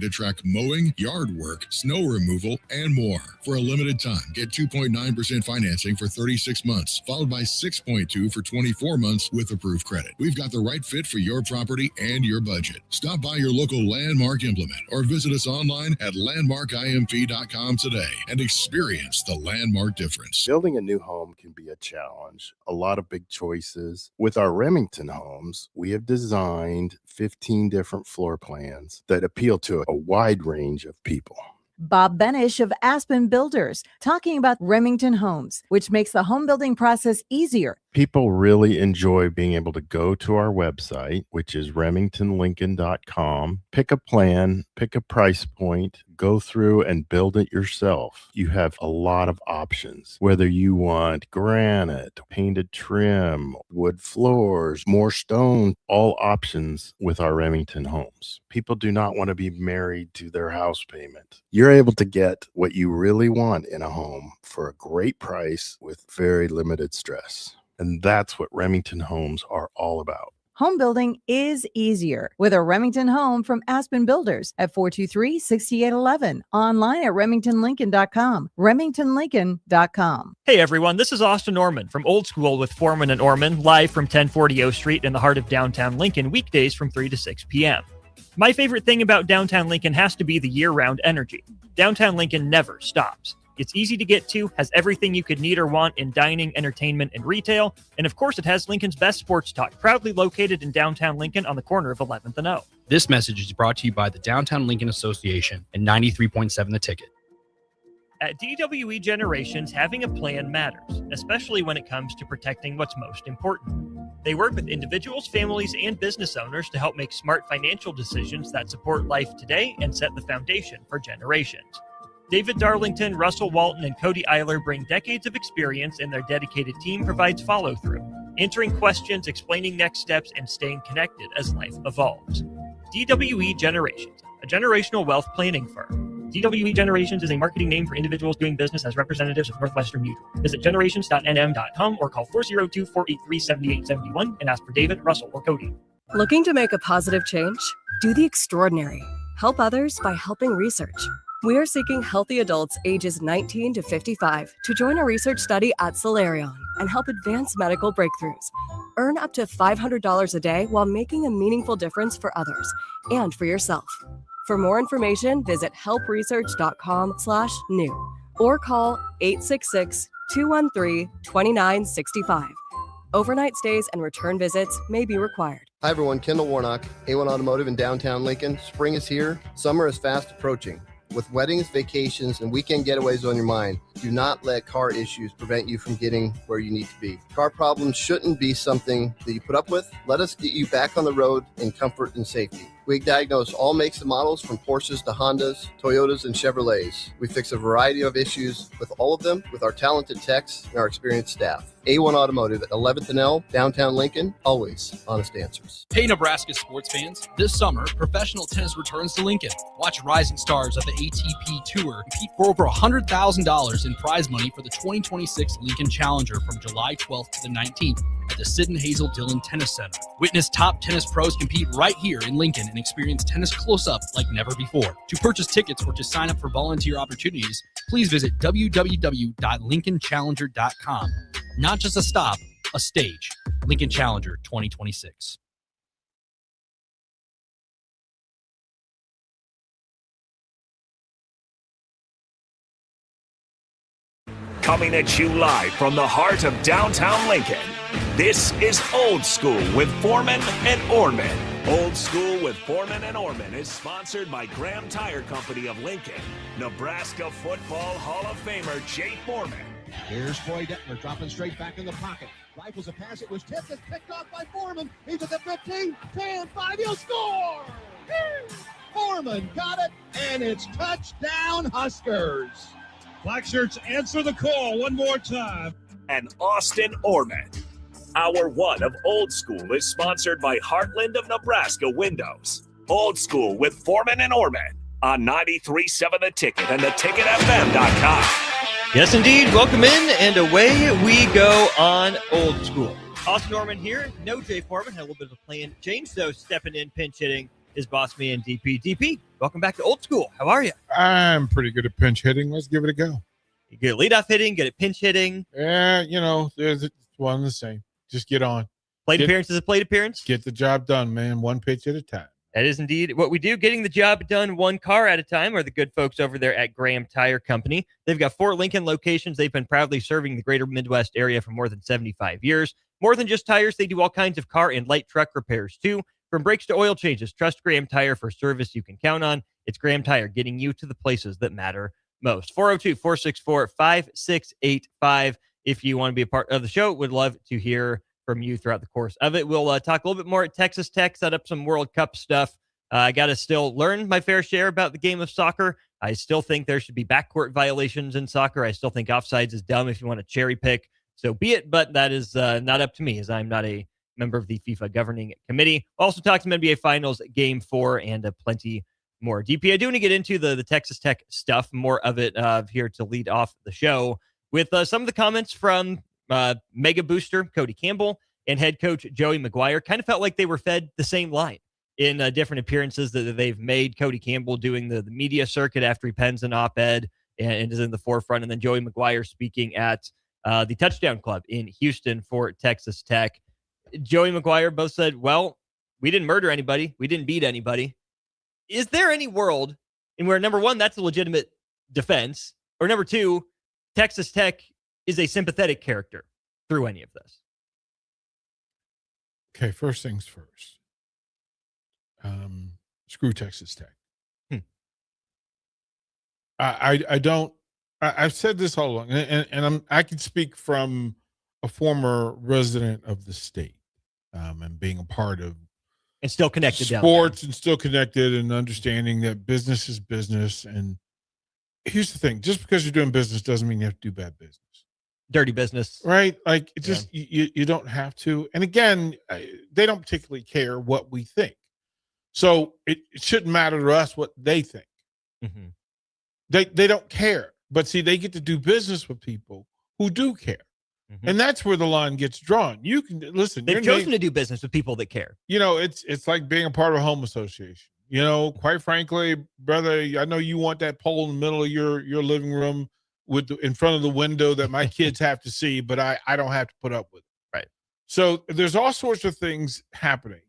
to track mowing, yard work, snow removal, and more. For a limited time, get 2.9% financing for 36 months, followed by 6.2 for 24 months with approved credit. We've got the right fit for your property and your budget. Stop by your local Landmark Implement or visit us online at landmarkimp.com today and experience the Landmark difference. Building a new home can be a challenge. A lot of big choices. With our Remington homes, we have designed 15 different floor plans that appeal to a wide range of people. Bob Benish of Aspen Builders talking about Remington Homes, which makes the home building process easier. People really enjoy being able to go to our website, which is remingtonlincoln.com, pick a plan, pick a price point, go through and build it yourself. You have a lot of options, whether you want granite, painted trim, wood floors, more stone, all options with our Remington homes. People do not want to be married to their house payment. You're able to get what you really want in a home for a great price with very limited stress. And that's what Remington homes are all about. Home building is easier with a Remington home from Aspen Builders at 423-6811. Online at remingtonlincoln.com. remingtonlincoln.com. Hey everyone, this is Austin Orman from Old School with Foreman and Orman, live from 1040 O Street in the heart of downtown Lincoln, weekdays from 3 to 6 p.m. My favorite thing about downtown Lincoln has to be the year-round energy. Downtown Lincoln never stops. It's easy to get to, has everything you could need or want in dining, entertainment, and retail, and of course it has Lincoln's best sports talk, proudly located in downtown Lincoln on the corner of 11th and O. This message is brought to you by the Downtown Lincoln Association and 93.7 The Ticket. At DWE Generations, having a plan matters, especially when it comes to protecting what's most important. They work with individuals, families, and business owners to help make smart financial decisions that support life today and set the foundation for generations. David Darlington, Russell Walton, and Cody Eiler bring decades of experience, and their dedicated team provides follow-through, answering questions, explaining next steps, and staying connected as life evolves. DWE Generations, a generational wealth planning firm. DWE Generations is a marketing name for individuals doing business as representatives of Northwestern Mutual. Visit generations.nm.com or call 402-483-7871 and ask for David, Russell, or Cody. Looking to make a positive change? Do the extraordinary. Help others by helping research. We are seeking healthy adults ages 19 to 55 to join a research study at Solarion and help advance medical breakthroughs. Earn up to $500 a day while making a meaningful difference for others and for yourself. For more information, visit helpresearch.com/new or call 866-213-2965. Overnight stays and return visits may be required. Hi everyone, Kendall Warnock, A1 Automotive in downtown Lincoln. Spring is here. Summer is fast approaching. With weddings, vacations, and weekend getaways on your mind, do not let car issues prevent you from getting where you need to be. Car problems shouldn't be something that you put up with. Let us get you back on the road in comfort and safety. We diagnose all makes and models from Porsches to Hondas, Toyotas, and Chevrolets. We fix a variety of issues with all of them with our talented techs and our experienced staff. A1 Automotive at 11th and L, downtown Lincoln, always honest answers. Hey Nebraska sports fans, this summer, professional tennis returns to Lincoln. Watch rising stars of the ATP Tour compete for over $100,000 in prize money for the 2026 Lincoln Challenger from July 12th to the 19th at the Sid and Hazel Dillon Tennis Center. Witness top tennis pros compete right here in Lincoln and experience tennis close-up like never before. To purchase tickets or to sign up for volunteer opportunities, please visit www.lincolnchallenger.com. Not just a stop, a stage. Lincoln Challenger 2026. Coming at you live from the heart of downtown Lincoln. This is Old School with Foreman and Orman. Old School with Foreman and Orman is sponsored by Graham Tire Company of Lincoln, Nebraska Football Hall of Famer Jay Foreman. Here's Troy Detmer dropping straight back in the pocket. Rifles a pass. It was tipped and picked off by Foreman. He's at the 15, 10, 5. He'll score! Foreman got it, and it's touchdown Huskers. Black shirts answer the call one more time. And Austin Orman. Hour one of Old School is sponsored by Heartland of Nebraska Windows. Old School with Foreman and Orman on 93.7 The Ticket and theticketfm.com. Yes, indeed. Welcome in, and away we go on Old School. Austin Norman here. No Jay Foreman. Had a little bit of a plan change, so stepping in, pinch hitting is Boss Man DP. DP, welcome back to Old School. How are you? I'm pretty good at pinch hitting. Let's give it a go. You good at leadoff hitting, good at pinch hitting. Yeah, it's one and the same. Just get on. Plate appearance is a plate appearance. Get the job done, man. One pitch at a time. That is indeed what we do. Getting the job done one car at a time are the good folks over there at Graham Tire Company. They've got 4 Lincoln locations. They've been proudly serving the greater Midwest area for more than 75 years. More than just tires, they do all kinds of car and light truck repairs too. From brakes to oil changes, trust Graham Tire for service you can count on. It's Graham Tire, getting you to the places that matter most. 402-464-5685. If you want to be a part of the show, would love to hear from you throughout the course of it. We'll talk a little bit more at Texas Tech, set up some World Cup stuff. I got to still learn my fair share about the game of soccer. I still think there should be backcourt violations in soccer. I still think offsides is dumb if you want to cherry pick. So be it, but that is not up to me, as I'm not a member of the FIFA governing committee. Also talk some NBA Finals Game 4 and plenty more. DP, I do want to get into the Texas Tech stuff, more of it here to lead off the show with some of the comments from mega booster Cody Campbell and head coach Joey McGuire. Kind of felt like they were fed the same line in different appearances that they've made. Cody Campbell doing the media circuit after he pens an op-ed and is in the forefront, and then Joey McGuire speaking at the Touchdown Club in Houston for Texas Tech. Joey McGuire both said, well, we didn't murder anybody. We didn't beat anybody. Is there any world in where, number one, that's a legitimate defense, or number two, Texas Tech is a sympathetic character through any of this? Okay, first things first. Screw Texas Tech. I've said this all along, and I can speak from a former resident of the state, and being a part of and still connected sports and still connected and understanding that business is business. And here's the thing, just because you're doing business doesn't mean you have to do bad business. Dirty business. Right? Like, it just, you don't have to. And again, they don't particularly care what we think. So it shouldn't matter to us what they think. Mm-hmm. They don't care. But see, they get to do business with people who do care. Mm-hmm. And that's where the line gets drawn. You can listen. They've chosen to do business with people that care. It's like being a part of a home association. Quite frankly, brother, I know you want that pole in the middle of your living room in front of the window that my kids have to see, but I don't have to put up with it. Right. So there's all sorts of things happening.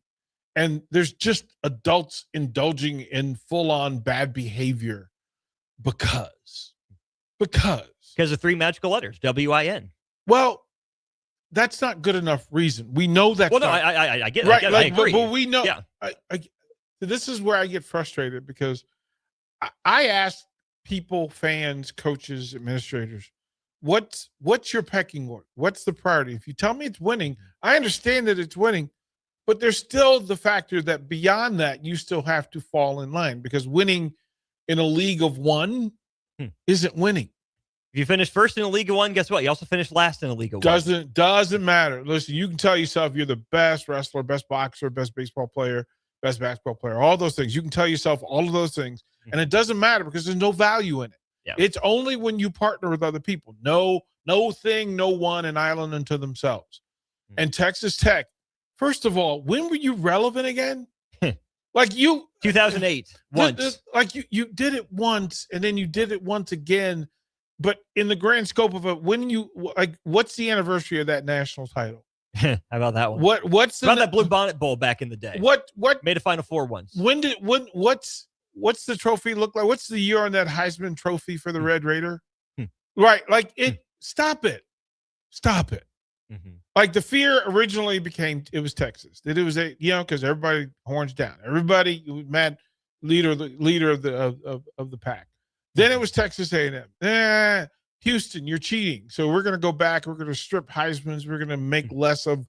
And there's just adults indulging in full-on bad behavior because of 3 magical letters, WIN. Well, that's not good enough reason. We know that. Well, no, I get it. Right, I agree. But we know. Yeah. This is where I get frustrated because I ask people, fans, coaches, administrators, what's your pecking order? What's the priority? If you tell me it's winning, I understand that it's winning, but there's still the factor that beyond that, you still have to fall in line, because winning in a league of one isn't winning. If you finish first in a league of one, guess what? You also finished last in a league of one. Doesn't matter. Listen, you can tell yourself you're the best wrestler, best boxer, best baseball player, best basketball player, all those things. You can tell yourself all of those things, and it doesn't matter because there's no value in it. Yeah. It's only when you partner with other people. No thing, no one, an island unto themselves. And Texas Tech, first of all, when were you relevant again? 2008, once. You did it once, and then you did it once again. But in the grand scope of it, what's the anniversary of that national title? How about that one? What's that Blue Bonnet Bowl back in the day? What made a Final Four once? What's the trophy look like? What's the year on that Heisman Trophy for the Red Raider? Right, Stop it. Mm-hmm. Like, the fear originally it was Texas. That it was because everybody horns down. Everybody was mad, leader of the pack. Then it was Texas A&M. Houston, you're cheating. So we're going to go back. We're going to strip Heisman's. We're going to make less of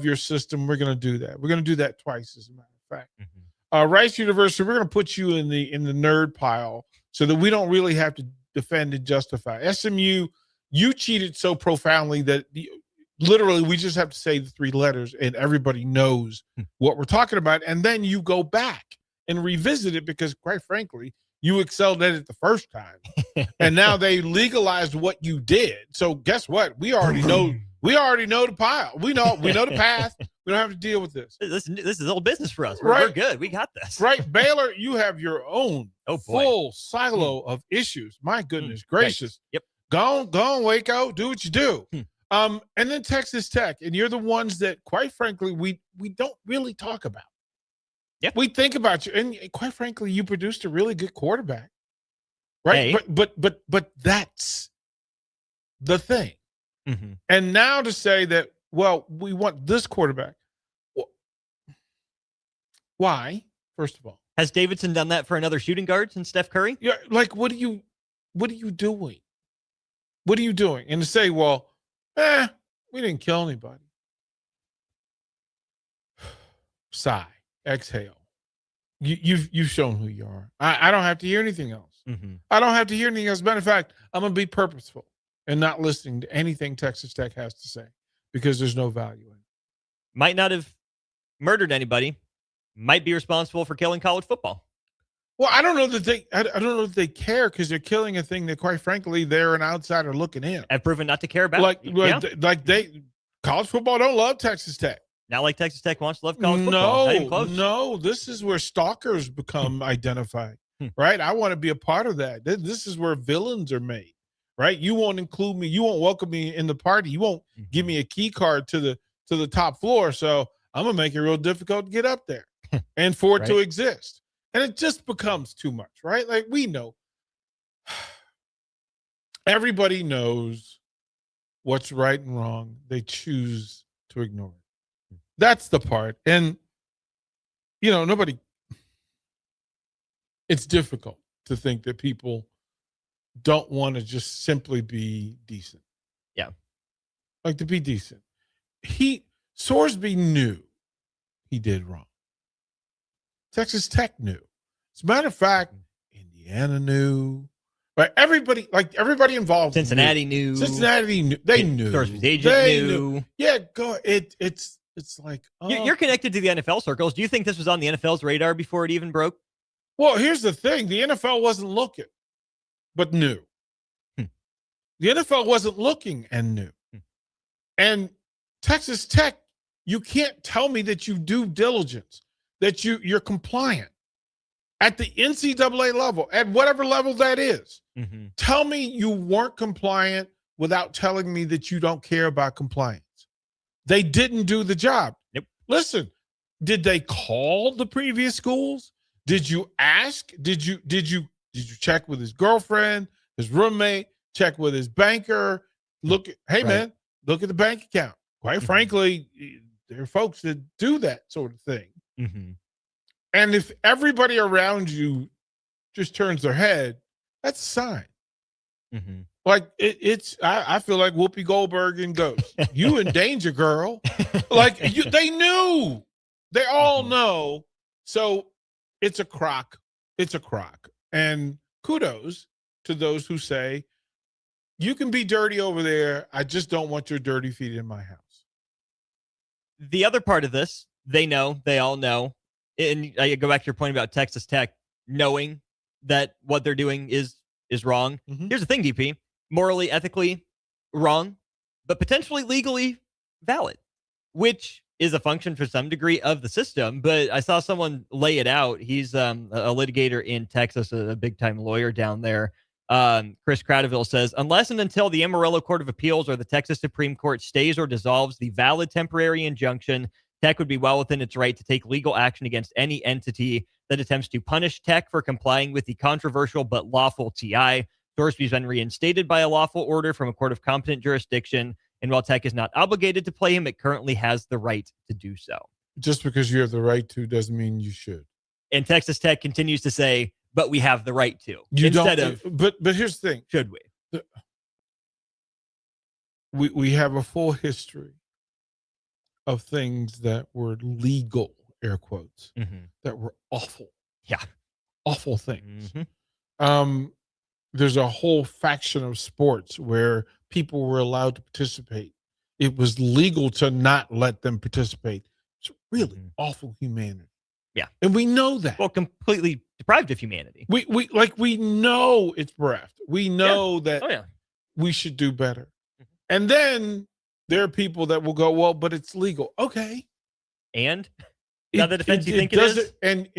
your system. We're going to do that. We're going to do that twice, as a matter of fact. Mm-hmm. Rice University, we're going to put you in the nerd pile so that we don't really have to defend and justify. SMU, you cheated so profoundly that literally we just have to say the 3 letters and everybody knows what we're talking about. And then you go back and revisit it because, quite frankly, you excelled at it the first time. And now they legalized what you did. So guess what? We already know the pile. We know the path. We don't have to deal with this. This is old business for us. Right. We're good. We got this. Right. Baylor, you have your own full silo of issues. My goodness gracious. Yep. Go on, Waco. Do what you do. And then Texas Tech. And you're the ones that, quite frankly, we don't really talk about. Yeah. We think about you. And quite frankly, you produced a really good quarterback. Right. Hey. But that's the thing. Mm-hmm. And now to say that, well, we want this quarterback. Why? First of all, has Davidson done that for another shooting guard since Steph Curry? Yeah, like what are you doing? What are you doing? And to say, well, we didn't kill anybody. Sigh, exhale. You've shown who you are. I don't have to hear anything else. Mm-hmm. I don't have to hear anything else. Matter of fact, I'm gonna be purposeful and not listening to anything Texas Tech has to say because there's no value in it. Might not have murdered anybody. Might be responsible for killing college football. Well, I don't know that I don't know if they care because they're killing a thing that, quite frankly, they're an outsider looking in. Have proven not to care about. College football don't love Texas Tech. Not like Texas Tech wants to love college football. Not even close. No. This is where stalkers become identified, right? I want to be a part of that. This is where villains are made, right? You won't include me. You won't welcome me in the party. You won't give me a key card to the top floor. So I'm gonna make it real difficult to get up there and for it to exist. And it just becomes too much, right? Like we know. Everybody knows what's right and wrong. They choose to ignore it. That's the part. And, it's difficult to think that people don't want to just simply be decent. Yeah. Like to be decent. Sorsby knew he did wrong. Texas Tech knew. As a matter of fact, Indiana knew. Right? Everybody involved. Cincinnati knew. Cincinnati knew. They knew. Source's agent knew. Yeah, go. It's like you're connected to the NFL circles. Do you think this was on the NFL's radar before it even broke? Well, here's the thing: the NFL wasn't looking, but knew. The NFL wasn't looking and knew. And Texas Tech, you can't tell me that you do diligence, that you're compliant at the NCAA level, at whatever level that is. Mm-hmm. Tell me you weren't compliant without telling me that you don't care about compliance. They didn't do the job. Yep. Listen, did they call the previous schools? Did you ask? Did you check with his girlfriend, his roommate, check with his banker? Look at the bank account. Quite frankly, there are folks that do that sort of thing. Mm-hmm. And if everybody around you just turns their head, that's a sign. Mm-hmm. Like I feel like Whoopi Goldberg and Ghost. You in danger, girl. Like they knew. They all know. So it's a crock. It's a crock. And kudos to those who say, you can be dirty over there. I just don't want your dirty feet in my house. The other part of this, they know, they all know. And I go back to your point about Texas Tech knowing that what they're doing is wrong. Mm-hmm. Here's the thing, DP. Morally, ethically wrong, but potentially legally valid, which is a function for some degree of the system. But I saw someone lay it out. He's a litigator in Texas, a big-time lawyer down there. Chris Cradaville says, unless and until the Amarillo Court of Appeals or the Texas Supreme Court stays or dissolves the valid temporary injunction, Tech would be well within its right to take legal action against any entity that attempts to punish Tech for complying with the controversial but lawful TI. Sorsby's been reinstated by a lawful order from a court of competent jurisdiction, and while Tech is not obligated to play him, it currently has the right to do so. Just because you have the right to doesn't mean you should. And Texas Tech continues to say, but we have the right to. But here's the thing. Should we? We have a full history of things that were legal, air quotes, that were awful. Yeah. Awful things. There's a whole faction of sports where people were allowed to participate. It was legal to not let them participate. It's really awful humanity. Yeah. And we know that. Well, completely deprived of humanity. We know it's bereft. We know that we should do better. And then there are people that will go, well, but it's legal. Okay. And not the defense you think it is? And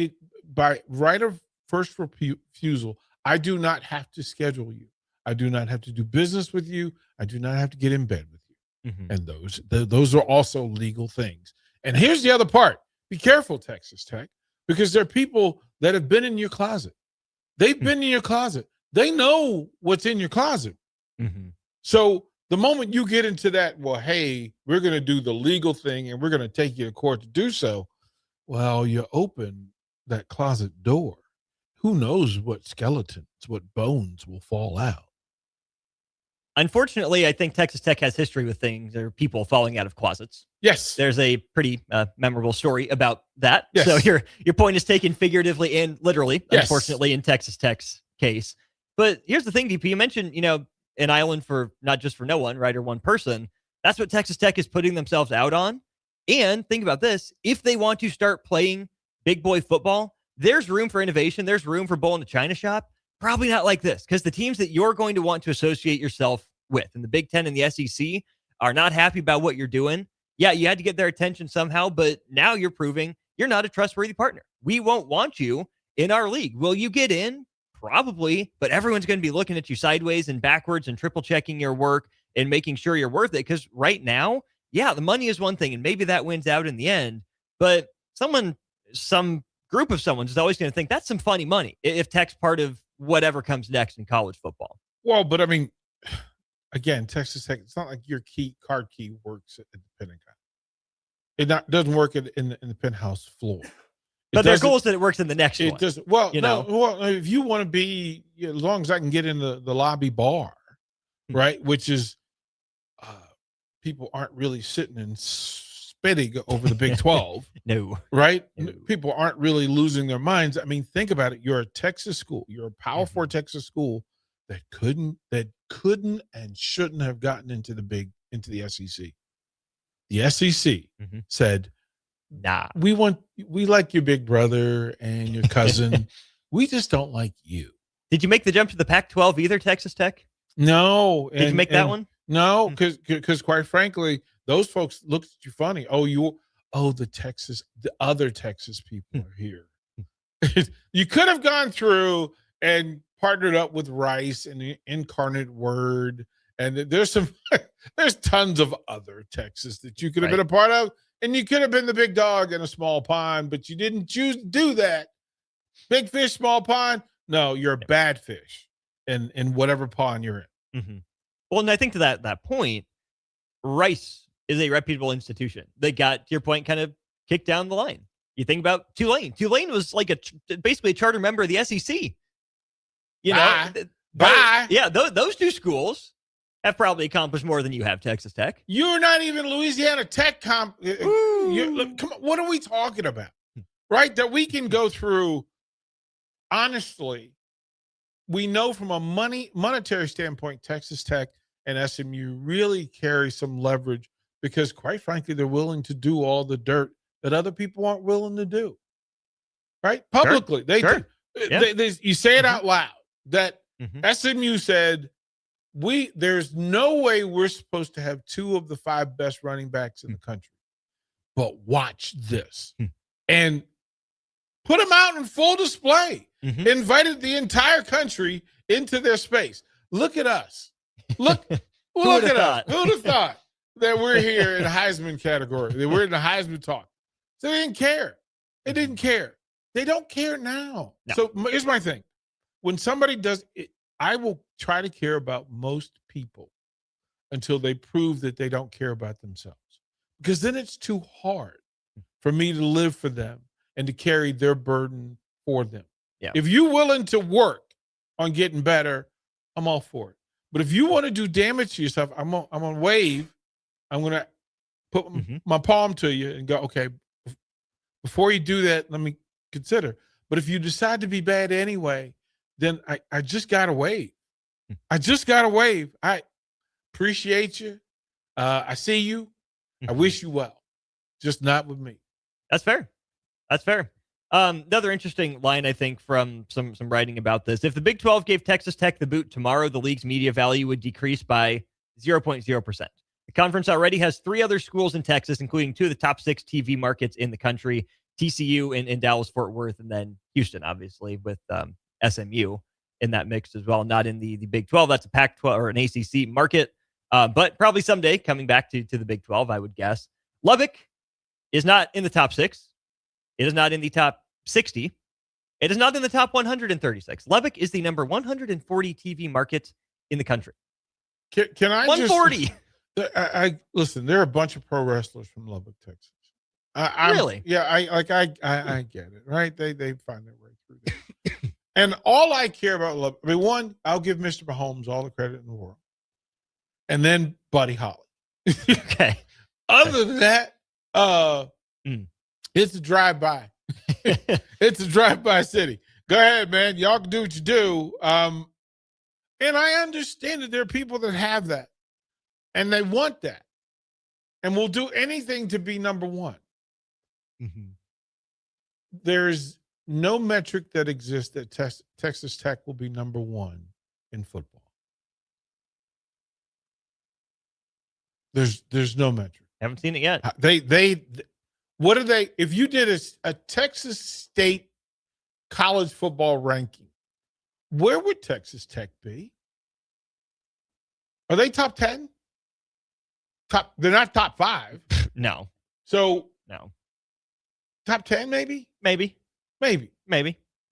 by right of first refusal, I do not have to schedule you. I do not have to do business with you. I do not have to get in bed with you. Mm-hmm. And those are also legal things. And here's the other part. Be careful, Texas Tech, because there are people that have been in your closet. They've been in your closet. They know what's in your closet. Mm-hmm. So the moment you get into that, well, hey, we're going to do the legal thing and we're going to take you to court to do so. Well, you open that closet door. Who knows what skeletons, what bones will fall out? Unfortunately, I think Texas Tech has history with things or people falling out of closets. Yes. There's a pretty memorable story about that. Yes. So your point is taken figuratively and literally, Yes. Unfortunately, in Texas Tech's case. But here's the thing, DP, you mentioned, an island for not just for no one, right, or one person. That's what Texas Tech is putting themselves out on. And think about this. If they want to start playing big boy football, there's room for innovation. There's room for bull in the china shop. Probably not like this, because the teams that you're going to want to associate yourself with in the Big Ten and the SEC are not happy about what you're doing. Yeah, you had to get their attention somehow, but now you're proving you're not a trustworthy partner. We won't want you in our league. Will you get in? Probably, but everyone's going to be looking at you sideways and backwards and triple checking your work and making sure you're worth it. Because right now, yeah, the money is one thing, and maybe that wins out in the end. But some group of someone is always going to think that's some funny money if Tech's part of whatever comes next in college football. Well, but I mean, again, Texas Tech, it's not like your card key works at the Pentagon. It doesn't work in the penthouse floor. But their goal is that it works in the next one. It doesn't. Well, well, if you want to be, as long as I can get in the lobby bar, right, which is people aren't really sitting and spitting over the Big 12. No. Right? No. People aren't really losing their minds. I mean, think about it. You're a Texas school. You're a Power 4 Texas school that couldn't and shouldn't have gotten into the SEC. The SEC said, nah, we like your big brother and your cousin. We just don't like you. Did you make the jump to the Pac-12 either, Texas Tech? No. Did you make that one? No, because quite frankly, those folks looked at you funny. The other Texas people are here. You could have gone through and partnered up with Rice and the Incarnate Word. And there's tons of other Texas that you could have been a part of. And you could have been the big dog in a small pond, but you didn't choose to do that. Big fish, small pond. No, you're a bad fish in whatever pond you're in. Mm-hmm. Well, and I think to that point, Rice is a reputable institution. They got, to your point, kind of kicked down the line. You think about Tulane. Tulane was like basically a charter member of the SEC. Bye. Yeah, those two schools have probably accomplished more than you have, Texas Tech. You're not even Louisiana Tech come on, what are we talking about? Right? That we can go through. Honestly, we know from a monetary standpoint, Texas Tech and SMU really carry some leverage because, quite frankly, they're willing to do all the dirt that other people aren't willing to do. Right? Publicly. You say it out loud that SMU said, there's no way we're supposed to have 2 of the 5 best running backs in the country. But watch this. And put them out in full display. Invited the entire country into their space. Look at us. Look at us. Who'd have thought that we're here in the Heisman category, that we're in the Heisman talk? So they didn't care. They didn't care. They don't care now. No. So here's my thing. When somebody does it, I will try to care about most people until they prove that they don't care about themselves. Because then it's too hard for me to live for them and to carry their burden for them. Yeah. If you're willing to work on getting better, I'm all for it. But if you want to do damage to yourself, I'm gonna wave. I'm gonna put my palm to you and go, okay, before you do that, let me consider. But if you decide to be bad anyway, then I just gotta wave. I just gotta wave. I appreciate you. I see you. I wish you well. Just not with me. That's fair. Another interesting line, I think, from some writing about this. If the Big 12 gave Texas Tech the boot tomorrow, the league's media value would decrease by 0.0%. The conference already has 3 other schools in Texas, including 2 of the top 6 TV markets in the country, TCU in Dallas-Fort Worth, and then Houston, obviously, with SMU in that mix as well. Not in the Big 12. That's a Pac-12 or an ACC market, but probably someday coming back to the Big 12, I would guess. Lubbock is not in the top 6. It is not in the top 60. It is not in the top 136. Lubbock is the number 140 TV market in the country. Can I 140? I listen. There are a bunch of pro wrestlers from Lubbock, Texas. Really? Yeah. I get it. Right? They find their way through there. And all I care about Lubbock. I mean, one, I'll give Mr. Mahomes all the credit in the world, and then Buddy Holly. Okay. Other than that, it's a drive-by. It's a drive-by city. Go ahead, man. Y'all can do what you do. And I understand that there are people that have that, and they want that, and will do anything to be number one. Mm-hmm. There's no metric that exists that Texas Tech will be number one in football. There's no metric. Haven't seen it yet. What are they? If you did a Texas State college football ranking, where would Texas Tech be? Are they top 10? They're not top 5. No. So no. Top 10, maybe? Maybe.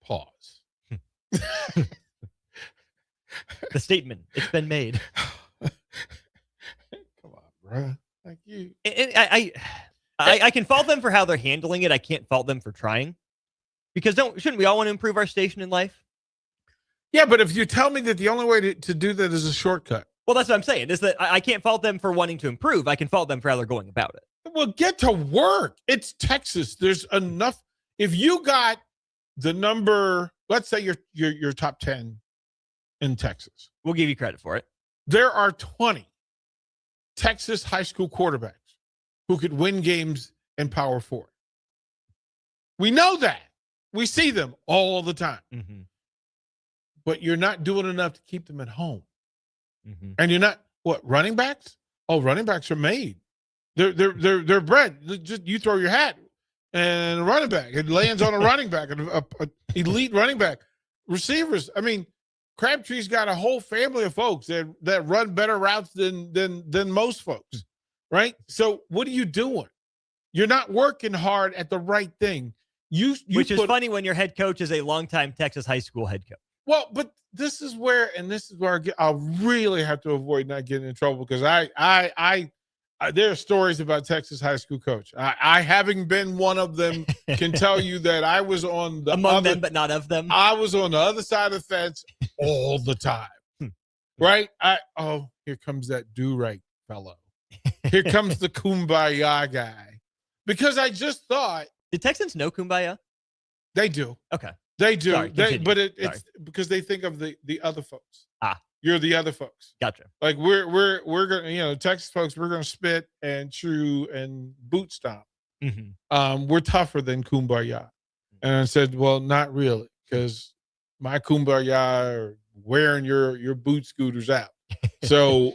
Pause. The statement. It's been made. Come on, bro. Thank you. I can fault them for how they're handling it. I can't fault them for trying. Because shouldn't we all want to improve our station in life? Yeah, but if you tell me that the only way to do that is a shortcut. Well, that's what I'm saying, is that I can't fault them for wanting to improve. I can fault them for how they're going about it. Well, get to work. It's Texas. There's enough. If you got the number, let's say you're top 10 in Texas. We'll give you credit for it. There are 20 Texas high school quarterbacks who could win games in Power 4. We know that. We see them all the time. Mm-hmm. But you're not doing enough to keep them at home. Mm-hmm. And you're not, running backs? Oh, running backs are made. They're bred. Just you throw your hat and a running back. It lands on a running back, an elite running back. Receivers, I mean, Crabtree's got a whole family of folks that run better routes than most folks, right? So what are you doing? You're not working hard at the right thing. Which is funny when your head coach is a longtime Texas high school head coach. Well, but this is where I'll really have to avoid not getting in trouble, because I there are stories about Texas high school coach. I having been one of them, can tell you that I was on the among them, but not of them. I was on the other side of the fence all the time, right? Here comes that do-right fellow. Here comes the kumbaya guy, because I just thought. Did Texans know kumbaya? They do. Okay. They do. Sorry, it's because they think of the other folks. You're the other folks. Gotcha. Like we're gonna, Texas folks, we're gonna spit and chew and boot stomp. Mm-hmm. We're tougher than kumbaya. And I said, well, not really, because my kumbaya are wearing your boot scooters out. So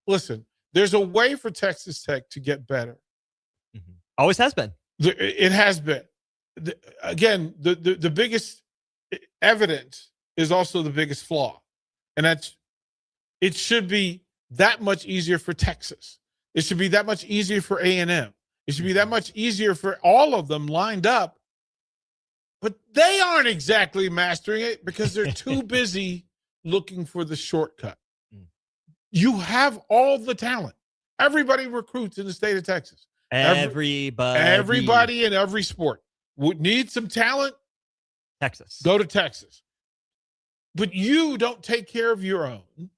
listen, there's a way for Texas Tech to get better. Mm-hmm. Always has been. It has been. The biggest evidence is also the biggest flaw. And it should be that much easier for Texas. It should be that much easier for A&M. It should be that much easier for all of them lined up. But they aren't exactly mastering it because they're too busy looking for the shortcut. You have all the talent. Everybody recruits in the state of Texas. Everybody in every sport would need some talent. Texas. Go to Texas. But you don't take care of your own.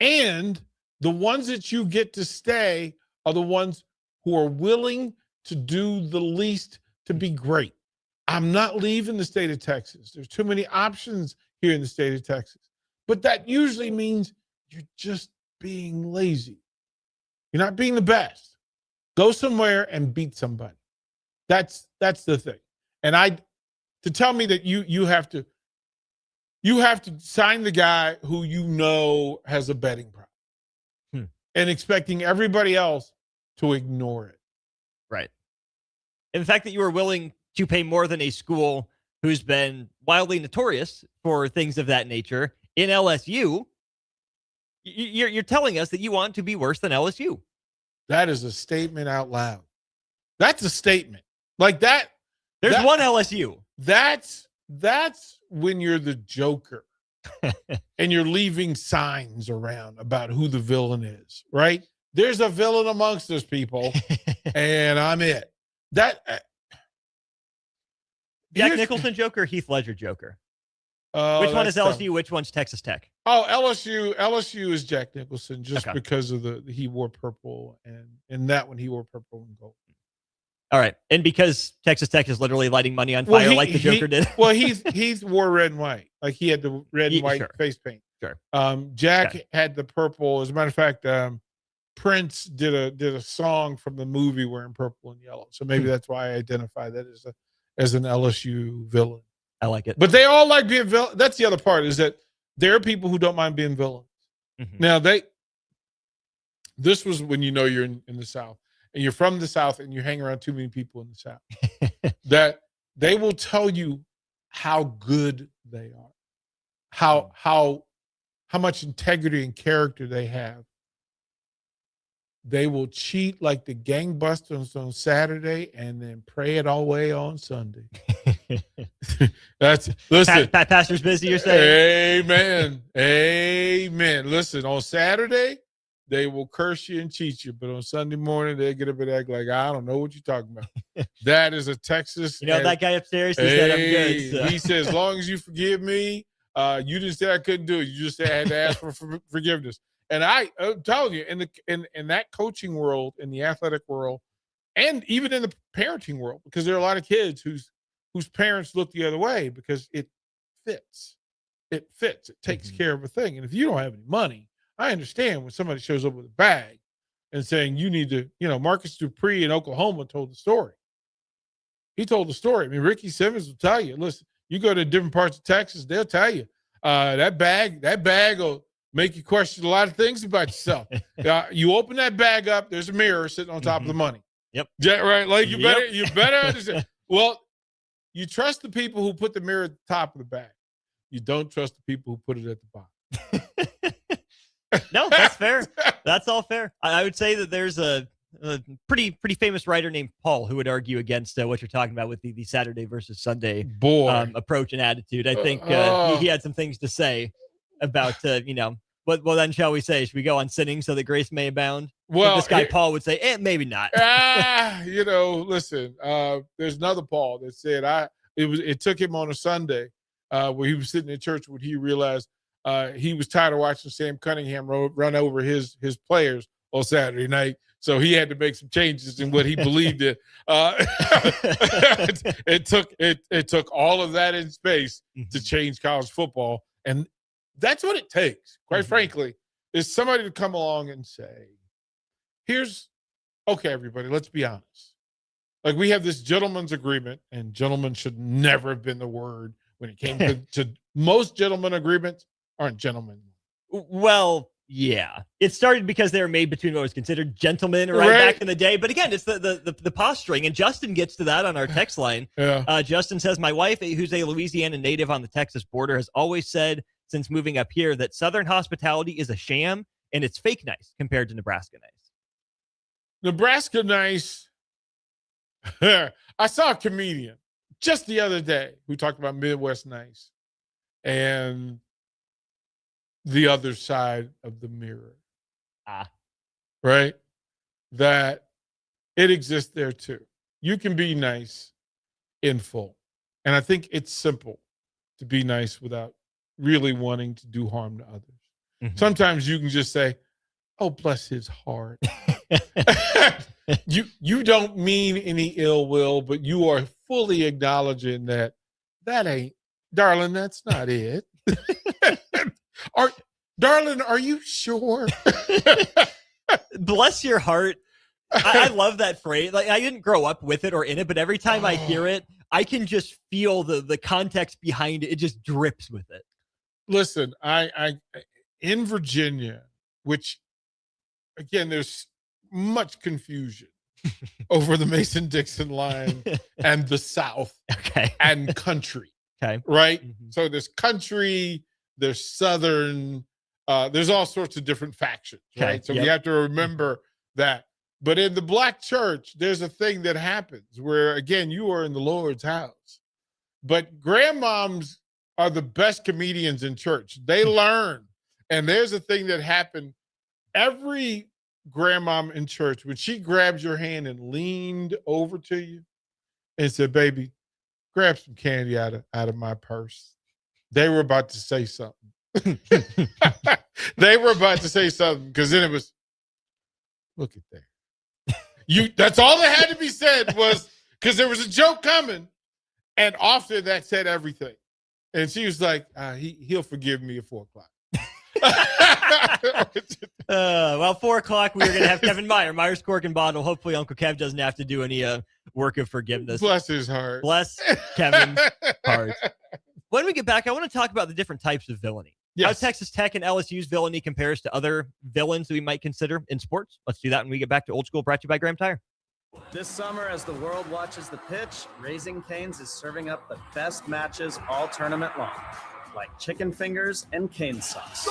And the ones that you get to stay are the ones who are willing to do the least to be great. I'm not leaving the state of Texas. There's too many options here in the state of Texas. But that usually means you're just being lazy. You're not being the best. Go somewhere and beat somebody. That's the thing. And to tell me that you have to sign the guy who has a betting problem. and expecting everybody else to ignore it. Right. And the fact that you were willing to pay more than a school who's been wildly notorious for things of that nature in LSU, you're telling us that you want to be worse than LSU. That is a statement out loud. That's a statement. Like that. There's one LSU. That's when you're the Joker and you're leaving signs around about who the villain is, right? There's a villain amongst us, people, and I'm it. That Jack Nicholson Joker, Heath Ledger Joker. Which one is LSU? Which one's Texas Tech? Oh, LSU is Jack Nicholson just because of he wore purple, and in that one he wore purple and gold. All right, and because Texas Tech is literally lighting money on fire like the Joker did. Well, he's wore red and white, like he had the red and white face paint. Sure. Jack had the purple. As a matter of fact, Prince did a song from the movie wearing purple and yellow. So maybe that's why I identify that as an LSU villain. I like it. But they all like being villain. That's the other part, is that there are people who don't mind being villains. Mm-hmm. Now this was when you're in the South and you're from the South and you hang around too many people in the South that they will tell you how good they are, how much integrity and character they have. They will cheat like the gangbusters on Saturday and then pray it all away on Sunday. Listen. Pat Pastor's busy, you're saying? Amen. Listen, on Saturday, they will curse you and cheat you, but on Sunday morning, they get up and act like, I don't know what you're talking about. That is a Texas. That guy upstairs, he said I'm good. So. He said, as long as you forgive me, you didn't say I couldn't do it. You just said I had to ask for forgiveness. And I'm telling you, in that coaching world, in the athletic world, and even in the parenting world, because there are a lot of kids whose parents look the other way because it fits. It fits. It takes care of a thing. And if you don't have any money, I understand when somebody shows up with a bag and saying you need to, Marcus Dupree in Oklahoma told the story. He told the story. I mean, Ricky Simmons will tell you, listen, you go to different parts of Texas, they'll tell you that bag will make you question a lot of things about yourself. You open that bag up, there's a mirror sitting on top of the money. Yep. Yeah, right. Like you better understand. Well, you trust the people who put the mirror at the top of the bag. You don't trust the people who put it at the bottom. No, that's fair. That's all fair. I would say that there's a pretty famous writer named Paul who would argue against what you're talking about with the Saturday versus Sunday approach and attitude. I think he had some things to say about, well, then shall we say, should we go on sinning so that grace may abound? Well, this guy Paul would say, maybe not. Listen, there's another Paul that said it took him on a Sunday where he was sitting in church when he realized he was tired of watching Sam Cunningham run over his players on Saturday night. So he had to make some changes in what he believed in. It took all of that in space to change college football. And that's what it takes, quite frankly, is somebody to come along and say, okay, everybody, let's be honest. Like, we have this gentleman's agreement, and gentlemen should never have been the word when it came to most gentlemen agreements aren't gentlemen. Well, yeah. It started because they were made between what was considered gentlemen right back in the day. But again, it's the posturing, and Justin gets to that on our text line. Yeah. Justin says, my wife, who's a Louisiana native on the Texas border, has always said since moving up here that Southern hospitality is a sham and it's fake nice compared to Nebraska nice. Nebraska nice. I saw a comedian just the other day who talked about Midwest nice and the other side of the mirror. Right? That it exists there too. You can be nice in full. And I think it's simple to be nice without really wanting to do harm to others. Sometimes you can just say, oh, bless his heart. You don't mean any ill will, but you are fully acknowledging that ain't, darling, that's not it. Darling, are you sure? Bless your heart. I love that phrase. Like, I didn't grow up with it or in it, but every time I hear it, I can just feel the context behind it. It just drips with it. Listen, I in Virginia, which again, there's much confusion over the Mason-Dixon line and the South and country. Okay. Right? So there's country, there's Southern, there's all sorts of different factions, right? So we have to remember that. But in the Black church, there's a thing that happens where, again, you are in the Lord's house. But grandmoms are the best comedians in church. They learn. And there's a thing that happened. Every grandmom in church, when she grabbed your hand and leaned over to you and said, baby, grab some candy out of my purse. They were about to say something. They were about to say something because then it was, look at that. That's all that had to be said was because there was a joke coming. And often that said everything. And she was like, he'll forgive me at 4 o'clock. Well, 4 o'clock, we're going to have Kevin Meyer, Myers Cork and Bottle. Hopefully Uncle Kev doesn't have to do any work of forgiveness. Bless his heart. Bless Kevin's heart. When we get back, I want to talk about the different types of villainy. How Texas Tech and LSU's villainy compares to other villains that we might consider in sports. Let's do that when we get back to Old School, brought to you by Graham Tire. This summer, as the world watches the pitch, Raising Cane's is serving up the best matches all tournament long, like chicken fingers and cane sauce.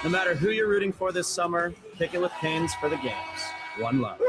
No matter who you're rooting for this summer, kick it with Cane's for the games. One love.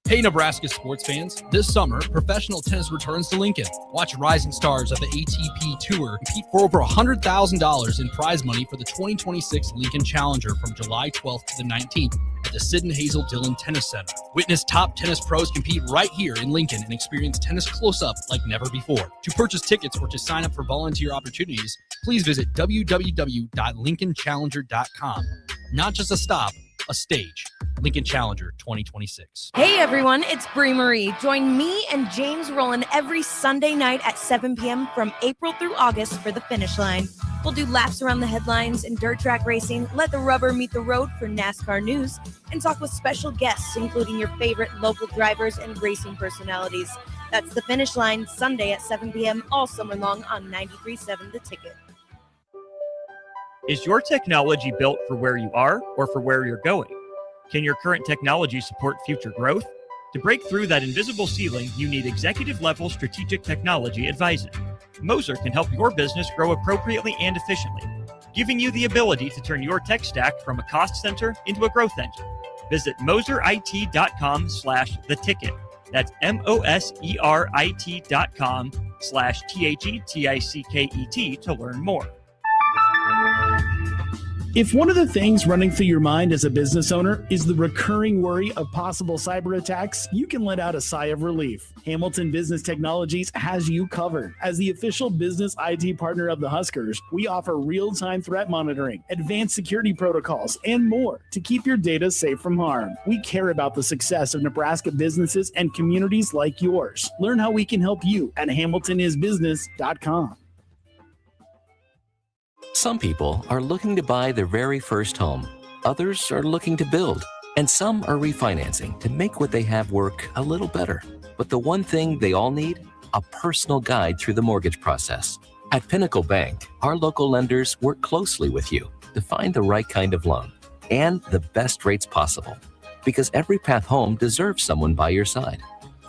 Hey, Nebraska sports fans. This summer, professional tennis returns to Lincoln. Watch rising stars of the ATP Tour compete for over $100,000 in prize money for the 2026 Lincoln Challenger from July 12th to the 19th at the Sid and Hazel Dillon Tennis Center. Witness top tennis pros compete right here in Lincoln and experience tennis close-up like never before. To purchase tickets or to sign up for volunteer opportunities, please visit www.lincolnchallenger.com. Not just a stop, a stage. Lincoln Challenger 2026. Hey everyone, it's Brie Marie. Join me and James Rowland every Sunday night at 7 p.m. from April through August for the Finish Line. We'll do laps around the headlines and dirt track racing, let the rubber meet the road for NASCAR news, and talk with special guests, including your favorite local drivers and racing personalities. That's the Finish Line, Sunday at 7 p.m. all summer long on 93.7 The Ticket. Is your technology built for where you are or for where you're going? Can your current technology support future growth? To break through that invisible ceiling, you need executive-level strategic technology advising. Moser can help your business grow appropriately and efficiently, giving you the ability to turn your tech stack from a cost center into a growth engine. Visit moserit.com/theticket. That's moserit.com/theticket to learn more. If one of the things running through your mind as a business owner is the recurring worry of possible cyber attacks, you can let out a sigh of relief. Hamilton Business Technologies has you covered. As the official business IT partner of the Huskers, we offer real-time threat monitoring, advanced security protocols, and more to keep your data safe from harm. We care about the success of Nebraska businesses and communities like yours. Learn how we can help you at hamiltonisbusiness.com. Some people are looking to buy their very first home. Others are looking to build. And some are refinancing to make what they have work a little better. But the one thing they all need? A personal guide through the mortgage process. At Pinnacle Bank, our local lenders work closely with you to find the right kind of loan and the best rates possible. Because every path home deserves someone by your side.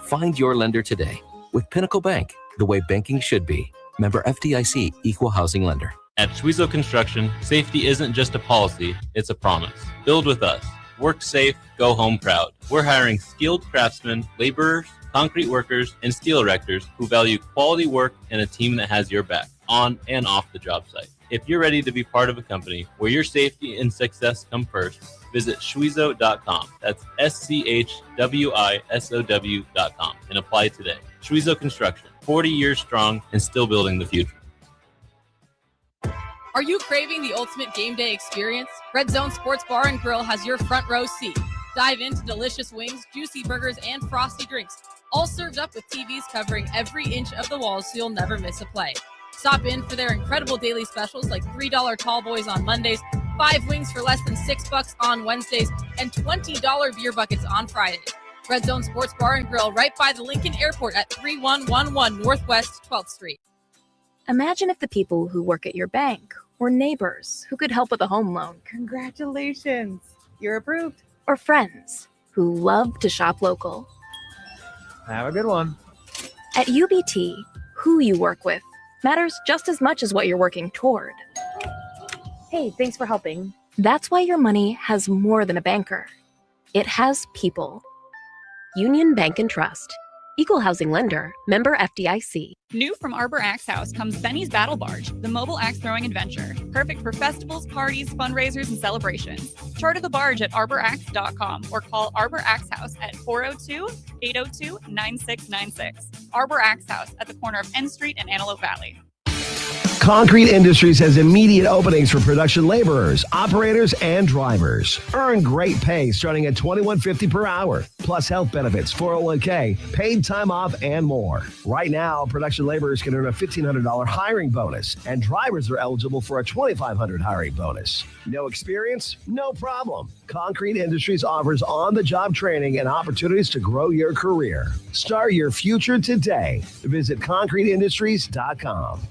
Find your lender today with Pinnacle Bank, the way banking should be. Member FDIC, Equal Housing Lender. At Schwezo Construction, safety isn't just a policy, it's a promise. Build with us. Work safe, go home proud. We're hiring skilled craftsmen, laborers, concrete workers, and steel erectors who value quality work and a team that has your back, on and off the job site. If you're ready to be part of a company where your safety and success come first, visit Schwezo.com. That's SCHWISOW.com and apply today. Schwezo Construction, 40 years strong and still building the future. Are you craving the ultimate game day experience? Red Zone Sports Bar and Grill has your front row seat. Dive into delicious wings, juicy burgers, and frosty drinks, all served up with TVs covering every inch of the walls so you'll never miss a play. Stop in for their incredible daily specials like $3 tall boys on Mondays, 5 wings for less than $6 on Wednesdays, and $20 beer buckets on Fridays. Red Zone Sports Bar and Grill right by the Lincoln Airport at 3111 Northwest 12th Street. Imagine if the people who work at your bank were neighbors who could help with a home loan. Congratulations. You're approved. Or friends who love to shop local. Have a good one. At UBT, who you work with matters just as much as what you're working toward. Hey, thanks for helping. That's why your money has more than a banker. It has people. Union Bank and Trust. Equal housing lender. Member FDIC. New from Arbor Axe House comes Benny's Battle Barge, the mobile axe throwing adventure. Perfect for festivals, parties, fundraisers, and celebrations. Charter the barge at arboraxe.com or call Arbor Axe House at 402-802-9696. Arbor Axe House at the corner of N Street and Antelope Valley. Concrete Industries has immediate openings for production laborers, operators, and drivers. Earn great pay starting at $21.50 per hour, plus health benefits, 401k, paid time off, and more. Right now, production laborers can earn a $1,500 hiring bonus, and drivers are eligible for a $2,500 hiring bonus. No experience? No problem. Concrete Industries offers on-the-job training and opportunities to grow your career. Start your future today. Visit concreteindustries.com.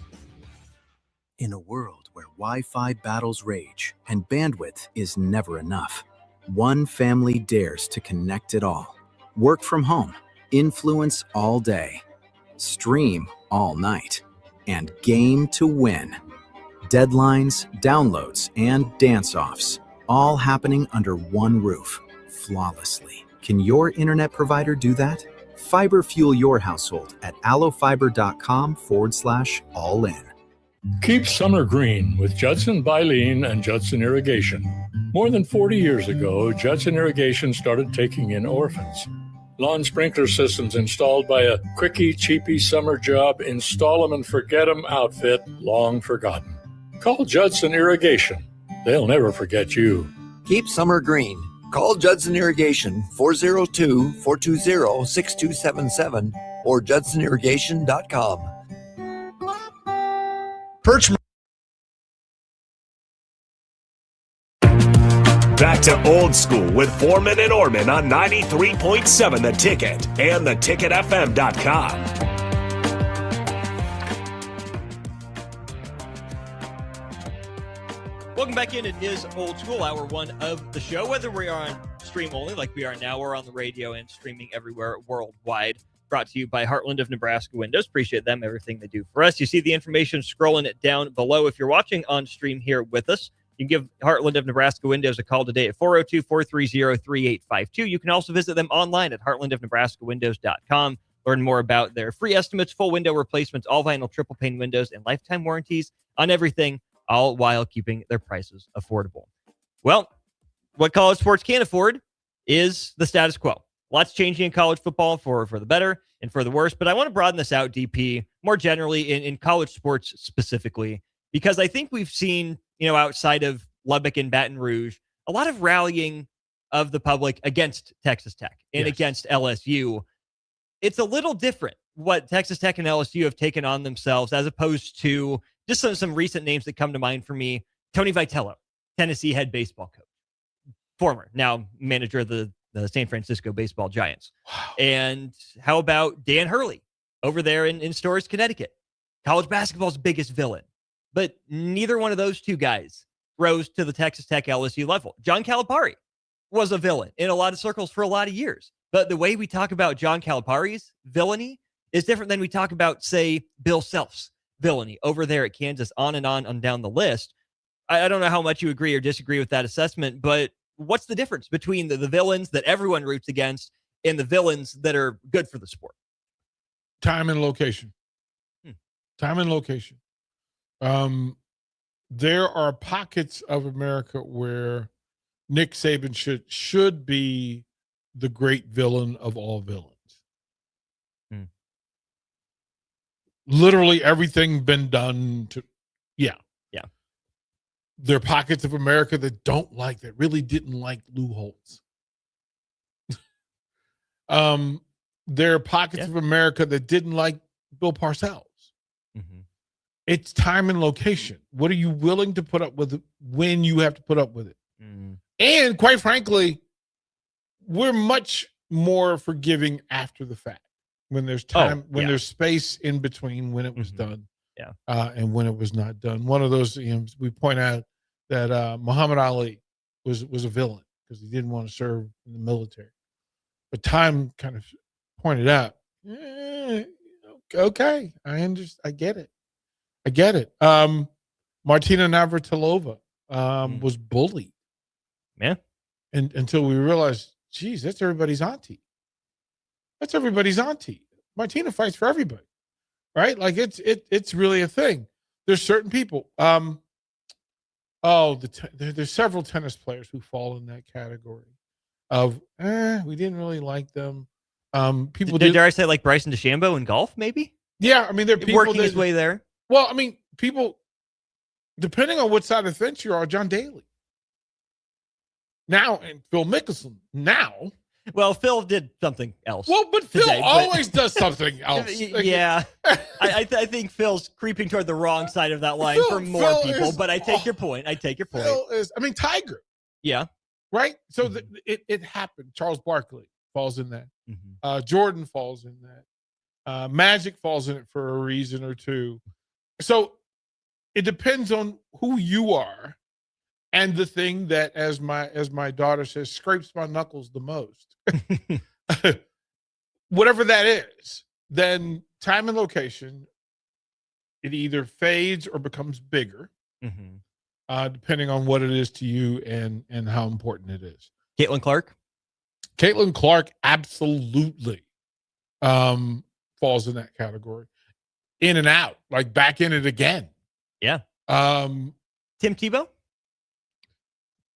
In a world where Wi-Fi battles rage and bandwidth is never enough, one family dares to connect it all. Work from home, influence all day, stream all night, and game to win. Deadlines, downloads, and dance-offs, all happening under one roof, flawlessly. Can your internet provider do that? Fiber fuel your household at allofiber.com/all-in. Keep summer green with Judson Baleen and Judson Irrigation. More than 40 years ago, Judson Irrigation started taking in orphans. Lawn sprinkler systems installed by a quickie, cheapy summer job, install 'em and forget 'em outfit long forgotten. Call Judson Irrigation. They'll never forget you. Keep summer green. Call Judson Irrigation 402-420-6277 or judsonirrigation.com. Perch. Back to Old School with Foreman and Orman on 93.7 The Ticket and theticketfm.com. Welcome back in. It is Old School, hour one of the show. Whether we are on stream only like we are now or on the radio and streaming everywhere worldwide. Brought to you by Heartland of Nebraska Windows. Appreciate them, everything they do for us. You see the information scrolling it down below. If you're watching on stream here with us, you can give Heartland of Nebraska Windows a call today at 402-430-3852. You can also visit them online at heartlandofnebraskawindows.com. Learn more about their free estimates, full window replacements, all vinyl triple pane windows, and lifetime warranties on everything, all while keeping their prices affordable. Well, what college sports can't afford is the status quo. Lots changing in college football for the better and for the worse. But I want to broaden this out, DP, more generally in college sports specifically, because I think we've seen, outside of Lubbock and Baton Rouge, a lot of rallying of the public against Texas Tech and against LSU. It's a little different what Texas Tech and LSU have taken on themselves as opposed to just some recent names that come to mind for me. Tony Vitello, Tennessee head baseball coach, former, now manager of the San Francisco baseball Giants. Wow. And how about Dan Hurley over there in Storrs, Connecticut? College basketball's biggest villain. But neither one of those two guys rose to the Texas Tech LSU level. John Calipari was a villain in a lot of circles for a lot of years. But the way we talk about John Calipari's villainy is different than we talk about, say, Bill Self's villainy over there at Kansas, on and down the list. I don't know how much you agree or disagree with that assessment, but what's the difference between the villains that everyone roots against and the villains that are good for the sport? Time and location. Time and location. There are pockets of America where Nick Saban should be the great villain of all villains. Literally everything been done to, yeah. There are pockets of America that really didn't like Lou Holtz. There are pockets of America that didn't like Bill Parcells. Mm-hmm. It's time and location. What are you willing to put up with when you have to put up with it? Mm-hmm. And quite frankly, we're much more forgiving after the fact. When there's time, there's space in between when it was done, and when it was not done. One of those, we point out that Muhammad Ali was a villain because he didn't want to serve in the military. But time kind of pointed out, okay, I get it. Martina Navratilova was bullied. Yeah. And until we realized, geez, that's everybody's auntie. Martina fights for everybody, right? Like it's really a thing. There's certain people. There's several tennis players who fall in that category of we didn't really like them. People dare I say like Bryson DeChambeau in golf, maybe? Yeah, I mean they're people working his way there. Well, I mean, people, depending on what side of the fence you are, John Daly. Now, and Phil Mickelson. Now. Well, Phil did something else. Well, but Phil always does something else. Yeah. I think Phil's creeping toward the wrong side of that line for more people, but I take your point. Phil is, Tiger. Yeah. Right? So it happened. Charles Barkley falls in that. Jordan falls in that. Magic falls in it for a reason or two. So it depends on who you are and the thing that, as my daughter says, scrapes my knuckles the most. Whatever that is, then time and location, it either fades or becomes bigger, depending on what it is to you and how important it is. Caitlin Clark absolutely falls in that category. In and out, like back in it again. Yeah. Tim Tebow?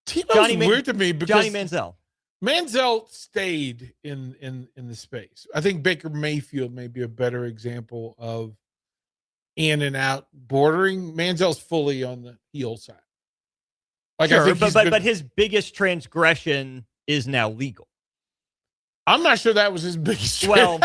Tebow's weird to me because Johnny Manziel. Manziel stayed in the space. I think Baker Mayfield may be a better example of in and out bordering. Manziel's fully on the heel side. Like, sure, I think but his biggest transgression is now legal. I'm not sure that was his biggest. Well,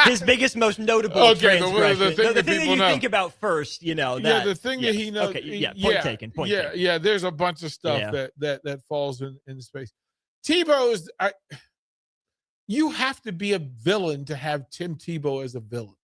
his biggest, most notable transgression. The thing that you think about first, you know. That, the thing that he knows. Okay, point taken. Yeah, there's a bunch of stuff that falls in space. Tebow is. You have to be a villain to have Tim Tebow as a villain.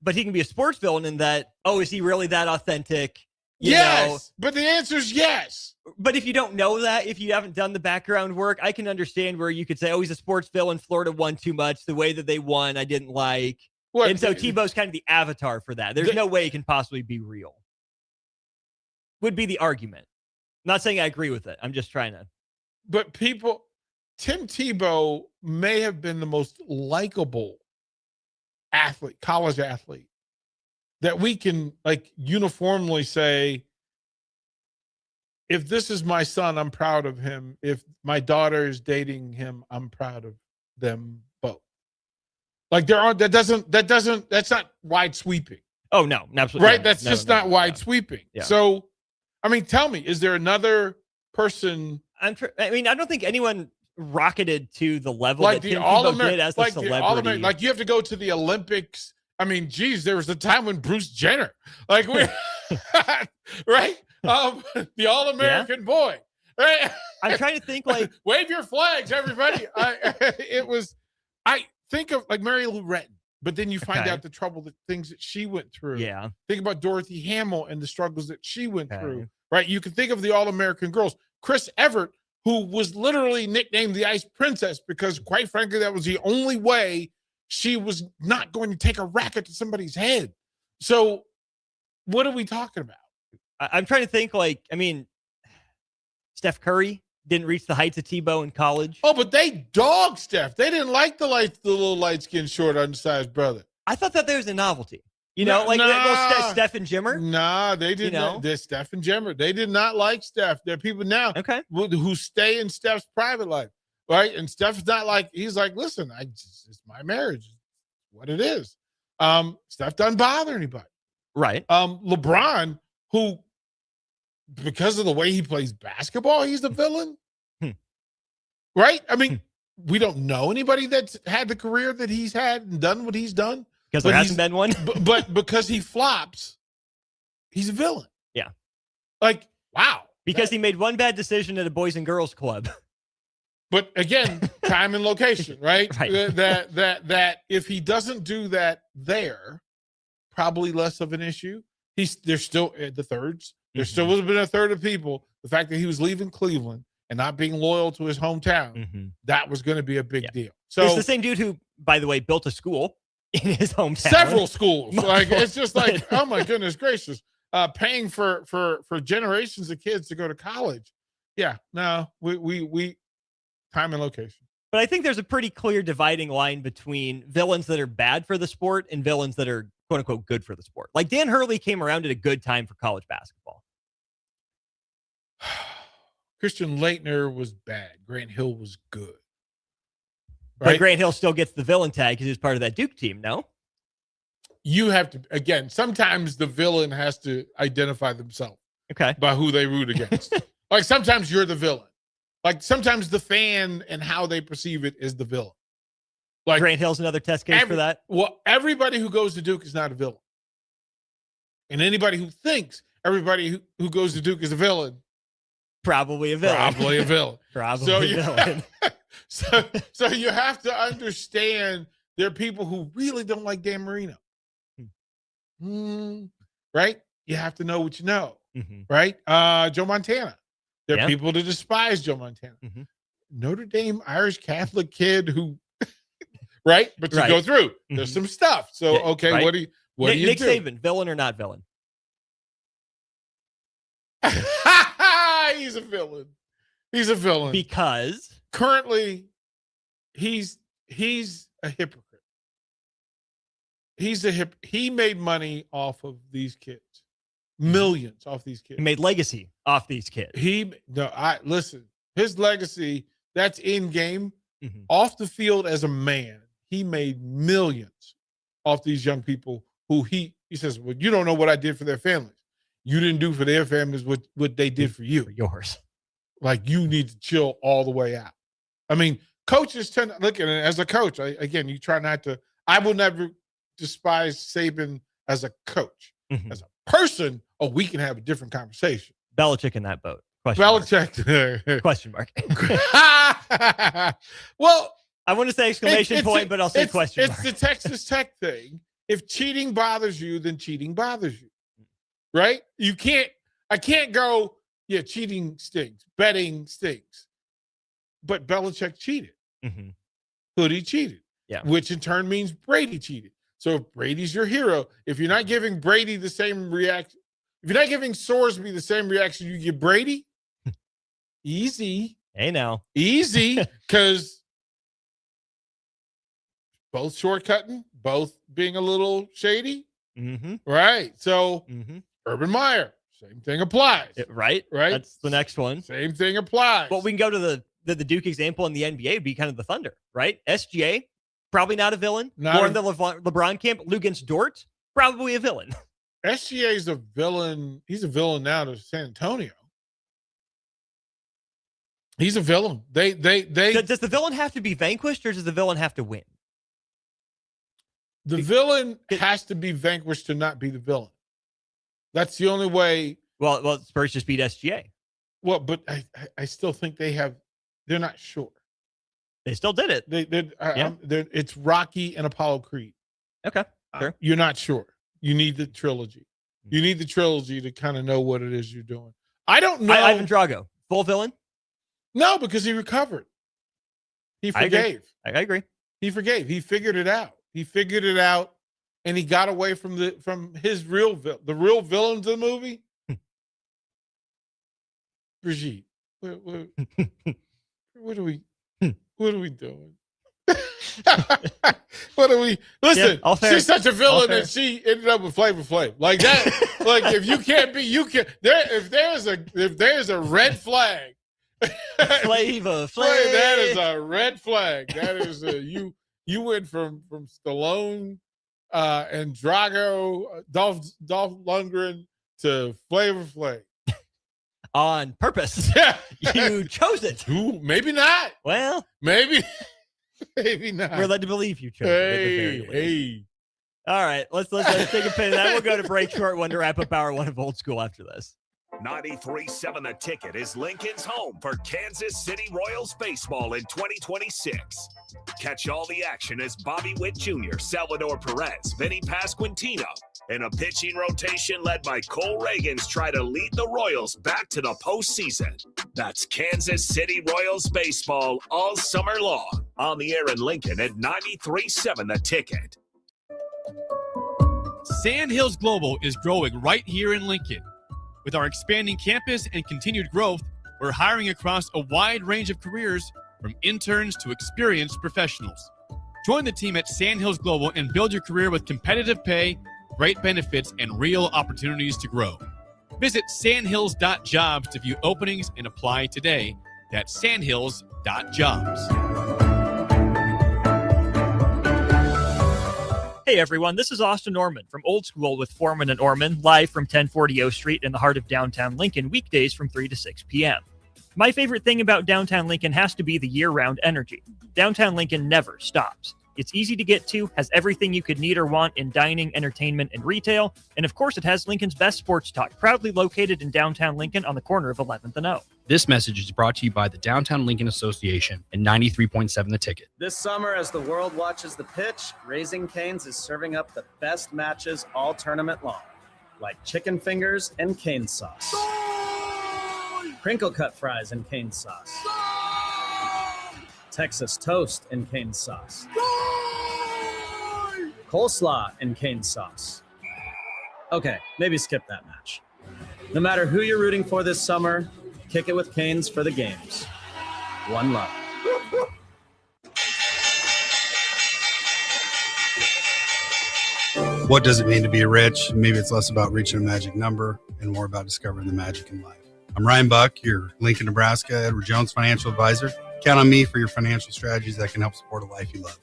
But he can be a sports villain in that. Oh, is he really that authentic? Yes, but the answer is yes. But if you don't know that, if you haven't done the background work, I can understand where you could say, oh, he's a sports villain. Florida won too much. The way that they won, I didn't like. And so Tebow's kind of the avatar for that. There's no way it can possibly be real. Would be the argument. I'm not saying I agree with it. I'm just trying to. But Tim Tebow may have been the most likable athlete, college athlete, that we can like uniformly say, if this is my son, I'm proud of him. If my daughter is dating him, I'm proud of them both. Like that's not wide sweeping. Oh, no, absolutely. Right? That's just not wide sweeping. Yeah. So, I mean, tell me, is there another person? I don't think anyone rocketed to the level like that the Tim Tebow did as a celebrity. Like you have to go to the Olympics. I mean, geez, there was a time when Bruce Jenner, like we, right? The All-American boy, right? I'm trying to think like wave your flags, everybody. I think of like Mary Lou Retton, but then you find out the trouble, the things that she went through. Yeah. Think about Dorothy Hamill and the struggles that she went through, right? You can think of the All-American girls. Chris Evert, who was literally nicknamed the Ice Princess because, quite frankly, that was the only way she was not going to take a racket to somebody's head. So what are we talking about? I'm trying to think like, I mean, Steph Curry didn't reach the heights of Tebow in college. Oh, but they dogged Steph. They didn't like the little light-skinned, short, undersized brother. I thought that there was a novelty. Steph and Jimmer? Nah, they didn't. They're Steph and Jimmer. They did not like Steph. There are people now who stay in Steph's private life. Right. And Steph's not like, he's like, listen, it's my marriage. It's what it is. Steph doesn't bother anybody. Right. LeBron, who, because of the way he plays basketball, he's the villain. Right. I mean, we don't know anybody that's had the career that he's had and done what he's done. Because there hasn't been one. but because he flops, he's a villain. Yeah. Like, wow. Because he made one bad decision at a Boys and Girls Club. But again, time and location, right? Right. That if he doesn't do that there, probably less of an issue. There's still at the thirds. There still would have been a third of people. The fact that he was leaving Cleveland and not being loyal to his hometown, that was going to be a big deal. So it's the same dude who, by the way, built a school in his hometown. Several schools. Like, it's just like, oh my goodness gracious. Paying for generations of kids to go to college. Yeah, no, we time and location. But I think there's a pretty clear dividing line between villains that are bad for the sport and villains that are quote unquote good for the sport. Like Dan Hurley came around at a good time for college basketball. Christian Laettner was bad. Grant Hill was good. Right? But Grant Hill still gets the villain tag because he was part of that Duke team, no? You have to, again, sometimes the villain has to identify themselves by who they root against. Like sometimes you're the villain. Like sometimes the fan and how they perceive it is the villain. Like Grant Hill's another test case for that. Well, everybody who goes to Duke is not a villain. And anybody who thinks everybody who goes to Duke is a villain. Probably a villain. Probably a villain. Probably a villain. So you have to understand there are people who really don't like Dan Marino. Right? You have to know what you know. Right? Joe Montana. There are people that despise Joe Montana. Notre Dame Irish Catholic kid who, right? But you go through. There's some stuff. So, okay, what do you do? Nick Saban, villain or not villain? He's a villain. He's a villain. Because? Currently, he's a hypocrite. He made money off of these kids. Millions off these kids. He made legacy off these kids. Listen, his legacy, that's in game. Off the field as a man, he made millions off these young people who he says, well, you don't know what I did for their families. You didn't do for their families what they did for you. For yours. Like, you need to chill all the way out. I mean, coaches tend to look at it as a coach. You try not to. I will never despise Saban as a coach. As a person, we can have a different conversation. Belichick in that boat. Belichick. Question mark. Well, I want to say exclamation point, but I'll say question mark. It's the Texas Tech thing. If cheating bothers you, then cheating bothers you. Right? I can't go, cheating stinks. Betting stinks. But Belichick cheated. Hoodie cheated. Yeah. Which in turn means Brady cheated. So if Brady's your hero, if you're not giving Brady the same reaction, if you're not giving Sorsby the same reaction you give Brady, easy. Hey, now. Easy, because both shortcutting, both being a little shady. Right. So Urban Meyer, same thing applies. Right. That's the next one. Same thing applies. Well, we can go to the Duke example in the NBA would be kind of the Thunder, right? SGA, probably not a villain. More in the LeBron camp. Luguentz Dort, probably a villain. SGA is a villain. He's a villain now to San Antonio. He's a villain. They Does the villain have to be vanquished, or does the villain have to win? The villain has to be vanquished to not be the villain. That's the only way. Well, Spurs just beat SGA. Well, but I still think they're not sure. They still did it. It's Rocky and Apollo Creed. Okay, sure. You're not sure. You need the trilogy. You need the trilogy to kind of know what it is you're doing. I don't know. Ivan Drago, full villain? No, because he recovered. He forgave. I agree. He forgave. He figured it out. And he got away from his the real villains of the movie. Brigitte, what are we doing? What are we? Listen, she's such a villain that she ended up with Flavor Flav. Like that. Like if you can't be, you can. If there's a red flag, Flavor Flav. That is a red flag. That is you went from Stallone and Drago, Dolph Lundgren to Flavor Flav. On purpose. Yeah. You chose it. Ooh, maybe not. Well, maybe not. We're led to believe you chose it. Hey. All right, let's take a pin in that. We'll go to break short one to wrap up hour one of Old School after this. 93.7 The Ticket is Lincoln's home for Kansas City Royals baseball in 2026. Catch all the action as Bobby Witt Jr., Salvador Perez, Vinny Pasquantino, and a pitching rotation led by Cole Reagans try to lead the Royals back to the postseason. That's Kansas City Royals baseball all summer long. On the air in Lincoln at 93.7 The Ticket. Sandhills Global is growing right here in Lincoln. With our expanding campus and continued growth, we're hiring across a wide range of careers, from interns to experienced professionals. Join the team at Sandhills Global and build your career with competitive pay, great benefits, and real opportunities to grow. Visit sandhills.jobs to view openings and apply today. That's sandhills.jobs. Hey everyone, this is Austin Orman from Old School with Foreman and Orman, live from 1040 O Street in the heart of downtown Lincoln, weekdays from 3 to 6 p.m. My favorite thing about downtown Lincoln has to be the year-round energy. Downtown Lincoln never stops. It's easy to get to, has everything you could need or want in dining, entertainment, and retail, and of course it has Lincoln's best sports talk, proudly located in downtown Lincoln on the corner of 11th and O. This message is brought to you by the Downtown Lincoln Association and 93.7 The Ticket. This summer, as the world watches the pitch, Raising Cane's is serving up the best matches all tournament long, like chicken fingers and cane sauce, crinkle cut fries and cane sauce, Texas toast and cane sauce, coleslaw and cane sauce. Okay, maybe skip that match. No matter who you're rooting for this summer, kick it with Canes for the games. One love. What does it mean to be rich? Maybe it's less about reaching a magic number and more about discovering the magic in life. I'm Ryan Buck, your Lincoln, Nebraska Edward Jones financial advisor. Count on me for your financial strategies that can help support a life you love.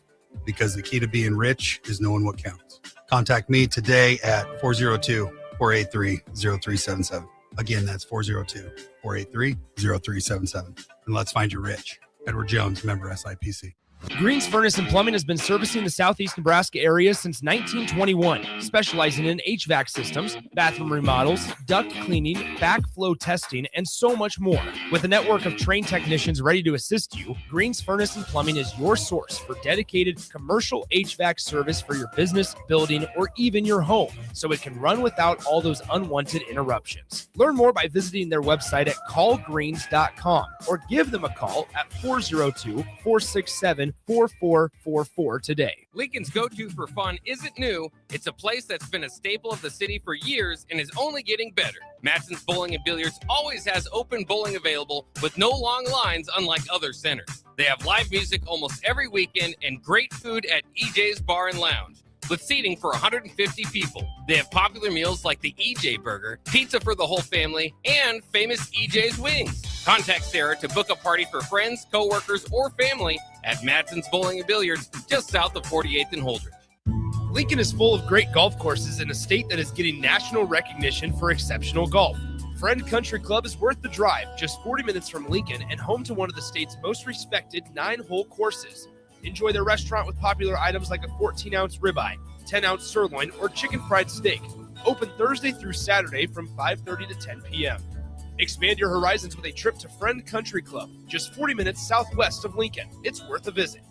Because the key to being rich is knowing what counts. Contact me today at 402-483-0377. Again, that's 402-483-0377. And let's find you rich. Edward Jones, member SIPC. Green's Furnace and Plumbing has been servicing the southeast Nebraska area since 1921, specializing in HVAC systems, bathroom remodels, duct cleaning, backflow testing, and so much more. With a network of trained technicians ready to assist you, Green's Furnace and Plumbing is your source for dedicated commercial HVAC service for your business, building, or even your home, so it can run without all those unwanted interruptions. Learn more by visiting their website at callgreens.com or give them a call at 402-467-4444 today. Lincoln's go-to for fun isn't new. It's a place that's been a staple of the city for years and is only getting better. Matson's Bowling and Billiards always has open bowling available with no long lines, unlike other centers. They have live music almost every weekend and great food at EJ's Bar and Lounge, with seating for 150 people. They have popular meals like the EJ Burger, pizza for the whole family, and famous EJ's Wings. Contact Sarah to book a party for friends, coworkers, or family at Matson's Bowling and Billiards, just south of 48th and Holdridge. Lincoln is full of great golf courses in a state that is getting national recognition for exceptional golf. Friend Country Club is worth the drive, just 40 minutes from Lincoln and home to one of the state's most respected 9-hole courses. Enjoy their restaurant with popular items like a 14-ounce ribeye, 10-ounce sirloin, or chicken fried steak. Open Thursday through Saturday from 5:30 to 10 p.m. Expand your horizons with a trip to Friend Country Club, just 40 minutes southwest of Lincoln. It's worth a visit.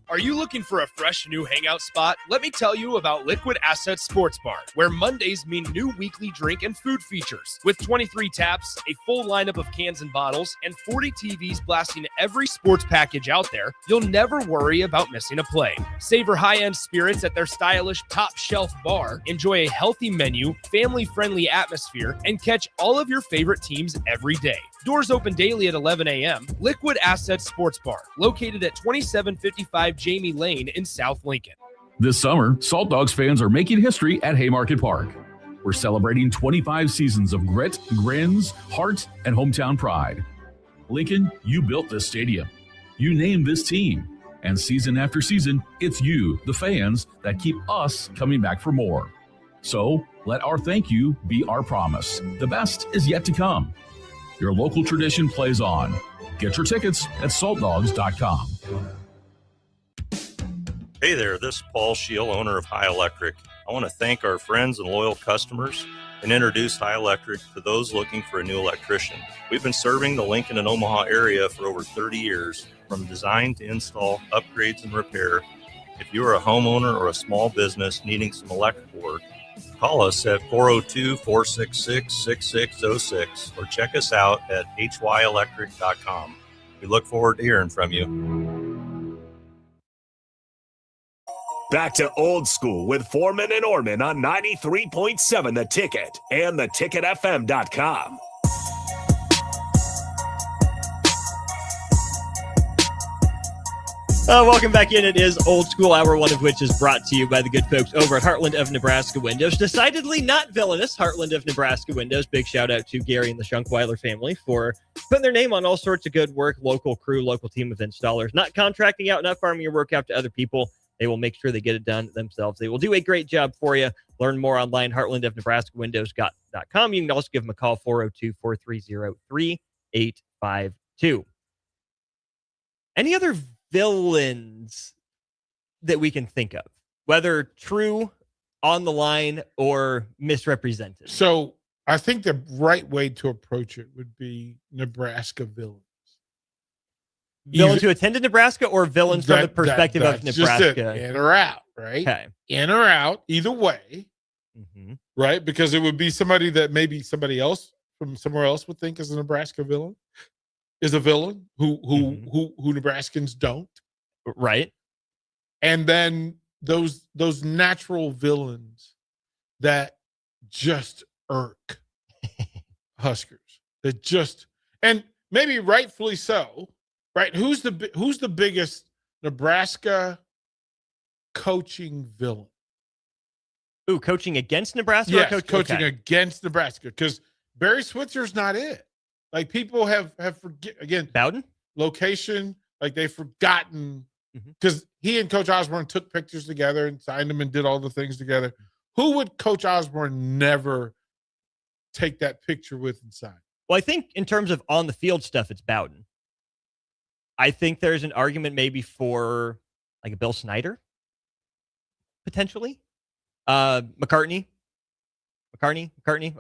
Are you looking for a fresh new hangout spot? Let me tell you about Liquid Assets Sports Bar, where Mondays mean new weekly drink and food features. With 23 taps, a full lineup of cans and bottles, and 40 TVs blasting every sports package out there, you'll never worry about missing a play. Savor high-end spirits at their stylish top-shelf bar, enjoy a healthy menu, family-friendly atmosphere, and catch all of your favorite teams every day. Doors open daily at 11 a.m. Liquid Assets Sports Bar, located at 2755 Jamie Lane in South Lincoln. This summer, Salt Dogs fans are making history at Haymarket Park. We're celebrating 25 seasons of grit, grins, heart, and hometown pride. Lincoln, you built this stadium. You named this team. And season after season, it's you, the fans, that keep us coming back for more. So let our thank you be our promise. The best is yet to come. Your local tradition plays on. Get your tickets at saltdogs.com. Hey there, this is Paul Scheel, owner of High Electric. I want to thank our friends and loyal customers and introduce High Electric to those looking for a new electrician. We've been serving the Lincoln and Omaha area for over 30 years, from design to install, upgrades, and repair. If you are a homeowner or a small business needing some electrical work, Call us at 402-466-6606 or check us out at hyelectric.com. We look forward to hearing from you. Back to Old School with Foreman and Orman on 93.7 The Ticket and theticketfm.com. Welcome back in. It is Old School, hour one of which is brought to you by the good folks over at Heartland of Nebraska Windows. Decidedly not villainous, Heartland of Nebraska Windows. Big shout out to Gary and the Schunkweiler family for putting their name on all sorts of good work. Local crew, local team of installers. Not contracting out, not farming your work out to other people. They will make sure they get it done themselves. They will do a great job for you. Learn more online, heartlandofnebraskawindows.com. You can also give them a call, 402-430-3852. Any other villains that we can think of, whether true, on the line, or misrepresented? So I think the right way to approach it would be Nebraska villains. Villains who attended Nebraska, or villains from the perspective of Nebraska? In or out, right? Okay. In or out, either way, right? Because it would be somebody that maybe somebody else from somewhere else would think is a Nebraska villain. Is a villain who Nebraskans don't, right? And then those natural villains that just irk Huskers, that just, and maybe rightfully so, right? Who's the biggest Nebraska coaching villain? Ooh, coaching against Nebraska? Yes, or coaching against Nebraska, because Barry Switzer's not it. Like, people have forget, again, Bowden location, like they've forgotten, because he and Coach Osborne took pictures together and signed them and did all the things together. Who would Coach Osborne never take that picture with and sign? Well, I think in terms of on the field stuff, it's Bowden. I think there's an argument maybe for like a Bill Snyder, potentially. McCartney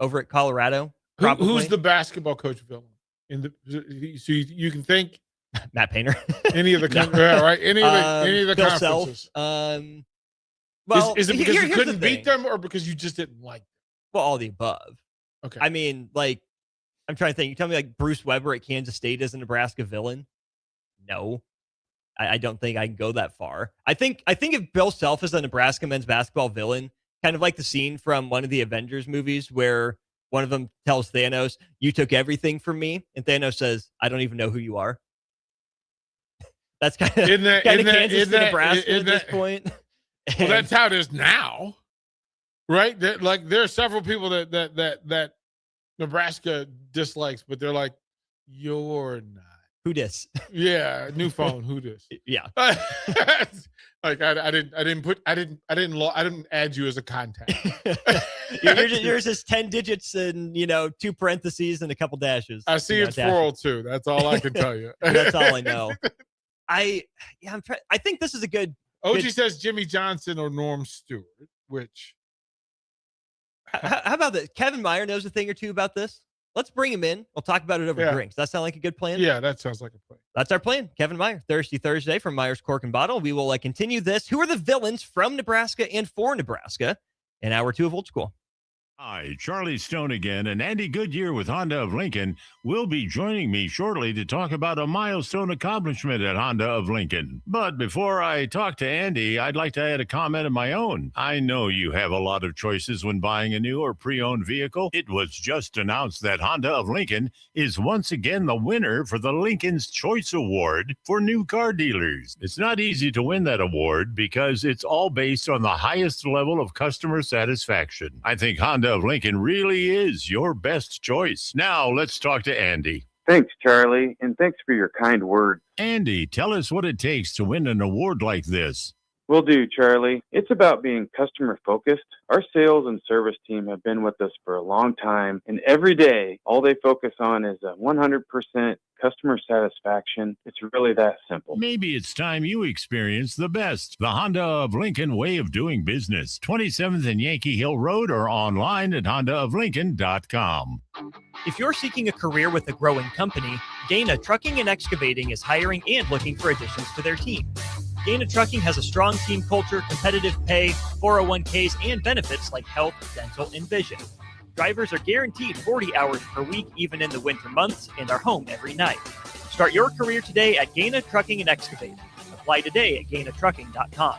over at Colorado. Who's the basketball coach villain? So you can think Matt Painter. Any of the right? Any of the Bill conferences. Self. Well, is it because you couldn't beat them, or because you just didn't like them? Well, all the above. Okay. I mean, like, I'm trying to think. You tell me like Bruce Weber at Kansas State is a Nebraska villain? No. I don't think I can go that far. I think if Bill Self is a Nebraska men's basketball villain, kind of like the scene from one of the Avengers movies where one of them tells Thanos, "You took everything from me," and Thanos says, "I don't even know who you are." That's kind of Kansas to Nebraska at this point. Well, that's how it is now, right? Like, there are several people that Nebraska dislikes, but they're like, "You're not." Who dis? Yeah, new phone. Who dis? Yeah. Like, I didn't add you as a contact. Yours is 10 digits and 2 parentheses and a couple dashes. I see it's 402. That's all I can tell you. That's all I know. I think this is a good. OG says Jimmy Johnson or Norm Stewart. Which? How about that? Kevin Meyer knows a thing or two about this. Let's bring him in. We'll talk about it over drinks. Does that sound like a good plan? Yeah, that sounds like a plan. That's our plan. Kevin Meyer, Thirsty Thursday from Meyer's Cork and Bottle. We will continue this. Who are the villains from Nebraska and for Nebraska in hour 2 of Old School? Hi, Charlie Stone again, and Andy Goodyear with Honda of Lincoln will be joining me shortly to talk about a milestone accomplishment at Honda of Lincoln. But before I talk to Andy, I'd like to add a comment of my own. I know you have a lot of choices when buying a new or pre-owned vehicle. It was just announced that Honda of Lincoln is once again the winner for the Lincoln's Choice Award for new car dealers. It's not easy to win that award because it's all based on the highest level of customer satisfaction. I think Honda of Lincoln really is your best choice. Now let's talk to Andy. Thanks, Charlie, and thanks for your kind words. Andy, tell us what it takes to win an award like this. Will do, Charlie. It's about being customer focused. Our sales and service team have been with us for a long time, and every day, all they focus on is a 100% customer satisfaction. It's really that simple. Maybe it's time you experience the best. The Honda of Lincoln way of doing business. 27th and Yankee Hill Road or online at hondaoflincoln.com. If you're seeking a career with a growing company, Dana Trucking and Excavating is hiring and looking for additions to their team. Gaina Trucking has a strong team culture, competitive pay, 401ks, and benefits like health, dental, and vision. Drivers are guaranteed 40 hours per week, even in the winter months, and are home every night. Start your career today at Gaina Trucking and Excavating. Apply today at GainaTrucking.com.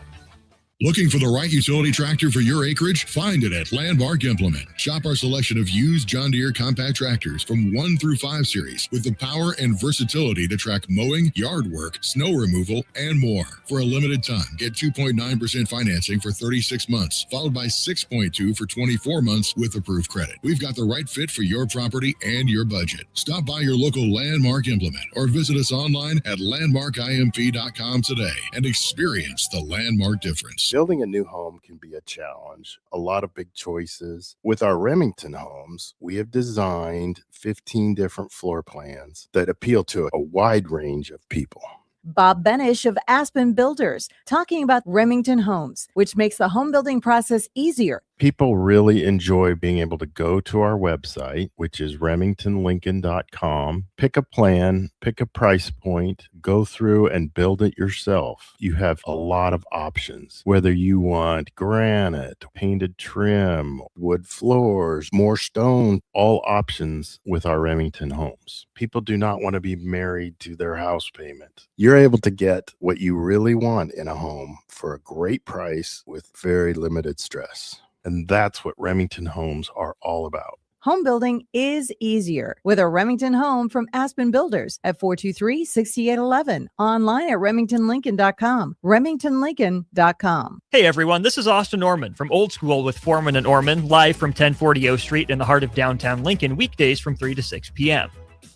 Looking for the right utility tractor for your acreage? Find it at Landmark Implement. Shop our selection of used John Deere compact tractors from 1 through 5 series with the power and versatility to track mowing, yard work, snow removal, and more. For a limited time, get 2.9% financing for 36 months, followed by 6.2 for 24 months with approved credit. We've got the right fit for your property and your budget. Stop by your local Landmark Implement or visit us online at landmarkimp.com today and experience the Landmark difference. Building a new home can be a challenge, a lot of big choices. With our Remington homes, we have designed 15 different floor plans that appeal to a wide range of people. Bob Benish of Aspen Builders, talking about Remington Homes, which makes the home building process easier. People really enjoy being able to go to our website, which is remingtonlincoln.com, pick a plan, pick a price point, go through and build it yourself. You have a lot of options, whether you want granite, painted trim, wood floors, more stone, all options with our Remington homes. People do not want to be married to their house payment. You're able to get what you really want in a home for a great price with very limited stress. And that's what Remington homes are all about. Home building is easier with a Remington home from Aspen Builders at 423-6811. Online at remingtonlincoln.com. remingtonlincoln.com. Hey everyone, this is Austin Orman from Old School with Foreman and Orman, live from 1040 O Street in the heart of downtown Lincoln, weekdays from 3 to 6 p.m.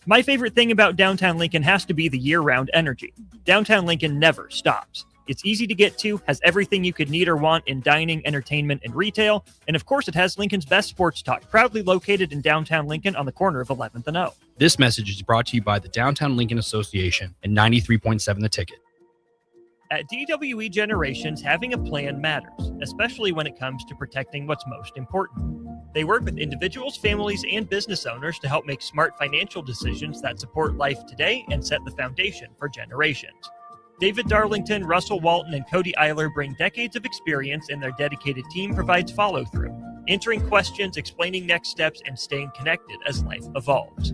My favorite thing about downtown Lincoln has to be the year-round energy. Downtown Lincoln never stops. It's easy to get to, has everything you could need or want in dining, entertainment, and retail. And of course, it has Lincoln's best sports talk, proudly located in downtown Lincoln on the corner of 11th and O. This message is brought to you by the Downtown Lincoln Association and 93.7 The Ticket. At DWE Generations, having a plan matters, especially when it comes to protecting what's most important. They work with individuals, families, and business owners to help make smart financial decisions that support life today and set the foundation for generations. David Darlington, Russell Walton, and Cody Eiler bring decades of experience, and their dedicated team provides follow-through, answering questions, explaining next steps, and staying connected as life evolves.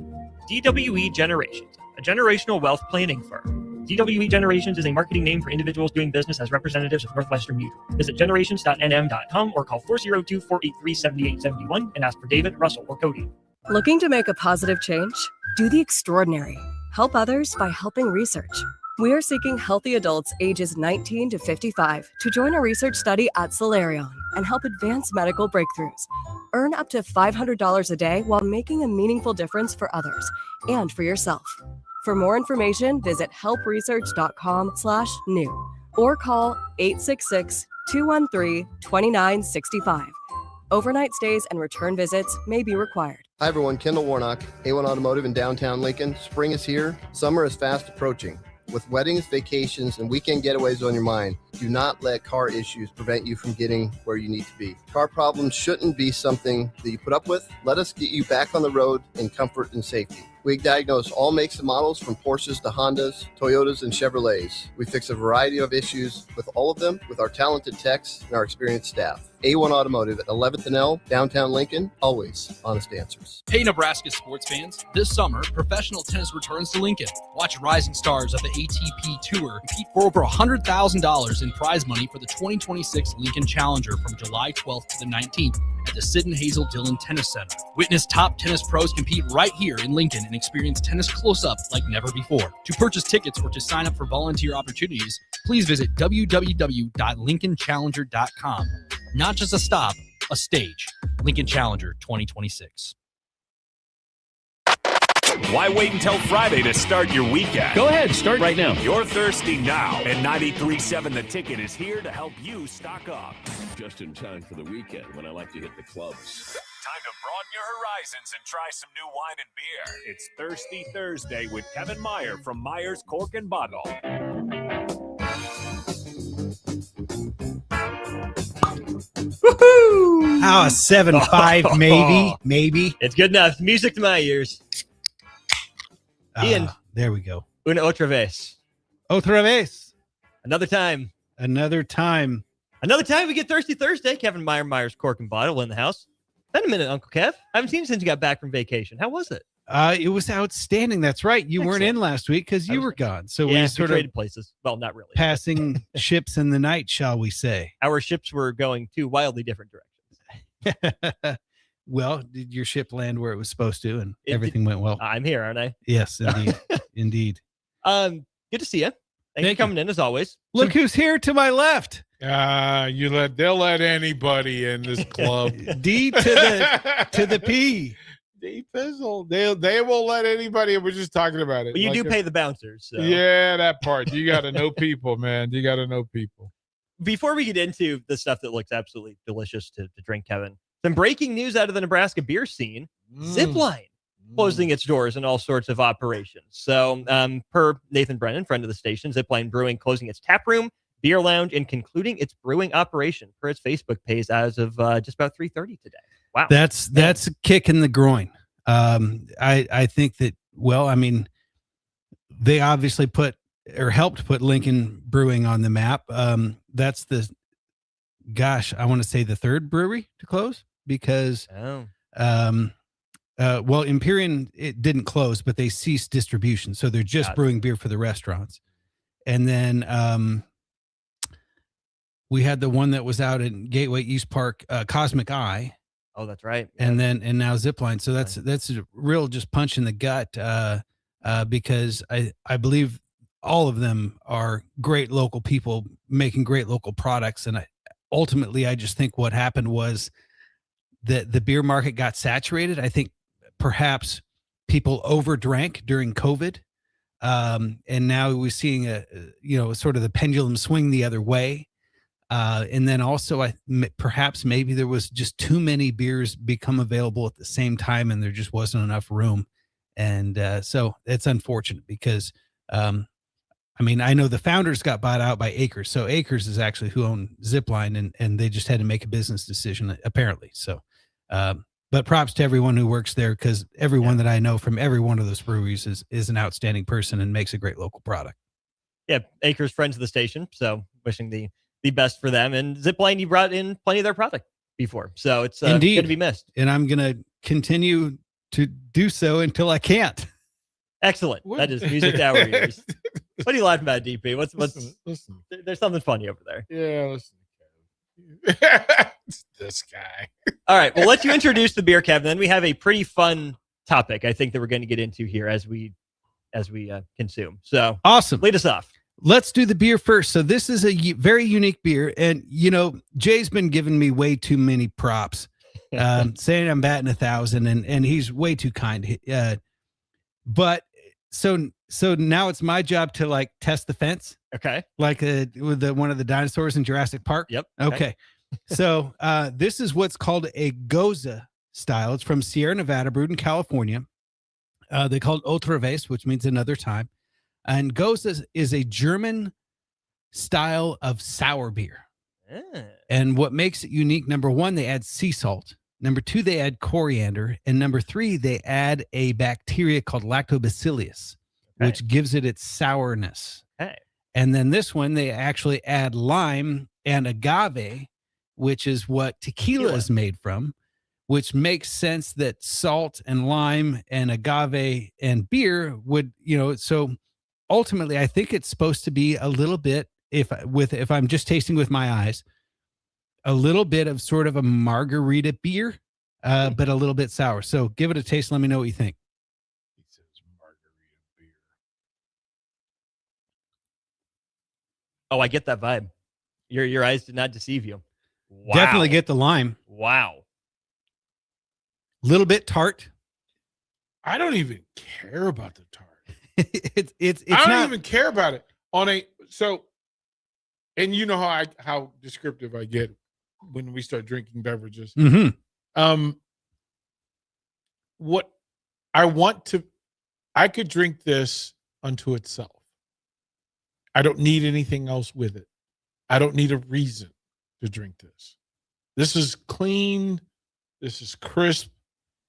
DWE Generations, a generational wealth planning firm. DWE Generations is a marketing name for individuals doing business as representatives of Northwestern Mutual. Visit generations.nm.com or call 402-483-7871 and ask for David, Russell, or Cody. Looking to make a positive change? Do the extraordinary. Help others by helping research. We are seeking healthy adults ages 19 to 55 to join a research study at Solarion and help advance medical breakthroughs. Earn up to $500 a day while making a meaningful difference for others and for yourself. For more information, visit helpresearch.com/new or call 866-213-2965. Overnight stays and return visits may be required. Hi everyone, Kendall Warnock, A1 Automotive in downtown Lincoln. Spring is here. Summer is fast approaching. With weddings, vacations, and weekend getaways on your mind, do not let car issues prevent you from getting where you need to be. Car problems shouldn't be something that you put up with. Let us get you back on the road in comfort and safety. We diagnose all makes and models from Porsches to Hondas, Toyotas, and Chevrolets. We fix a variety of issues with all of them with our talented techs and our experienced staff. A1 Automotive at 11th and L, downtown Lincoln, always honest answers. Hey, Nebraska sports fans. This summer, professional tennis returns to Lincoln. Watch rising stars of the ATP Tour compete for over $100,000 in prize money for the 2026 Lincoln Challenger from July 12th to the 19th at the Sid and Hazel Dillon Tennis Center. Witness top tennis pros compete right here in Lincoln and experience tennis close-up like never before. To purchase tickets or to sign up for volunteer opportunities, please visit www.lincolnchallenger.com. Not just a stop, a stage. Lincoln Challenger 2026. Why wait until Friday to start your weekend? Go ahead, start right now. You're thirsty now, and 93.7 The Ticket is here to help you stock up. Just in time for the weekend when I like to hit the clubs. Time to broaden your horizons and try some new wine and beer. It's Thirsty Thursday with Kevin Meyer from Meyer's Cork and Bottle. Woohoo! How a 7.5 maybe. It's good enough. Music to my ears. Ian. There we go. Una otra vez. Otra vez. Another time. Another time we get Thirsty Thursday. Kevin Myers, Cork and Bottle in the house. Been a minute, Uncle Kev. I haven't seen you since you got back from vacation. How was it? It was outstanding. That's right. You weren't in last week because you were gone. So we sort of traded places. Well, not really. Passing ships in the night, shall we say? Our ships were going two wildly different directions. Well, did your ship land where it was supposed to, and everything went well? I'm here, aren't I? Yes, indeed, indeed. Good to see you. Thanks for coming in as always. Look who's here to my left. They'll let anybody in this club. D to the P. D Pizzle. They won't let anybody. We're just talking about it. But you do pay the bouncers. So. Yeah, that part. You got to know people, man. You got to know people. Before we get into the stuff that looks absolutely delicious to drink, Kevin, some breaking news out of the Nebraska beer scene. Zipline closing its doors in all sorts of operations. So per Nathan Brennan, friend of the station, Zipline Brewing closing its tap room, beer lounge, and concluding its brewing operation per its Facebook page as of just about 3:30 today. Wow. That's a kick in the groin. I think that, well, I mean, they obviously helped put Lincoln Brewing on the map. That's I want to say the third brewery to close because, well, Empyrean, it didn't close, but they ceased distribution. So they're just brewing beer for the restaurants. And then we had the one that was out in Gateway East Park, Cosmic Eye. Oh, that's right. And now Zipline. So that's a real just punch in the gut because I believe all of them are great local people making great local products. And ultimately, I just think what happened was that the beer market got saturated. I think perhaps people overdrank during COVID. And now we're seeing sort of the pendulum swing the other way. And then also perhaps maybe there was just too many beers become available at the same time and there just wasn't enough room. And so it's unfortunate because, I mean, I know the founders got bought out by Acres. So Acres is actually who owned Zipline and they just had to make a business decision apparently. So, but props to everyone who works there because everyone that I know from every one of those breweries is an outstanding person and makes a great local product. Yeah. Acres, friends of the station. So wishing the best for them. And Zipline, you brought in plenty of their product before. So it's going to be missed. And I'm going to continue to do so until I can't. Excellent. What? That is music to our ears. What are you laughing about, DP? Listen. There's something funny over there. Yeah, listen. This guy. All right. Well, let you introduce the beer, Kevin. Then we have a pretty fun topic, I think, that we're going to get into here as we consume. So awesome. Lead us off. Let's do the beer first. So this is a very unique beer. And, Jay's been giving me way too many props, saying I'm batting 1,000 and he's way too kind. But so now it's my job to test the fence. Okay. Like with one of the dinosaurs in Jurassic Park. Yep. Okay. So this is what's called a Goza style. It's from Sierra Nevada, brewed in California. They call it Otra vez, which means another time. And Goza is a German style of sour beer. And what makes it unique, number one, they add sea salt. Number two, they add coriander. And number three, they add a bacteria called lactobacillus, which gives it its sourness. Okay. And then this one, they actually add lime and agave, which is what tequila is made from, which makes sense that salt and lime and agave and beer would, so ultimately, I think it's supposed to be a little bit, if I'm just tasting with my eyes, a little bit of sort of a margarita beer, but a little bit sour. So give it a taste. Let me know what you think. He says margarita beer. Oh, I get that vibe. Your eyes did not deceive you. Wow. Definitely get the lime. Wow. Little bit tart. I don't even care about the tart. it's I don't even care about it and you know how descriptive I get when we start drinking beverages. Mm-hmm. What I could drink this unto itself. I don't need anything else with it. I don't need a reason to drink this. This is clean. This is crisp.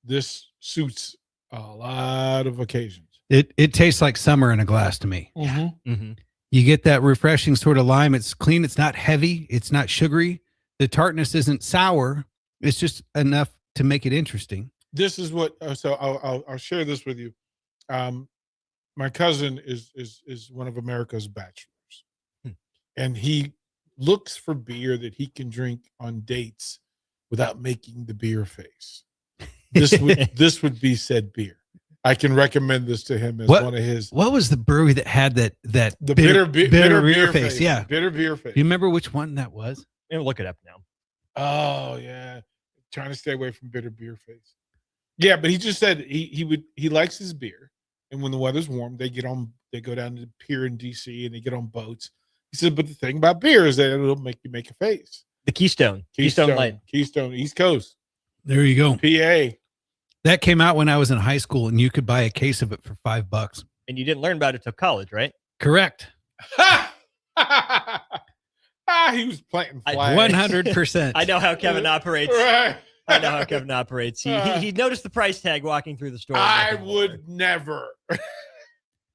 This suits a lot of occasions. It tastes like summer in a glass to me. Mm-hmm. Mm-hmm. You get that refreshing sort of lime. It's clean. It's not heavy. It's not sugary. The tartness isn't sour. It's just enough to make it interesting. This is what. So I'll share this with you. My cousin is one of America's bachelors, and he looks for beer that he can drink on dates without making the beer face. This would be said beer. I can recommend this to him as one of his. What was the brewery that had that the bitter beer face? Yeah, bitter beer face. Do you remember which one that was? Maybe look it up now. Oh yeah, trying to stay away from bitter beer face. Yeah, but he just said he likes his beer, and when the weather's warm, they go down to the pier in DC and they get on boats. He said, but the thing about beer is that it'll make you make a face. The Keystone Light, Keystone, East Coast. There you go. PA. That came out when I was in high school, and you could buy a case of it for $5. and you didn't learn about it till college, right? Correct. He was planting flags. 100%. I know how Kevin operates. Right. I know how Kevin operates. He noticed the price tag walking through the store. I would never.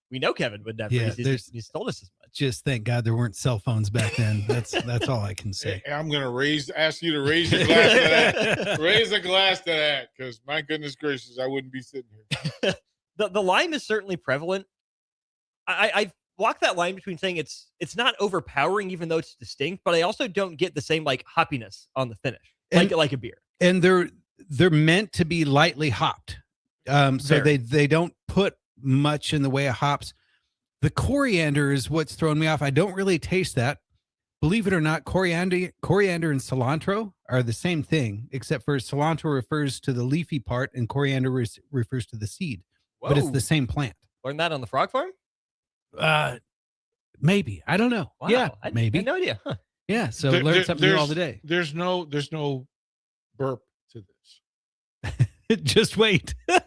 We know Kevin would never. Yeah, he's told us as much. Just thank God there weren't cell phones back then. That's all I can say. I'm gonna ask you to raise your glass to that. Raise a glass to that, because my goodness gracious, I wouldn't be sitting here. The lime is certainly prevalent. I walk that line between saying it's not overpowering, even though it's distinct, but I also don't get the same like hoppiness on the finish, like a beer. And they're meant to be lightly hopped, so they don't put much in the way of hops. The coriander is what's throwing me off. I don't really taste that. Believe it or not, coriander and cilantro are the same thing, except for cilantro refers to the leafy part and coriander refers to the seed. Whoa. But it's the same plant. Learned that on the frog farm? Maybe. I don't know. Wow. Yeah, I maybe. had no idea. Huh. Yeah, so learn something new all the day. There's no burp to this. Just wait. 3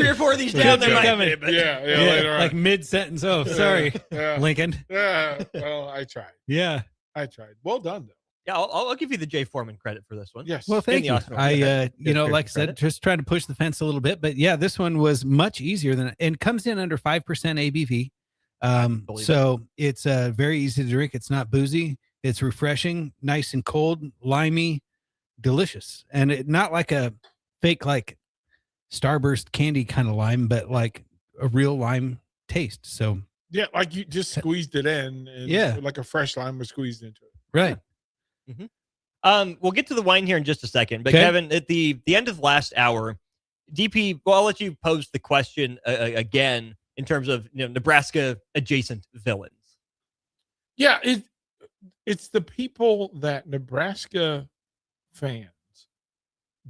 or 4 of these down there might be, but yeah, later on. Like mid-sentence. Oh, sorry, Lincoln. Yeah, well, I tried. Yeah. I tried. Well done, though. Yeah, I'll give you the Jay Foreman credit for this one. Yes. Well, thank you. I, like I said, just trying to push the fence a little bit, but yeah, this one was much easier and comes in under 5% ABV. So it's very easy to drink. It's not boozy. It's refreshing, nice and cold, limey, delicious, and not like a fake like Starburst candy kind of lime, but like a real lime taste. So yeah, like you just squeezed it in, and like a fresh lime was squeezed into it. Right. Mm-hmm. We'll get to the wine here in just a second, but Kevin, at the end of last hour, DP, well, I'll let you pose the question again in terms of Nebraska adjacent villains. Yeah, it's the people that Nebraska fans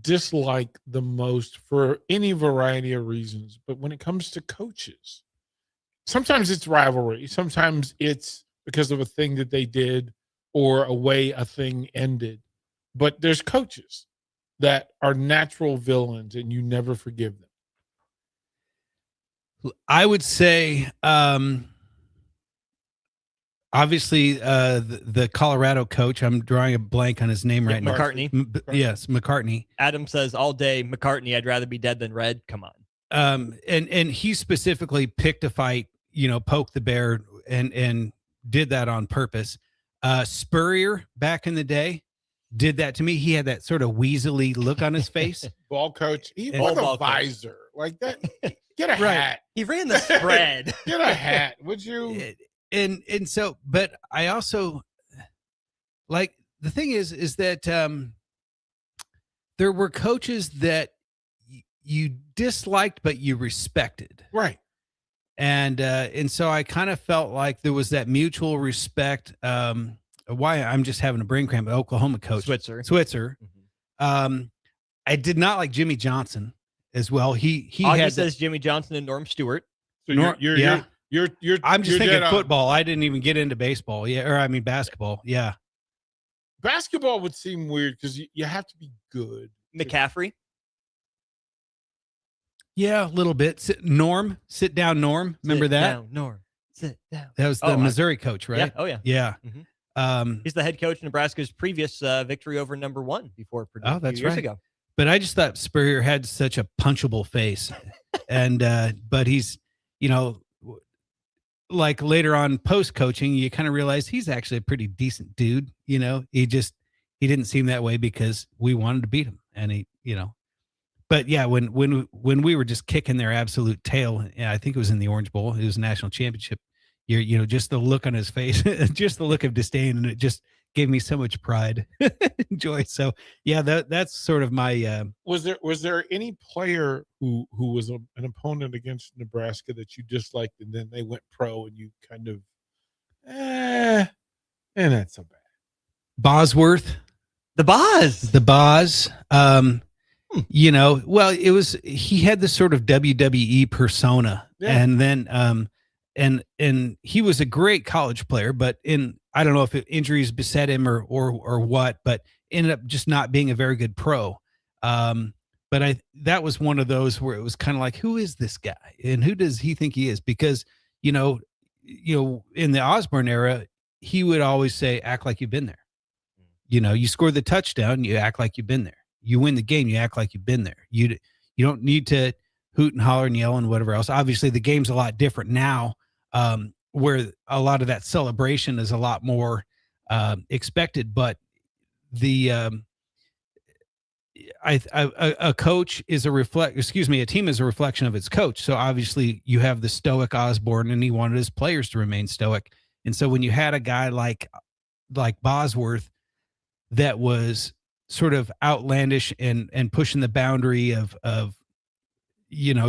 dislike the most for any variety of reasons. But when it comes to coaches, sometimes it's rivalry. Sometimes it's because of a thing that they did or a way a thing ended. But there's coaches that are natural villains and you never forgive them. I would say, obviously, the Colorado coach, I'm drawing a blank on his name right now. McCartney. Yes, McCartney. Adam says all day, McCartney, I'd rather be dead than red. Come on. And he specifically picked a fight, poke the bear and did that on purpose. Spurrier back in the day did that to me. He had that sort of weaselly look on his face. Ball coach. He wore a visor like that. Get a hat. He ran the spread. Get a hat, would you? And so, but I also like the thing is that there were coaches that you disliked but you respected, right? And so I kind of felt like there was that mutual respect. Why I'm just having a brain cramp. Oklahoma coach Switzer. Mm-hmm. I did not like Jimmy Johnson as well. He says Jimmy Johnson and Norm Stewart. So you're I'm just you're thinking football. I didn't even get into baseball. Yeah. Or I mean, basketball. Yeah. Basketball would seem weird because you have to be good. McCaffrey. Yeah. A little bit. Sit down, Norm. Remember that? Down, Norm. Sit down. That was the Missouri coach, right? Yeah. Oh yeah. Yeah. Mm-hmm. He's the head coach of Nebraska's previous victory over number 1 before Purdue. Oh, that's years right. ago. But I just thought Spurrier had such a punchable face, and but he's, like later on post coaching, you kind of realize he's actually a pretty decent dude. You know, he didn't seem that way because we wanted to beat him, and but yeah, when we were just kicking their absolute tail, yeah, I think it was in the Orange Bowl, it was a national championship. Just the look on his face, just the look of disdain, and it just gave me so much pride and joy. So yeah, that's sort of my. Was there any player who was an opponent against Nebraska that you disliked, and then they went pro, and you kind of, and that's so bad. Bosworth, the Boz. Well, he had this sort of WWE persona, and then and he was a great college player, but I don't know if injuries beset him or what, but ended up just not being a very good pro. But that was one of those where it was kind of like, who is this guy and who does he think he is? Because in the Osborne era, he would always say, act like you've been there. You score the touchdown, you act like you've been there. You win the game, you act like you've been there. You don't need to hoot and holler and yell and whatever else. Obviously, the game's a lot different now, where a lot of that celebration is a lot more expected. But a coach is a team is a reflection of its coach. So obviously, you have the stoic Osborne, and he wanted his players to remain stoic. And so when you had a guy like Bosworth that was sort of outlandish and pushing the boundary of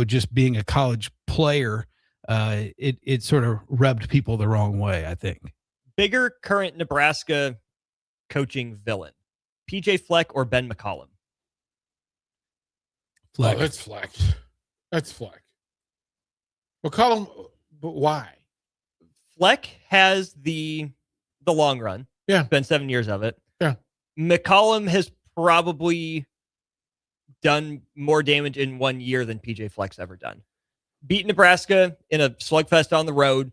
just being a college player, it sort of rubbed people the wrong way, I think. Bigger current Nebraska coaching villain, PJ Fleck or Ben McCollum? Fleck. Oh, that's Fleck. That's Fleck. McCollum, but why? Fleck has the long run. Yeah. It's been 7 years of it. Yeah. McCollum has probably done more damage in 1 year than PJ Fleck's ever done. Beat Nebraska in a slugfest on the road,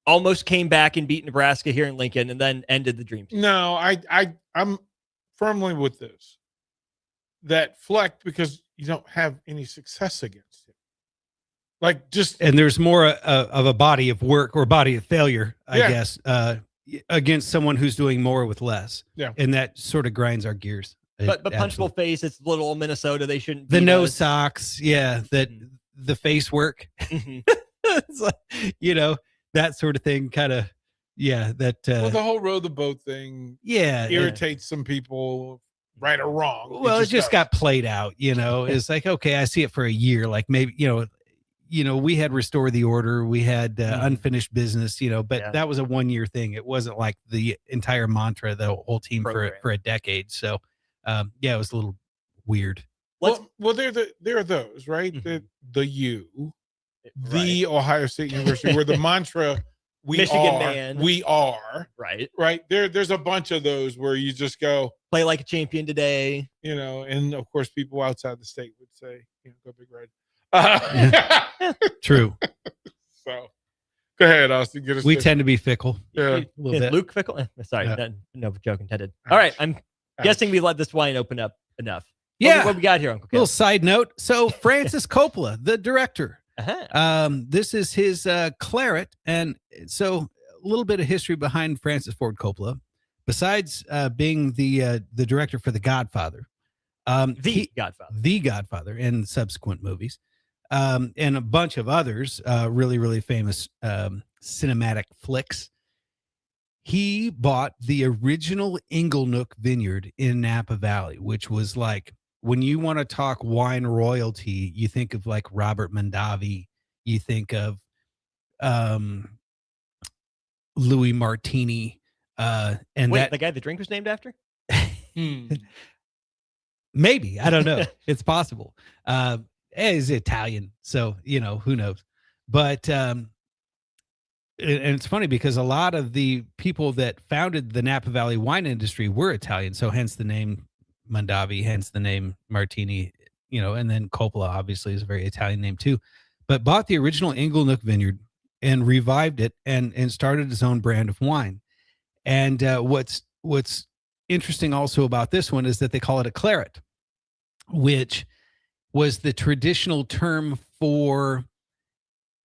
almost came back and beat Nebraska here in Lincoln, and then ended the dream team. No, I'm firmly with this. That Fleck, because you don't have any success against him. And there's more of a body of work or body of failure, I guess, against someone who's doing more with less. Yeah. And that sort of grinds our gears. But punchable face, it's little Minnesota. They shouldn't be. The no socks. Yeah. The face work. It's like, that sort of thing kind of, that. The whole row the boat thing. Irritates some people, right or wrong. Well, it just got played out, It's like, okay, I see it for a year. Like maybe, we had Restore the Order. We had Unfinished Business, but that was a 1 year thing. It wasn't like the entire mantra, the whole team for a decade. So, it was a little weird. Well, there are those, right? Mm-hmm. The Ohio State University, where the mantra, we are. Right. There's a bunch of those where you just go, play like a champion today. And of course, people outside the state would say, go Big Red. True. So go ahead, Austin. Get us. We tend to be fickle. Yeah. Is Luke fickle? Sorry, no joke intended. All right, I'm guessing we let this wine open up enough. Yeah. What we got here, Uncle Ken? Little side note. So Francis Coppola, the director, this is his claret, and so a little bit of history behind Francis Ford Coppola. Besides being the director for The Godfather, The Godfather, and subsequent movies, and a bunch of others, really, really famous cinematic flicks. He bought the original Inglenook Vineyard in Napa Valley, which was like, when you want to talk wine royalty, you think of like Robert Mondavi, you think of Louis Martini, and the guy the drink was named after. Maybe, I don't know. It's possible. He's Italian, so who knows. But and it's funny because a lot of the people that founded the Napa Valley wine industry were Italian, so hence the name Mondavi, hence the name Martini. And then Coppola obviously is a very Italian name too. But bought the original Inglenook Vineyard and revived it and started his own brand of wine. And what's interesting also about this one is that they call it a claret, which was the traditional term for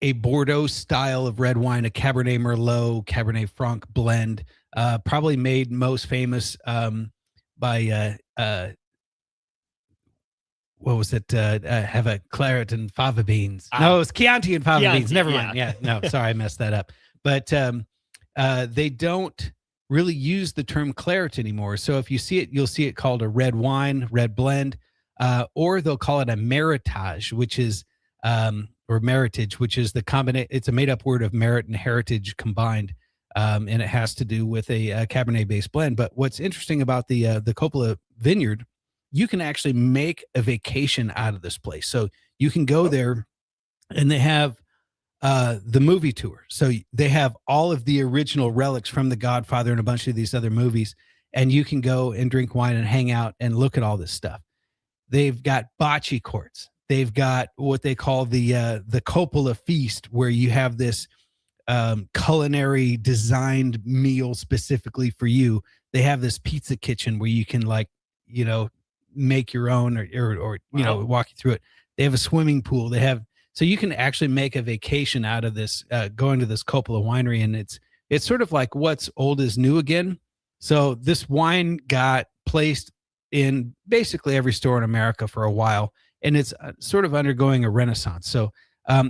a Bordeaux style of red wine, a Cabernet Merlot, Cabernet Franc blend, probably made most famous by what was it? Have a claret and fava beans. No, it's Chianti and fava beans. Never mind. Yeah, no, sorry, I messed that up. But they don't really use the term claret anymore. So if you see it, you'll see it called a red wine, red blend, or they'll call it a meritage, which is or meritage, which is the combination. It's a made-up word of merit and heritage combined, and it has to do with a Cabernet-based blend. But what's interesting about the Coppola Vineyard, you can actually make a vacation out of this place. So you can go there, and they have the movie tour. So they have all of the original relics from The Godfather and a bunch of these other movies, and you can go and drink wine and hang out and look at all this stuff. They've got bocce courts. They've got what they call the Coppola Feast, where you have this culinary designed meal specifically for you. They have this pizza kitchen where you can, like, make your own or walk you through it. They have a swimming pool. So you can actually make a vacation out of this, going to this Coppola winery. And it's sort of like what's old is new again. So this wine got placed in basically every store in America for a while, and it's sort of undergoing a renaissance. So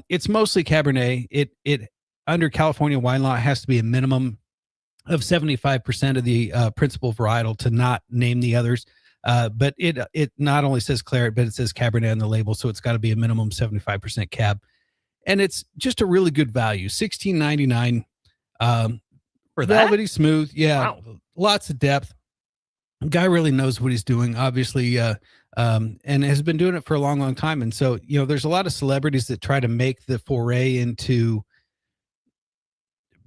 it's mostly Cabernet. It under California wine law, it has to be a minimum of 75% of the principal varietal to not name the others. But it not only says claret, but it says Cabernet on the label, so it's got to be a minimum 75% cab, and it's just a really good value, $16.99. For that? Velvety smooth, yeah, Wow. Lots of depth. Guy really knows what he's doing, obviously, and has been doing it for a long, long time. And so, there's a lot of celebrities that try to make the foray into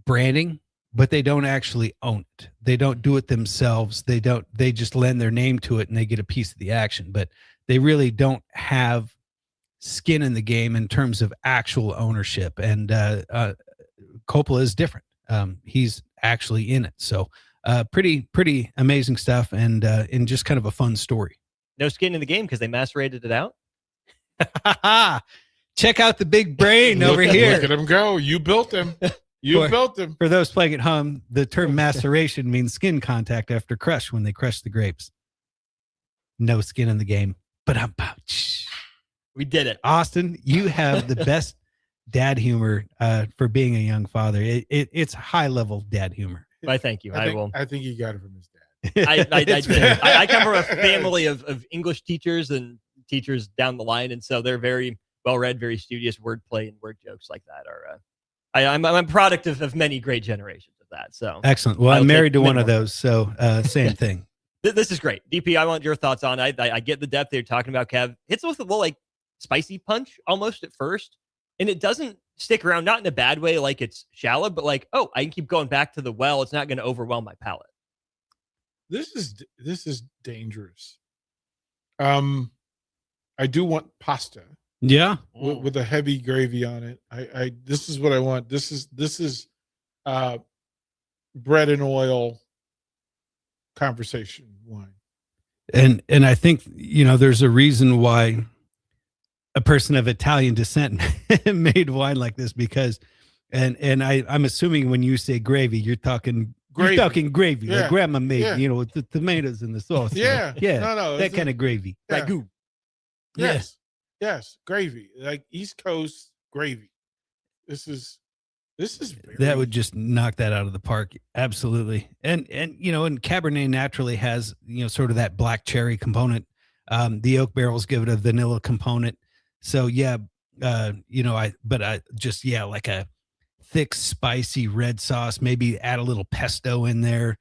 branding, but they don't actually own it. They don't do it themselves. They just lend their name to it and they get a piece of the action, but they really don't have skin in the game in terms of actual ownership. And Coppola is different. He's actually in it. So pretty amazing stuff, and just kind of a fun story. No skin in the game because they macerated it out. Check out the big brain over here. Look at him go. You built him. Built them. For those playing at home, the term maceration means skin contact after crush, when they crush the grapes. No skin in the game. But we did it. Austin, you have the best dad humor for being a young father. It's high level dad humor. I thank you. I think he got it from his dad. I come from a family of English teachers and teachers down the line, and so they're very well read, very studious. Wordplay and word jokes like that are. I'm a product of many great generations of that. So excellent. Well, I'm married to one of those, so same thing. This is great. DP, I want your thoughts on it. I get the depth they're talking about. Kev hits with a little like spicy punch almost at first, and it doesn't stick around, not in a bad way, like it's shallow, but like, oh, I can keep going back to the well. It's not going to overwhelm my palate. This is dangerous. I do want pasta. Yeah, with a heavy gravy on it. I this is what I want. This is bread and oil conversation wine. And I think there's a reason why a person of Italian descent made wine like this, because I'm assuming when you say gravy, you're talking gravy Yeah. like grandma made, Yeah. with the tomatoes and the sauce. Yeah. Yeah. No, that kind of gravy. Yeah. Ragu. Yes, gravy, like East Coast gravy. This is very, That would just knock that out of the park. Absolutely. And and Cabernet naturally has, sort of that black cherry component. The oak barrels give it a vanilla component. So yeah, like a thick, spicy red sauce, maybe add a little pesto in there,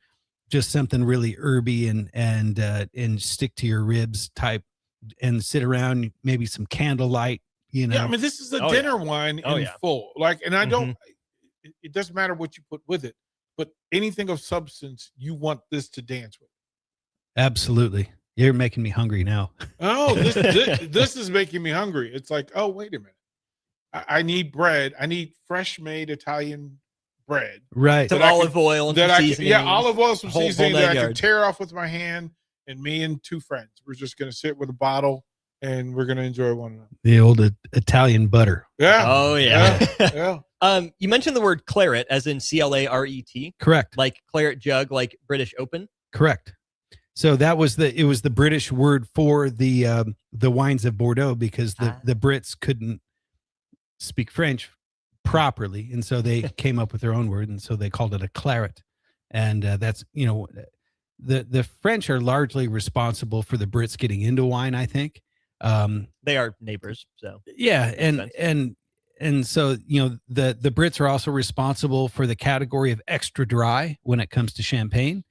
just something really herby and stick to your ribs type, and sit around, maybe some candlelight, Yeah, I mean, this is a dinner wine in full. Like, and I don't, it doesn't matter what you put with it, but anything of substance, you want this to dance with. Absolutely. You're making me hungry now. Oh, this is making me hungry. It's like, oh, wait a minute. I need bread. I need fresh made Italian bread. Right. Some olive oil and some seasoning. Olive oil, some seasoning that I can yard. tear off with my hand. And me and two friends, we're just going to sit with a bottle and we're going to enjoy one another. The old Italian butter. Yeah. Oh yeah. Yeah. You mentioned the word claret, as in CLARET. Correct. Like claret jug, like British Open. Correct. So it was the British word for the wines of Bordeaux, because the Brits couldn't speak French properly, and so they came up with their own word, and so they called it a claret. And that's, the French are largely responsible for the Brits getting into wine, I think. They are neighbors, so yeah, and so the Brits are also responsible for the category of extra dry when it comes to champagne.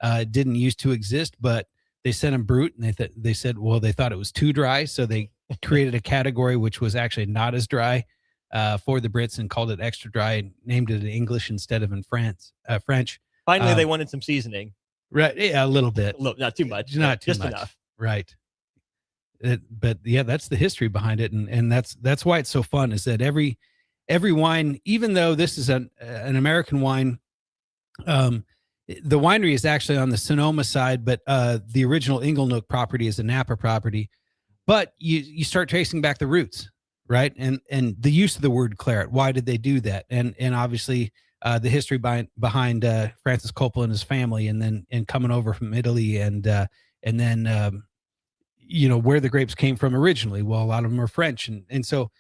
It didn't used to exist, but they sent them brut, and they said, well, they thought it was too dry, so they created a category which was actually not as dry for the Brits, and called it extra dry, and named it in English instead of in French. Finally, they wanted some seasoning. Right, yeah, a little bit, not too much, not too just much. enough. Right. But yeah, that's the history behind it, and that's why it's so fun. Is that every wine, even though this is an American wine, the winery is actually on the Sonoma side, but the original Inglenook property is a Napa property. But you start tracing back the roots, right? And the use of the word claret. Why did they do that? And obviously the history behind Francis Coppola and his family, and coming over from Italy, and then where the grapes came from originally. Well, a lot of them are French, and so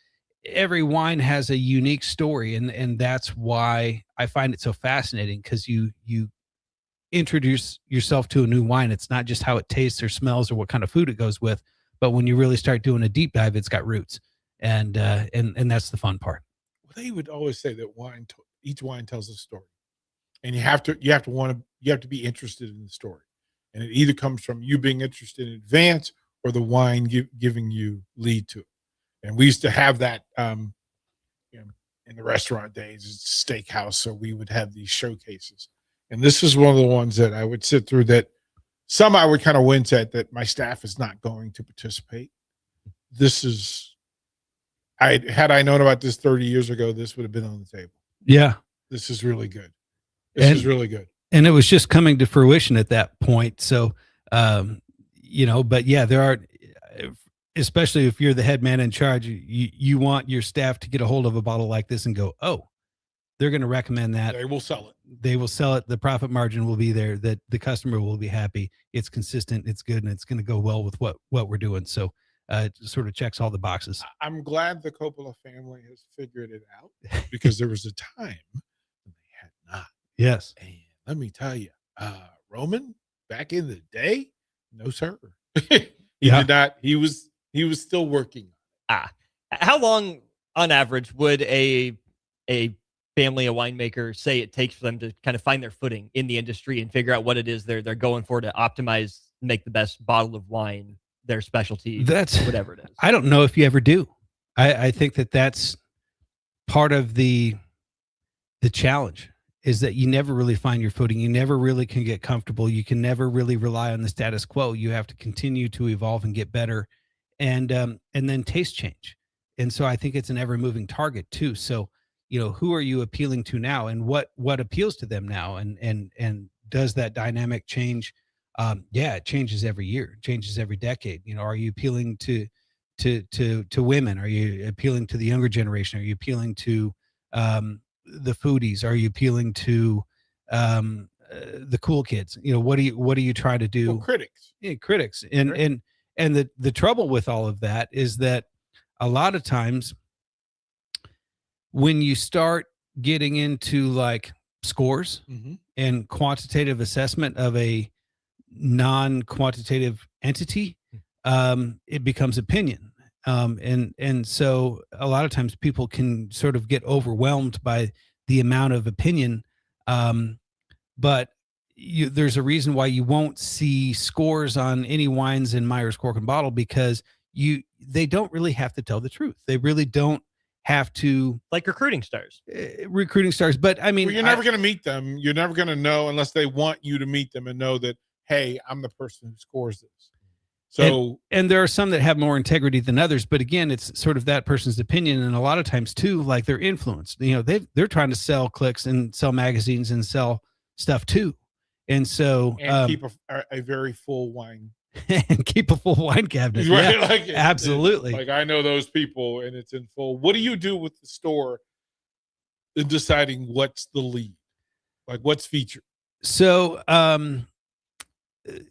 every wine has a unique story, and that's why I find it so fascinating, because you introduce yourself to a new wine. It's not just how it tastes or smells or what kind of food it goes with, but when you really start doing a deep dive, it's got roots, and that's the fun part. Well, they would always say that each wine tells a story, and you have to be interested in the story, and it either comes from you being interested in advance or the wine giving you lead to it. And we used to have that in the restaurant days. It's a steakhouse, so we would have these showcases. And this is one of the ones that I would sit through, that some I would kind of wince at, that my staff is not going to participate. Had I known about this 30 years ago, this would have been on the table. Yeah. This is really good. This is really good. And it was just coming to fruition at that point. So, but yeah, there are, especially if you're the head man in charge, you want your staff to get a hold of a bottle like this and go, oh, they're going to recommend that. They will sell it. They will sell it. The profit margin will be there, that the customer will be happy. It's consistent, it's good, and it's going to go well with what we're doing. So it sort of checks all the boxes. I'm glad the Coppola family has figured it out, because there was a time when they had not. Yes. And let me tell you, Roman, back in the day, no sir. He did not. He was still working. How long on average would a family, a winemaker, say it takes for them to kind of find their footing in the industry and figure out what it is they're going for to optimize, make the best bottle of wine their specialty? That's whatever it is. I don't know if you ever do. I think that's part of the challenge, is that you never really find your footing. You never really can get comfortable. You can never really rely on the status quo. You have to continue to evolve and get better, and then taste change. And so I think it's an ever moving target too. So, who are you appealing to now, and what appeals to them now? And does that dynamic change? Yeah, it changes every year, it changes every decade. Are you appealing to women? Are you appealing to the younger generation? Are you appealing to the foodies? Are you appealing to the cool kids? What do you try to do? Well, critics. Yeah, critics. And the trouble with all of that is that a lot of times when you start getting into like scores and quantitative assessment of a non-quantitative entity, it becomes opinion. And so a lot of times people can sort of get overwhelmed by the amount of opinion. But there's a reason why you won't see scores on any wines in Myers Cork and Bottle, because they don't really have to tell the truth. They really don't have to, like recruiting stars. But I mean, you're never going to meet them. You're never going to know unless they want you to meet them and know that, hey, I'm the person who scores this. So, and there are some that have more integrity than others, but again, it's sort of that person's opinion. And a lot of times too, like they're influenced, they're trying to sell clicks and sell magazines and sell stuff too. And so, keep a very full wine and keep a full wine cabinet. Right, Yeah, like absolutely. Like I know those people, and it's in full. What do you do with the store in deciding what's the lead? Like what's featured? So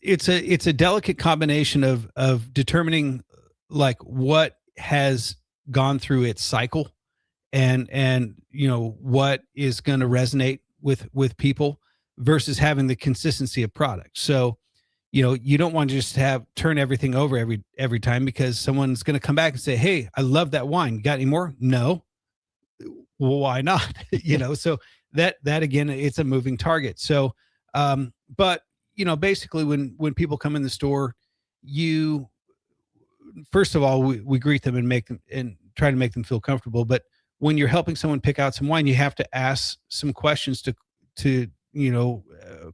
it's a delicate combination of determining like what has gone through its cycle and you know what is going to resonate with people versus having the consistency of product. So you know, you don't want to just turn everything over every time, because someone's going to come back and say, "Hey, I love that wine. Got any more?" No. Well, why not? You know, so that again, it's a moving target. So, but you know, basically when people come in the store, first of all, we greet them and make them and try to make them feel comfortable. But when you're helping someone pick out some wine, you have to ask some questions to you know,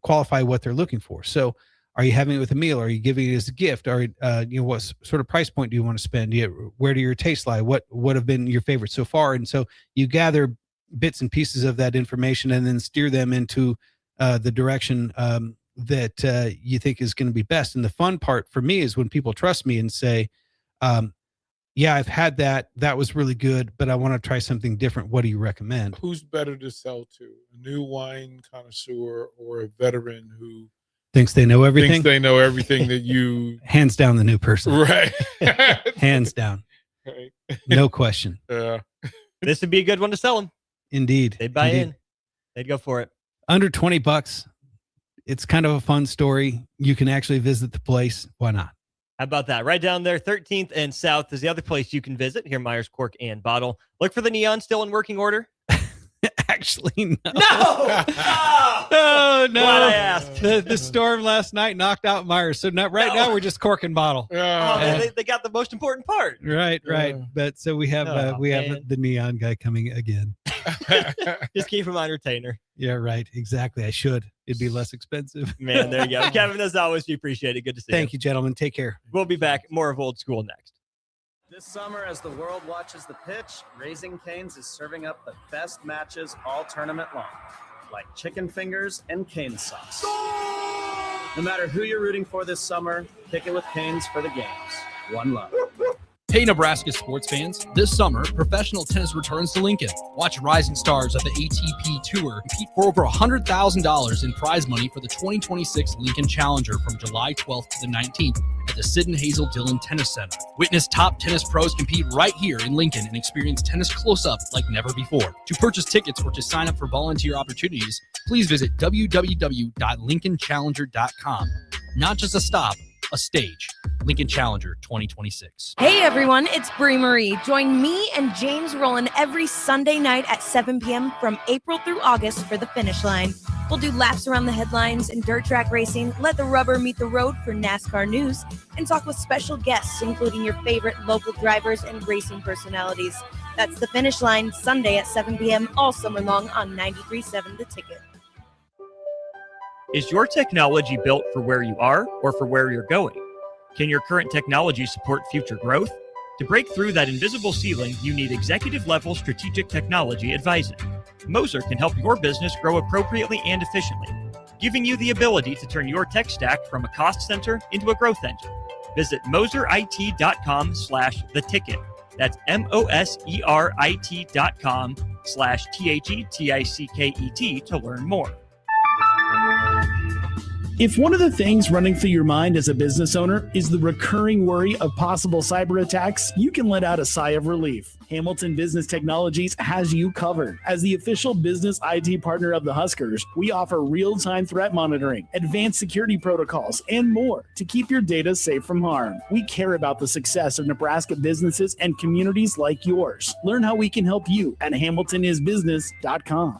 qualify what they're looking for. So, are you having it with a meal? Are you giving it as a gift? Or you know, what sort of price point do you want to spend? Where do your tastes lie? What have been your favorites so far? And so you gather bits and pieces of that information and then steer them into the direction that you think is going to be best. And the fun part for me is when people trust me and say, yeah, I've had that. That was really good, but I want to try something different. What do you recommend? Who's better to sell to, a new wine connoisseur or a veteran who thinks they know everything? Thinks they know everything that you... Hands down, the new person. Right. Hands down. Right. No question. Yeah. This would be a good one to sell them. Indeed. They'd buy in. They'd go for it. Under $20. It's kind of a fun story. You can actually visit the place. Why not? How about that? Right down there, 13th and South is the other place you can visit. Here, Myers Cork and Bottle. Look for the neon still in working order. Actually, no. No! No, no. Glad I asked. The storm last night knocked out Myers. So right now we're just Cork and Bottle. They got the most important part. Right. But so we have man. the neon guy coming again. Just keep him entertainer. Yeah, right. Exactly. I should. It'd be less expensive. Man, there you go. Kevin, as always, we appreciate it. Good to see you. Thank you, gentlemen. Take care. We'll be back. More of Old School next. This summer, as the world watches the pitch, Raising Cane's is serving up the best matches all tournament long, like chicken fingers and cane sauce. No matter who you're rooting for this summer, kick it with Cane's for the games. One love. Hey, Nebraska sports fans. This summer, professional tennis returns to Lincoln. Watch rising stars of the ATP Tour compete for over $100,000 in prize money for the 2026 Lincoln Challenger from July 12th to the 19th at the Sid and Hazel Dillon Tennis Center. Witness top tennis pros compete right here in Lincoln and experience tennis close-up like never before. To purchase tickets or to sign up for volunteer opportunities, please visit www.lincolnchallenger.com. Not just a stop, a stage. Lincoln Challenger 2026. Hey everyone, it's Brie Marie. Join me and James Rowland every Sunday night at 7 p.m. from April through August for the finish line. We'll do laps around the headlines and dirt track racing, let the rubber meet the road for NASCAR news, and talk with special guests, including your favorite local drivers and racing personalities. That's the finish line, Sunday at 7 p.m. all summer long on 93.7 The Ticket. Is your technology built for where you are or for where you're going? Can your current technology support future growth? To break through that invisible ceiling, you need executive-level strategic technology advising. Moser can help your business grow appropriately and efficiently, giving you the ability to turn your tech stack from a cost center into a growth engine. Visit moserit.com/theticket. That's moserit.com/THETICKET to learn more. If one of the things running through your mind as a business owner is the recurring worry of possible cyber attacks, you can let out a sigh of relief. Hamilton Business Technologies has you covered. As the official business IT partner of the Huskers, we offer real-time threat monitoring, advanced security protocols, and more to keep your data safe from harm. We care about the success of Nebraska businesses and communities like yours. Learn how we can help you at hamiltonisbusiness.com.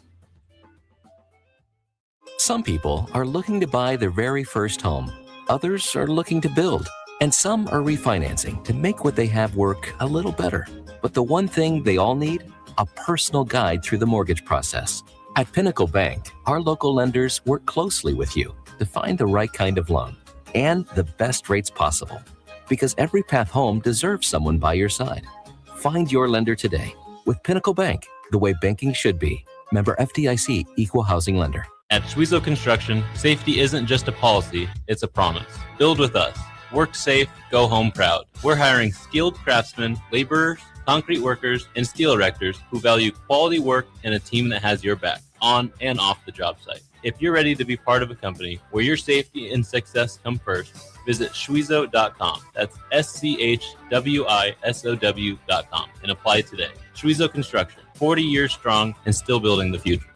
Some people are looking to buy their very first home. Others are looking to build. And some are refinancing to make what they have work a little better. But the one thing they all need? A personal guide through the mortgage process. At Pinnacle Bank, our local lenders work closely with you to find the right kind of loan and the best rates possible. Because every path home deserves someone by your side. Find your lender today. With Pinnacle Bank, the way banking should be. Member FDIC, Equal Housing Lender. At Schwezo Construction, safety isn't just a policy, it's a promise. Build with us. Work safe, go home proud. We're hiring skilled craftsmen, laborers, concrete workers, and steel erectors who value quality work and a team that has your back, on and off the job site. If you're ready to be part of a company where your safety and success come first, visit Schwizo.com. That's SCHWISOW.com and apply today. Schwizo Construction, 40 years strong and still building the future.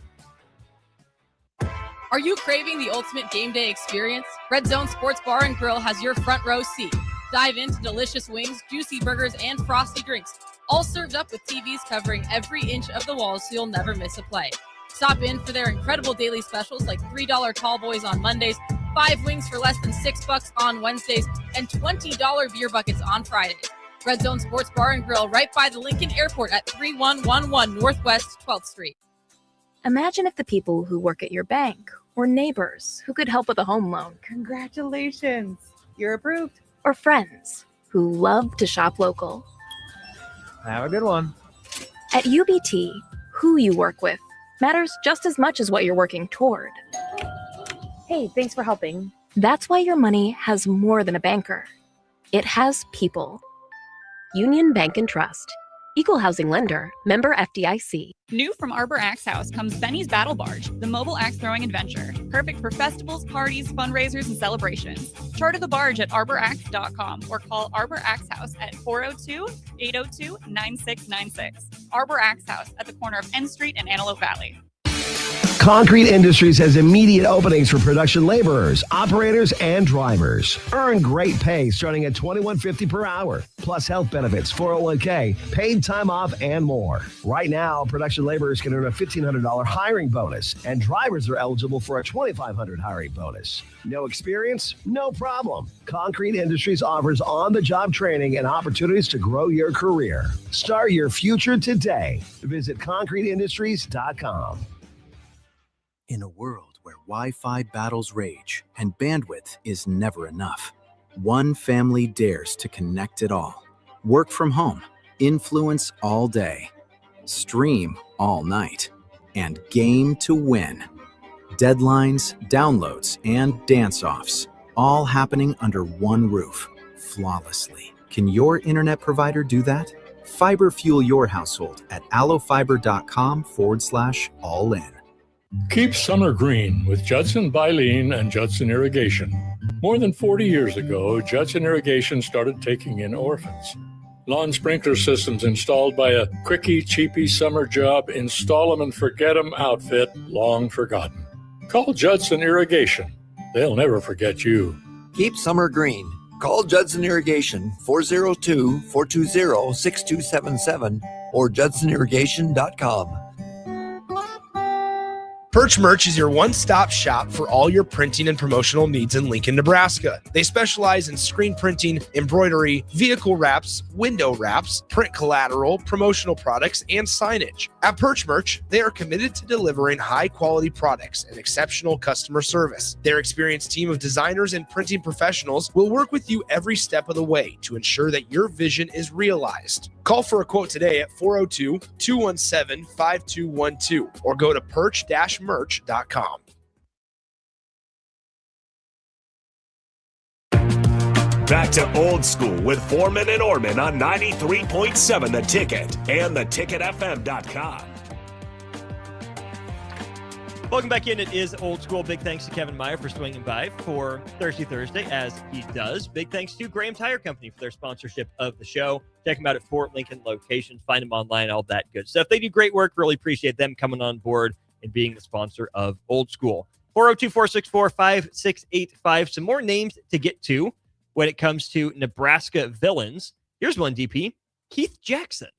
Are you craving the ultimate game day experience? Red Zone Sports Bar and Grill has your front row seat. Dive into delicious wings, juicy burgers, and frosty drinks, all served up with TVs covering every inch of the walls so you'll never miss a play. Stop in for their incredible daily specials like $3 tall boys on Mondays, 5 wings for less than $6 on Wednesdays, and $20 beer buckets on Fridays. Red Zone Sports Bar and Grill right by the Lincoln Airport at 3111 Northwest 12th Street. Imagine if the people who work at your bank or neighbors who could help with a home loan. Congratulations, you're approved. Or friends who love to shop local. Have a good one. At UBT, who you work with matters just as much as what you're working toward. Hey, thanks for helping. That's why your money has more than a banker. It has people. Union Bank and Trust. Equal housing lender. Member FDIC. New from Arbor Axe House comes Benny's Battle Barge, the mobile axe throwing adventure. Perfect for festivals, parties, fundraisers, and celebrations. Charter the barge at arbораxe.com or call Arbor Axe House at 402-802-9696. Arbor Axe House at the corner of N Street and Antelope Valley. Concrete Industries has immediate openings for production laborers, operators, and drivers. Earn great pay starting at $21.50 per hour, plus health benefits, 401k, paid time off, and more. Right now, production laborers can earn a $1,500 hiring bonus, and drivers are eligible for a $2,500 hiring bonus. No experience? No problem. Concrete Industries offers on-the-job training and opportunities to grow your career. Start your future today. Visit concreteindustries.com. In a world where Wi-Fi battles rage and bandwidth is never enough, one family dares to connect it all. Work from home, influence all day, stream all night, and game to win. Deadlines, downloads, and dance-offs, all happening under one roof, flawlessly. Can your internet provider do that? Fiber fuel your household at allofiber.com/all-in. Keep summer green with Judson Baleen and Judson Irrigation. More than 40 years ago, Judson Irrigation started taking in orphans. Lawn sprinkler systems installed by a quickie, cheapy summer job, install 'em and forget 'em outfit long forgotten. Call Judson Irrigation. They'll never forget you. Keep summer green. Call Judson Irrigation 402-420-6277 or judsonirrigation.com. Perch Merch is your one-stop shop for all your printing and promotional needs in Lincoln, Nebraska. They specialize in screen printing, embroidery, vehicle wraps, window wraps, print collateral, promotional products, and signage. At Perch Merch, they are committed to delivering high-quality products and exceptional customer service. Their experienced team of designers and printing professionals will work with you every step of the way to ensure that your vision is realized. Call for a quote today at 402-217-5212 or go to perch-merch.com. Back to Old School with Foreman and Orman on 93.7 The Ticket and theticketfm.com. Welcome back in. It is Old School. Big thanks to Kevin Meyer for swinging by for Thursday, as he does. Big thanks to Graham Tire Company for their sponsorship of the show. Check them out at 4 Lincoln locations. Find them online, all that good stuff. They do great work. Really appreciate them coming on board and being the sponsor of Old School. 402-464-5685. Some more names to get to when it comes to Nebraska villains. Here's one, DP. Keith Jackson.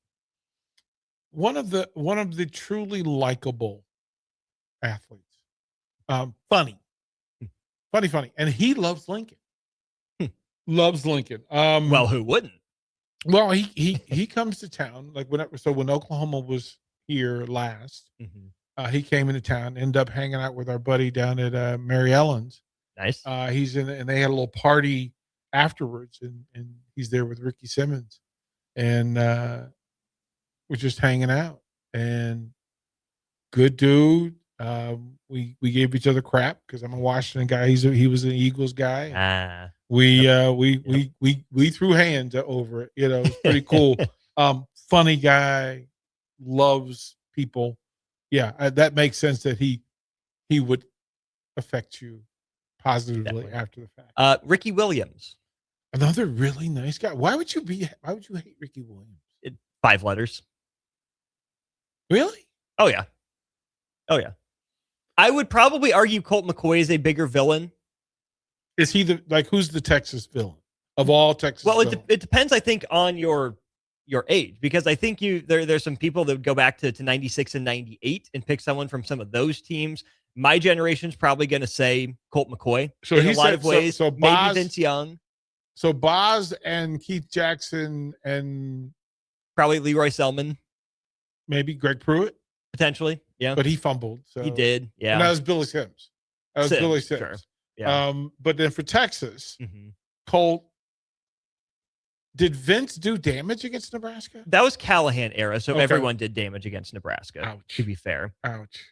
One of the truly likable athletes. Funny. And he loves Lincoln. Loves Lincoln. Well, who wouldn't? Well, he comes to town when Oklahoma was here last, he came into town, ended up hanging out with our buddy down at Mary Ellen's. Nice. And they had a little party afterwards, and he's there with Ricky Simmons, and we're just hanging out. And good dude. We gave each other crap because I'm a Washington guy. He was an Eagles guy. We threw hands over it. You know, it's pretty cool. Funny guy, loves people. Yeah, that makes sense that he would affect you positively Definitely. after the fact. Ricky Williams. Another really nice guy. Why would you hate Ricky Williams? 5 letters. Really? Oh yeah. I would probably argue Colt McCoy is a bigger villain. Is he who's the Texas villain of all Texas? Well, villains? it depends, I think, on your age, because I think there's some people that would go back to 96 and 98 and pick someone from some of those teams. My generation's probably going to say Colt McCoy. So in he a lot of ways. So maybe Boz, Vince Young. So Boz and Keith Jackson and probably Leroy Selman. Maybe Greg Pruitt. Potentially, yeah. But he fumbled. So. He did, yeah. And that was Billy Sims. Billy Sims. Sure. Yeah. But then for Texas, Colt, did Vince do damage against Nebraska? That was Callahan era, so Okay. everyone did damage against Nebraska. Ouch. To be fair. Ouch.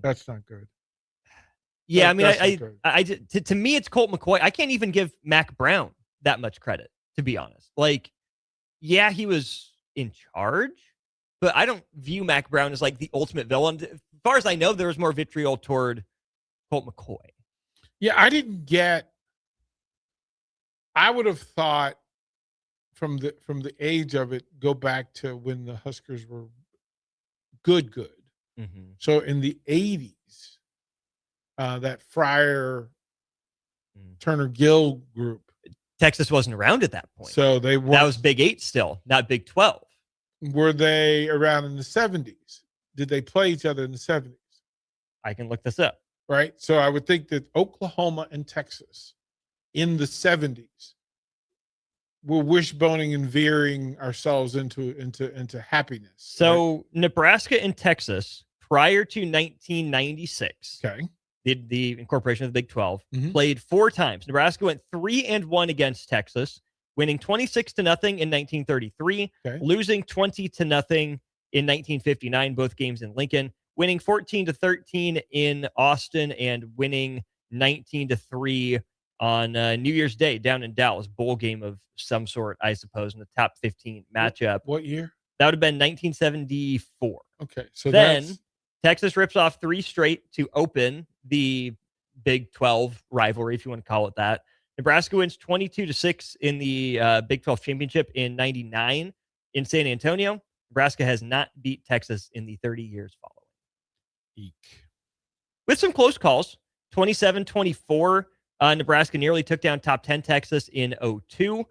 That's not good. Yeah, I mean, to me, it's Colt McCoy. I can't even give Mac Brown that much credit, to be honest. Like, yeah, he was in charge, but I don't view Mac Brown as like the ultimate villain. As far as I know, there was more vitriol toward Colt McCoy. Yeah, I would have thought from the age of it, go back to when the Huskers were good. Mm-hmm. So in the 80s, that Fryer Turner Gill group. Texas wasn't around at that point. So they were. That was Big 8 still, not Big 12. Were they around in the 70s? Did they play each other in the 70s? I can look this up. Right. So I would think that Oklahoma and Texas in the 70s were wishboning and veering ourselves into happiness. So right? Nebraska and Texas prior to 1996. Okay. The incorporation of the Big 12 played 4 times. Nebraska went 3-1 against Texas, winning 26-0 in 1933, losing 20-0 in 1959, both games in Lincoln, winning 14-13 in Austin, and winning 19-3 on New Year's Day down in Dallas. Bowl game of some sort, I suppose, in the top 15 matchup. What year? That would have been 1974. Okay, so then that's... Texas rips off 3 straight to open the Big 12 rivalry, if you want to call it that. Nebraska wins 22-6 in the Big 12 championship in 99 in San Antonio. Nebraska has not beat Texas in the 30 years following. Eek. With some close calls, 27-24, Nebraska nearly took down top 10 Texas in 02.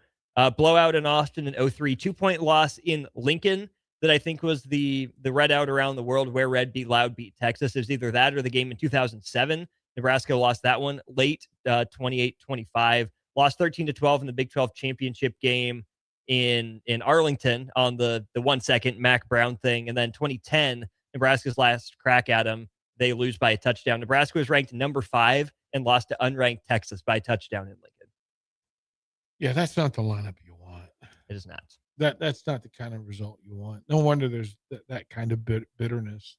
Blowout in Austin in 03. 2-point loss in Lincoln that I think was the red out around the world where Red beat Loud beat Texas. It was either that or the game in 2007. Nebraska lost that one late, 28-25. Lost 13-12 in the Big 12 championship game in Arlington on the 1 second Mac Brown thing. And then 2010, Nebraska's last crack at him, they lose by a touchdown. Nebraska was ranked number 5 and lost to unranked Texas by a touchdown in Lincoln. Yeah, that's not the lineup you want. It is not. That's not the kind of result you want. No wonder there's that kind of bitterness.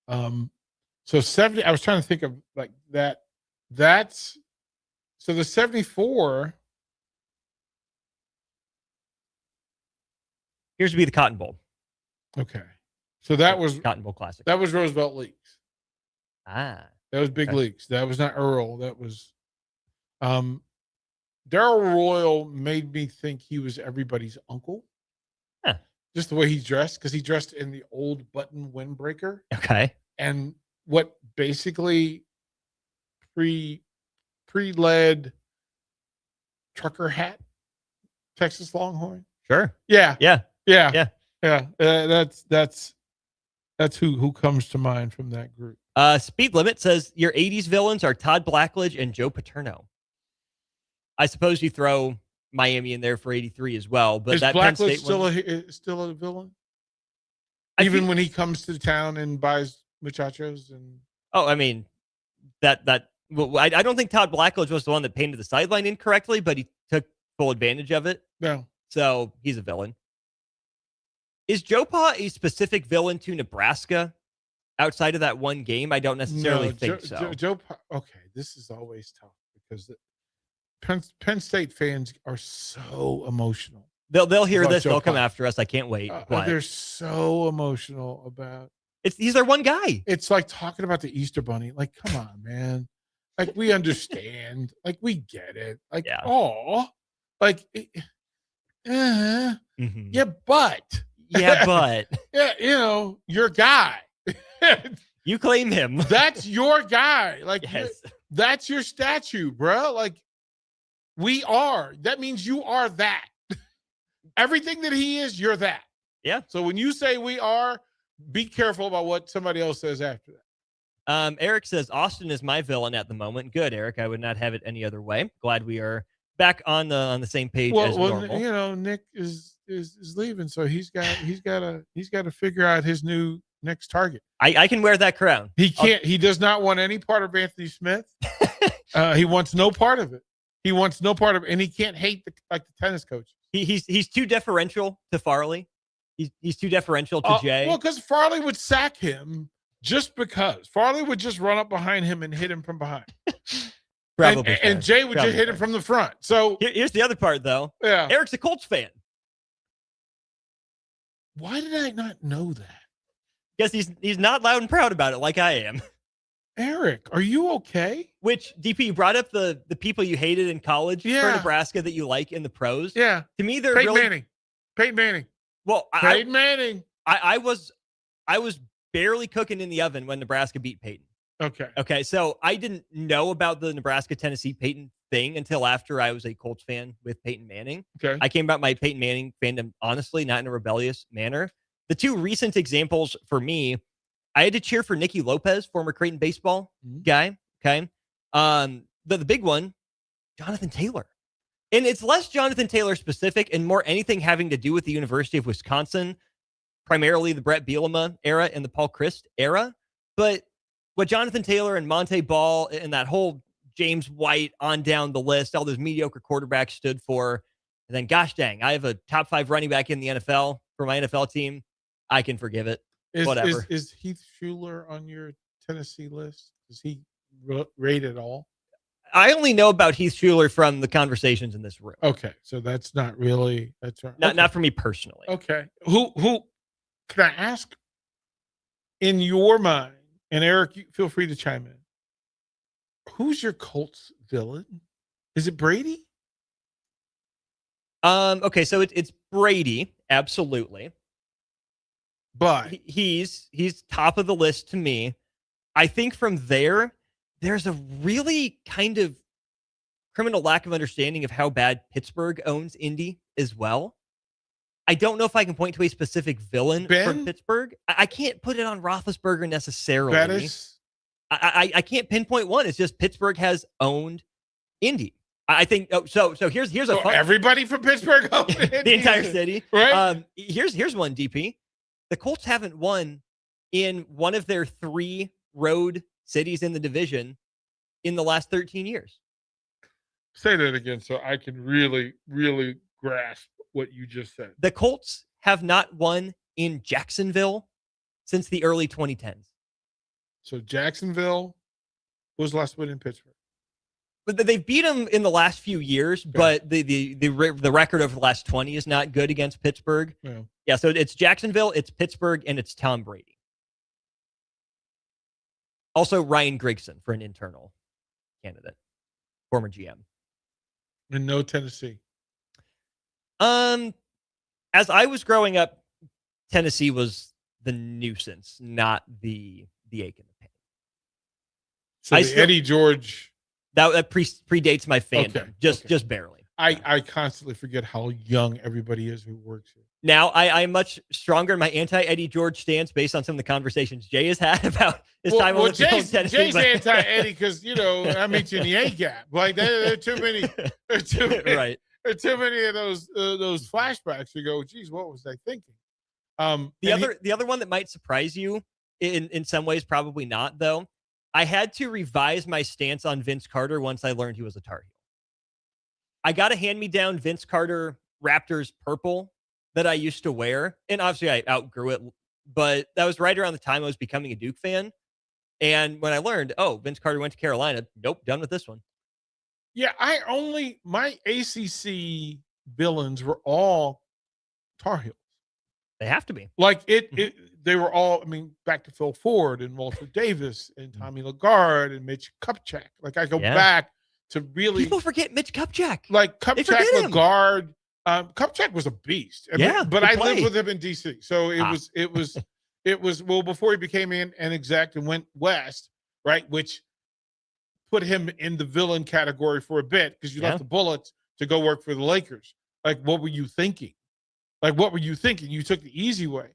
So 70, I was trying to think of like that. That's so the 74. Here's to be the Cotton Bowl. Okay. So that was Cotton Bowl Classic. That was Roosevelt Leagues. Ah. That was big leagues. That was not Earl. That was Darrell Royal made me think he was everybody's uncle. Huh. Just the way he dressed, because he dressed in the old button windbreaker. Okay. And what basically pre-led trucker hat, Texas Longhorn. Sure. Yeah. Yeah. Yeah. Yeah. That's who comes to mind from that group. Speed Limit says your 80s villains are Todd Blackledge and Joe Paterno. I suppose you throw Miami in there for 83 as well, but is that Blackledge Penn State still a villain? Even when he comes to town and buys muchachos and I mean that well, I don't think Todd Blackledge was the one that painted the sideline incorrectly, but he took full advantage of it. Yeah. So he's a villain. Is Joe Pa a specific villain to Nebraska outside of that one game? I don't necessarily think so. Joe Pa, okay, this is always tough because Penn State fans are so emotional. They'll hear about this. Joe They'll come Pyne. after us. I can't wait. But They're so emotional about. he's their one guy. It's like talking about the Easter Bunny. Like, come on, man. Like, we understand. Like, we get it. Like, like, yeah, but yeah, but yeah, your guy. You claim him. That's your guy. Like, yes. That's your statue, bro. Like, we are. That means you are that. Everything that he is, you're that. Yeah. So when you say we are, be careful about what somebody else says after that. Eric says Austin is my villain at the moment. Good, Eric. I would not have it any other way. Glad we are back on the same page as normal. Nick is leaving, so he's got to figure out his new next target. I can wear that crown. He can't. He does not want any part of Anthony Smith. He wants no part of it. He wants no part of it, and he can't hate the tennis coach. He's too deferential to Farley. He's too deferential to Jay. Well, because Farley would sack him just because. Farley would just run up behind him and hit him from behind. Probably. And Jay would just hit him from the front. So here's the other part, though. Yeah. Eric's a Colts fan. Why did I not know that? Because he's not loud and proud about it like I am. Eric, are you okay? Which, DP, you brought up the people you hated in college for Nebraska that you like in the pros. Yeah. To me, they're Peyton Manning. Well, Peyton Manning. I was barely cooking in the oven when Nebraska beat Peyton. Okay. So I didn't know about the Nebraska-Tennessee Peyton thing until after I was a Colts fan with Peyton Manning. Okay. I came about my Peyton Manning fandom, honestly, not in a rebellious manner. The two recent examples for me, I had to cheer for Nicky Lopez, former Creighton baseball guy. Okay. The big one, Jonathan Taylor. And it's less Jonathan Taylor specific and more anything having to do with the University of Wisconsin, primarily the Brett Bielema era and the Paul Chryst era. But what Jonathan Taylor and Monte Ball and that whole James White on down the list, all those mediocre quarterbacks stood for, and then gosh dang, I have a top 5 running back in the NFL for my NFL team. I can forgive it. Whatever. Is Heath Schuler on your Tennessee list? Is he rate at all? I only know about Heath Schuler from the conversations in this room. Okay, so that's not really right. Not for me personally. Okay, who can I ask in your mind? And Eric, you feel free to chime in. Who's your Colts villain? Is it Brady? Okay, so it's Brady, absolutely. But he's top of the list to me. I think from there's a really kind of criminal lack of understanding of how bad Pittsburgh owns Indy as well. I don't know if I can point to a specific villain from Pittsburgh. I can't put it on Roethlisberger necessarily. Bettis? I can't pinpoint one. It's just Pittsburgh has owned Indy. I think so here's a fun, everybody from Pittsburgh owned the entire city. Right? Here's one, DP. The Colts haven't won in one of their 3 road cities in the division in the last 13 years. Say that again so I can really, really grasp what you just said. The Colts have not won in Jacksonville since the early 2010s. So Jacksonville was last win in Pittsburgh. But they've beat them in the last few years, but the record over the last 20 is not good against Pittsburgh. Yeah, so it's Jacksonville, it's Pittsburgh, and it's Tom Brady. Also, Ryan Grigson for an internal candidate, former GM. And no Tennessee. As I was growing up, Tennessee was the nuisance, not the ache in the pain. So Eddie George. That predates my fandom, just barely. I constantly forget how young everybody is who works here. Now, I'm much stronger in my anti-Eddie George stance based on some of the conversations Jay has had about his time on the field in Tennessee. Jay's anti-Eddie because, I meet you in the A-gap. Like, there are too many. Right. There are too many of those flashbacks. You go, geez, what was I thinking? The other one that might surprise you, in some ways, probably not, though. I had to revise my stance on Vince Carter once I learned he was a Tar Heel. I got a hand-me-down Vince Carter Raptors purple that I used to wear, and obviously I outgrew it, but that was right around the time I was becoming a Duke fan. And when I learned, Vince Carter went to Carolina, nope, done with this one. Yeah, my ACC villains were all Tar Heels. They have to be. Like they were all. I mean, back to Phil Ford and Walter Davis and Tommy Lagarde and Mitch Kupchak. Like I go back to really people forget Mitch Kupchak. Like Kupchak, Lagarde. Kupchak was a beast. I mean, but I lived with him in DC, so it was well before he became an exec and went west, right? Which put him in the villain category for a bit because you left the Bullets to go work for the Lakers. Like, what were you thinking? You took the easy way.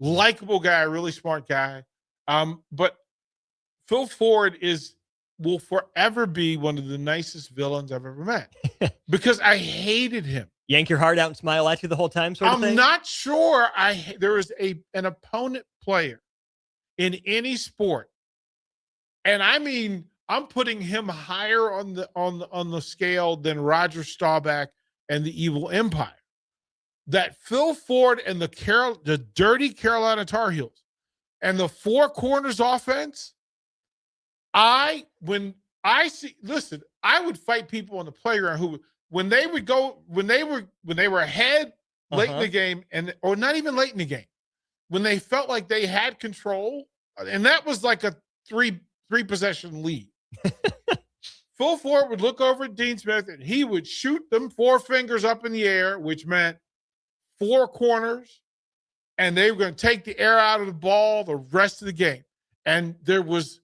Likeable guy, really smart guy. But Phil Ford will forever be one of the nicest villains I've ever met because I hated him. Yank your heart out and smile at you the whole time, sort of thing? I'm not sure there is an opponent player in any sport. And I mean, I'm putting him higher on the scale than Roger Staubach and the Evil Empire. That Phil Ford and the dirty Carolina Tar Heels and the four corners offense, I would fight people on the playground who when they were ahead late in the game or not even late in the game, when they felt like they had control, and that was like a three possession lead. Phil Ford would look over at Dean Smith and he would shoot them four fingers up in the air, which meant four corners, and they were going to take the air out of the ball the rest of the game. And there was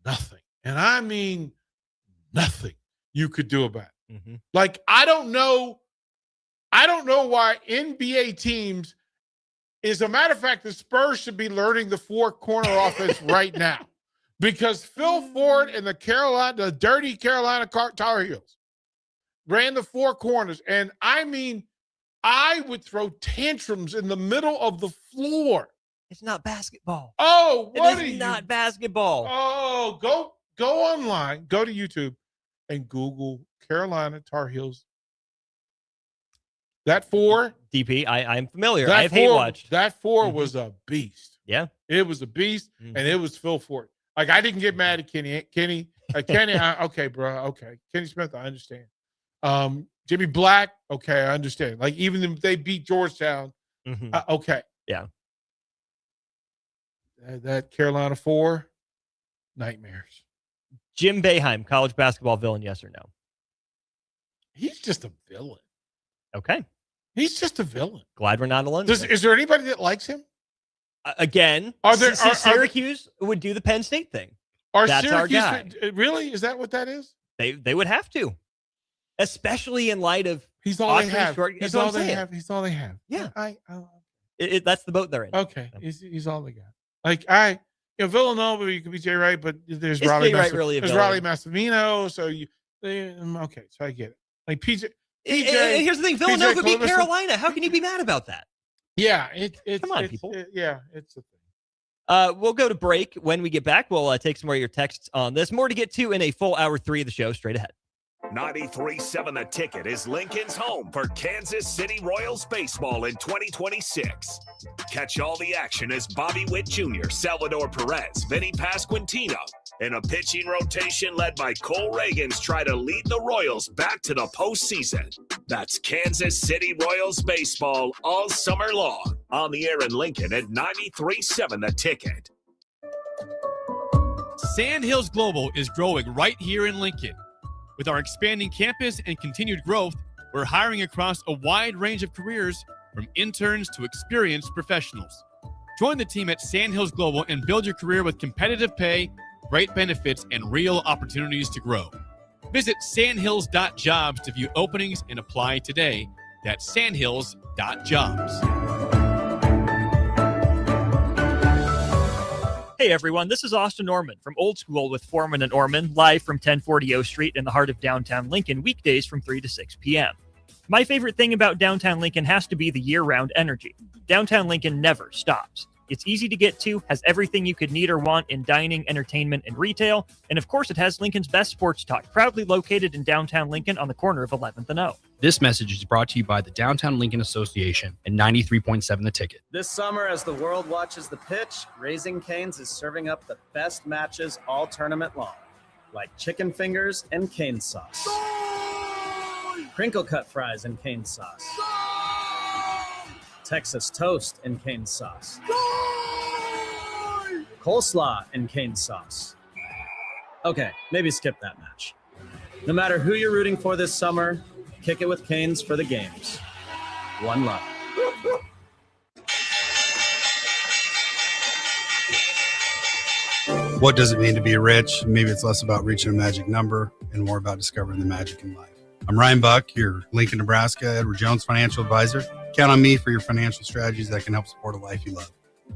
nothing, and I mean nothing you could do about it. Mm-hmm. Like, I don't know why NBA teams, as a matter of fact, the Spurs should be learning the four corner offense right now. Because Phil Ford and the dirty Carolina Tar Heels ran the four corners. And I mean, I would throw tantrums in the middle of the floor. It's not basketball. Oh, what it is not basketball. Oh, go online, go to YouTube and Google Carolina Tar Heels. That four. DP, I'm familiar. I have hate watched. That four was a beast. Yeah. It was a beast, and it was Phil Ford. Like, I didn't get mad at Kenny. Okay, bro. Okay. Kenny Smith, I understand. Jimmy Black, okay, I understand. Like, even if they beat Georgetown, okay. Yeah. That Carolina four, nightmares. Jim Boeheim, college basketball villain, yes or no? He's just a villain. Okay. He's just a villain. Glad we're not alone. Is there anybody that likes him? Again, Syracuse would do the Penn State thing. That's Syracuse, our guy. Really? Is that what that is? They would have to, especially in light of he's all they have. He's all they have. He's all they have. Yeah, that's the boat they're in. Okay, he's all they got. Like Villanova, you could be Jay Wright, but there's Raleigh Massimino. So okay, so I get it. Like PJ. Here's the thing: Villanova beat Carolina. How can you be mad about that? Yeah, come on, people. It's a thing. We'll go to break. When we get back, we'll take some more of your texts on this. More to get to in a full hour 3 of the show straight ahead. 93.7 The Ticket is Lincoln's home for Kansas City Royals baseball in 2026. Catch all the action as Bobby Witt Jr., Salvador Perez, Vinny Pasquantino, and a pitching rotation led by Cole Reagans try to lead the Royals back to the postseason. That's Kansas City Royals baseball all summer long. On the air in Lincoln at 93.7 The Ticket. Sandhills Global is growing right here in Lincoln. With our expanding campus and continued growth, we're hiring across a wide range of careers, from interns to experienced professionals. Join the team at Sandhills Global and build your career with competitive pay, great benefits, and real opportunities to grow. Visit sandhills.jobs to view openings and apply today. That's sandhills.jobs. Hey everyone, this is Austin Orman from Old School with Foreman and Orman, live from 1040 O Street in the heart of downtown Lincoln, weekdays from 3 to 6 p.m. My favorite thing about downtown Lincoln has to be the year-round energy. Downtown Lincoln never stops. It's easy to get to, has everything you could need or want in dining, entertainment, and retail, and of course it has Lincoln's best sports talk, proudly located in downtown Lincoln on the corner of 11th and O. This message is brought to you by the Downtown Lincoln Association and 93.7 The Ticket. This summer, as the world watches the pitch, Raising Cane's is serving up the best matches all tournament long. like chicken fingers and cane sauce, crinkle cut fries and cane sauce, Texas toast and cane sauce, coleslaw and cane sauce. Okay, maybe skip that match. No matter who you're rooting for this summer, kick it with Canes for the games. One love. What does it mean to be rich? Maybe it's less about reaching a magic number and more about discovering the magic in life. I'm Ryan Buck, your Lincoln, Nebraska, Edward Jones financial advisor. Count on me for your financial strategies that can help support a life you love.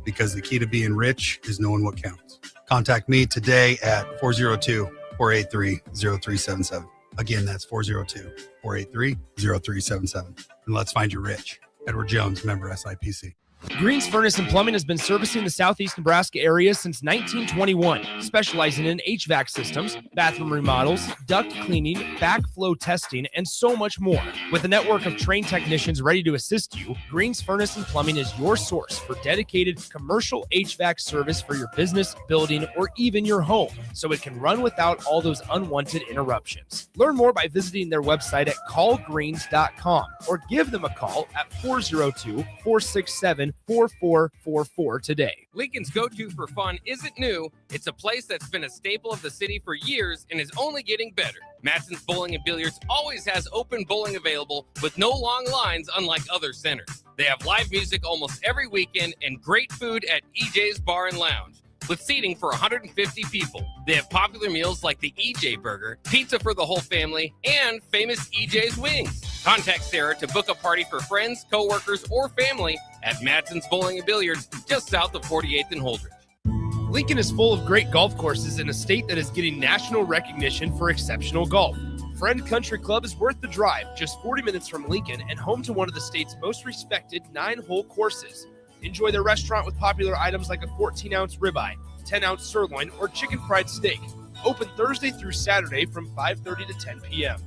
Because the key to being rich is knowing what counts. Contact me today at 402-483-0377. Again, that's 402-483-0377. And let's find you rich. Edward Jones, member SIPC. Green's Furnace and Plumbing has been servicing the southeast Nebraska area since 1921, specializing in HVAC systems, bathroom remodels, duct cleaning, backflow testing, and so much more. With a network of trained technicians ready to assist you, Green's Furnace and Plumbing is your source for dedicated commercial HVAC service for your business, building, or even your home, so it can run without all those unwanted interruptions. Learn more by visiting their website at callgreens.com or give them a call at 402-467-4444 today. Lincoln's go-to for fun isn't new. It's a place that's been a staple of the city for years and is only getting better. Matson's Bowling and Billiards always has open bowling available with no long lines, unlike other centers. They have live music almost every weekend and great food at EJ's Bar and Lounge, with seating for 150 people. They have popular meals like the EJ Burger, pizza for the whole family, and famous EJ's Wings. Contact Sarah to book a party for friends, coworkers, or family at Matson's Bowling and Billiards, just south of 48th and Holdridge. Lincoln is full of great golf courses in a state that is getting national recognition for exceptional golf. Friend Country Club is worth the drive, just 40 minutes from Lincoln and home to one of the state's most respected 9-hole courses. Enjoy their restaurant with popular items like a 14-ounce ribeye, 10-ounce sirloin, or chicken fried steak. Open Thursday through Saturday from 5:30 to 10 p.m.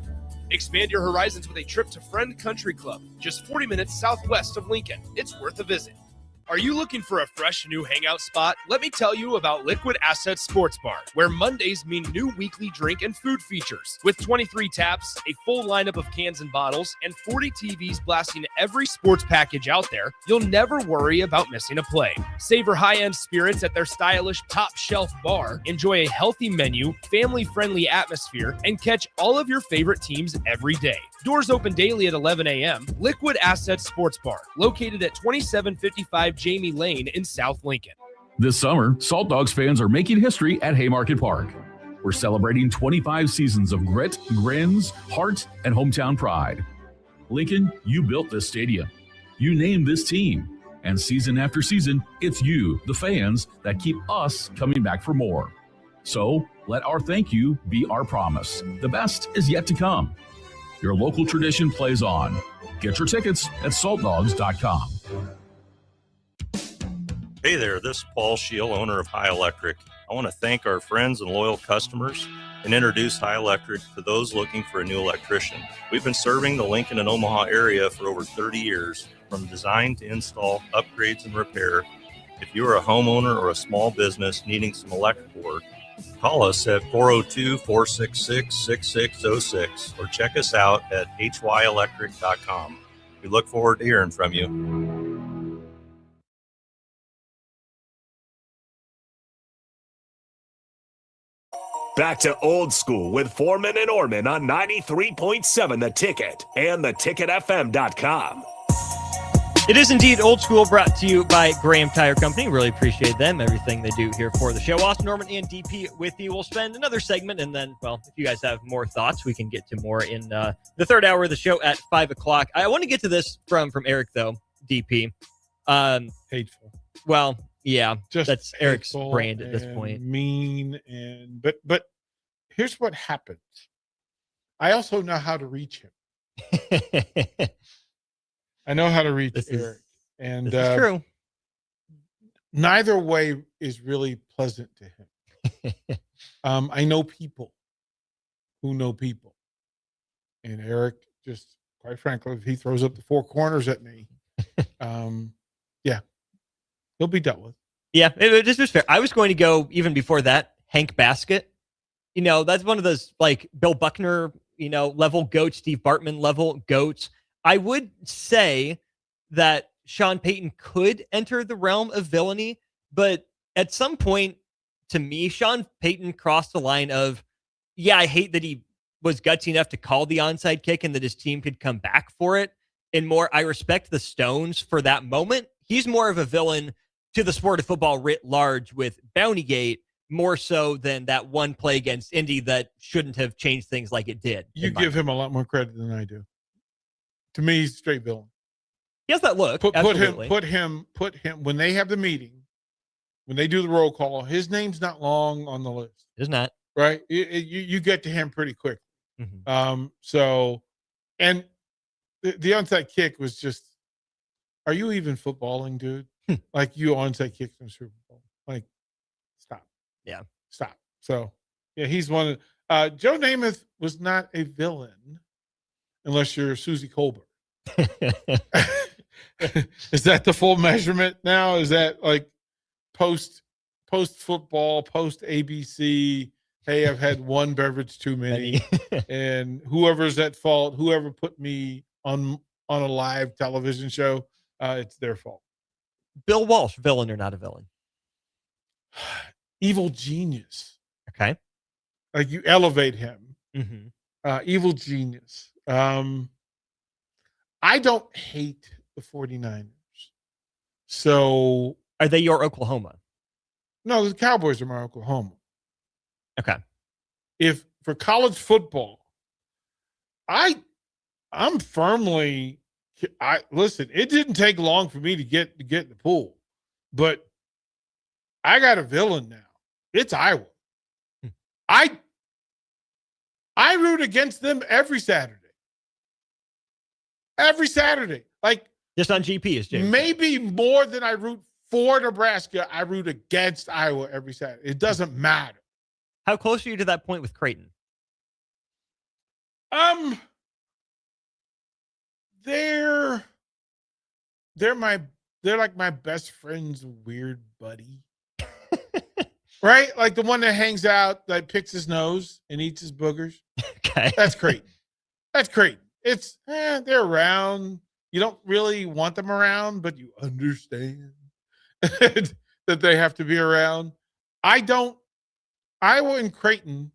Expand your horizons with a trip to Friend Country Club, just 40 minutes southwest of Lincoln. It's worth a visit. Are you looking for a fresh new hangout spot? Let me tell you about Liquid Assets Sports Bar, where Mondays mean new weekly drink and food features. With 23 taps, a full lineup of cans and bottles, and 40 TVs blasting every sports package out there, you'll never worry about missing a play. Savor high-end spirits at their stylish top-shelf bar, enjoy a healthy menu, family-friendly atmosphere, and catch all of your favorite teams every day. Doors open daily at 11 a.m. Liquid Assets Sports Bar, located at 2755 Jamie Lane in South Lincoln. This summer, Salt Dogs fans are making history at Haymarket Park. We're celebrating 25 seasons of grit, grins, heart, and hometown pride. Lincoln, you built this stadium. You named this team. And season after season, it's you, the fans, that keep us coming back for more. So let our thank you be our promise. The best is yet to come. Your local tradition plays on. Get your tickets at saltdogs.com. Hey there, this is Paul Scheel, owner of High Electric. I want to thank our friends and loyal customers and introduce High Electric to those looking for a new electrician. We've been serving the Lincoln and Omaha area for over 30 years, from design to install, upgrades, and repair. If you are a homeowner or a small business needing some electrical work, call us at 402-466-6606 or check us out at hyelectric.com. We look forward to hearing from you. Back to Old School with Foreman and Orman on 93.7 The Ticket and theticketfm.com. It is indeed Old School, brought to you by Graham Tire Company. Really appreciate them, everything they do here for the show. Austin, Norman, and DP with you. We'll spend another segment, and then, well, if you guys have more thoughts, we can get to more in the third hour of the show at 5 o'clock. I want to get to this from Eric, though, DP. Hateful. Well, yeah, Just that's Eric's hateful brand at this and point. Mean, and but here's what happens. I also know how to reach him. I know how to reach Eric, and this is true. Neither way is really pleasant to him. I know people who know people, and Eric, just quite frankly, if he throws up the four corners at me, yeah, he'll be dealt with. Yeah, this was fair. I was going to go even before that, Hank Basket. that's one of those like Bill Buckner, level goats, Steve Bartman level goats. I would say that Sean Payton could enter the realm of villainy, but at some point, to me, Sean Payton crossed the line of, I hate that he was gutsy enough to call the onside kick and that his team could come back for it. And more, I respect the Stones for that moment. He's more of a villain to the sport of football writ large with Bountygate, more so than that one play against Indy that shouldn't have changed things like it did. You give him a lot more credit than I do. To me, he's a straight villain. He has that look. Put him when they have the meeting, when they do the roll call, his name's not long on the list. It's not. Right? You get to him pretty quick. Mm-hmm. And the onside kick was just, are you even footballing, dude? Like, you onside kicked in Super Bowl. Like, stop. Yeah. Stop. So, he's one of Joe Namath was not a villain unless you're Susie Colbert. Is that the full measurement now? Is that like post football, post ABC? Hey, I've had one beverage too many, and whoever's at fault, whoever put me on a live television show, it's their fault. Bill Walsh, villain or not a villain? Evil genius. Okay. Like, you elevate him. Mm-hmm. Evil genius. I don't hate the 49ers. So. Are they your Oklahoma? No, the Cowboys are my Oklahoma. Okay. If for college football, I'm firmly, listen, it didn't take long for me to get in the pool, but I got a villain now. It's Iowa. I root against them every Saturday. Every Saturday. Like, just on GP is James. Maybe more than I root for Nebraska, I root against Iowa every Saturday. It doesn't matter. How close are you to that point with Creighton? They're like my best friend's weird buddy. Right? Like the one that hangs out, that picks his nose and eats his boogers. Okay. That's Creighton. That's Creighton. It's, they're around. You don't really want them around, but you understand that they have to be around. Iowa and Creighton,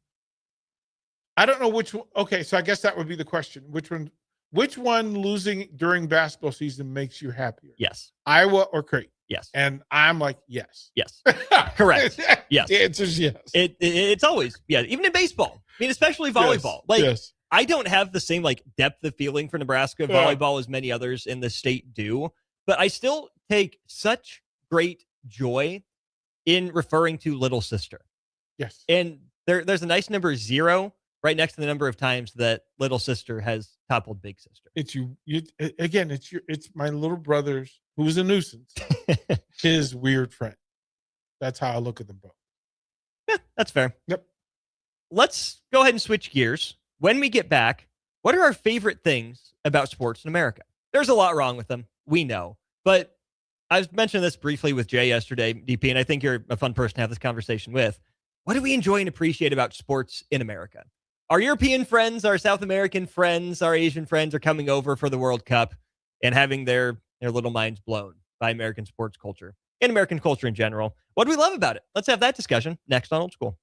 I don't know which one. Okay, so I guess that would be the question. Which one losing during basketball season makes you happier? Yes. Iowa or Creighton? Yes. And I'm like, yes. Yes. Correct. Yes. The answer is yes. It's always, even in baseball. I mean, especially volleyball. Yes. I don't have the same depth of feeling for Nebraska volleyball as many others in the state do, but I still take such great joy in referring to little sister. Yes. And there's a nice number 0 right next to the number of times that little sister has toppled big sister. It's it's my little brother's, who's a nuisance, his weird friend. That's how I look at them both. Yeah, that's fair. Yep. Let's go ahead and switch gears. When we get back, what are our favorite things about sports in America? There's a lot wrong with them. We know. But I was mentioning this briefly with Jay yesterday, DP, and I think you're a fun person to have this conversation with. What do we enjoy and appreciate about sports in America? Our European friends, our South American friends, our Asian friends are coming over for the World Cup and having their little minds blown by American sports culture and American culture in general. What do we love about it? Let's have that discussion next on Old School.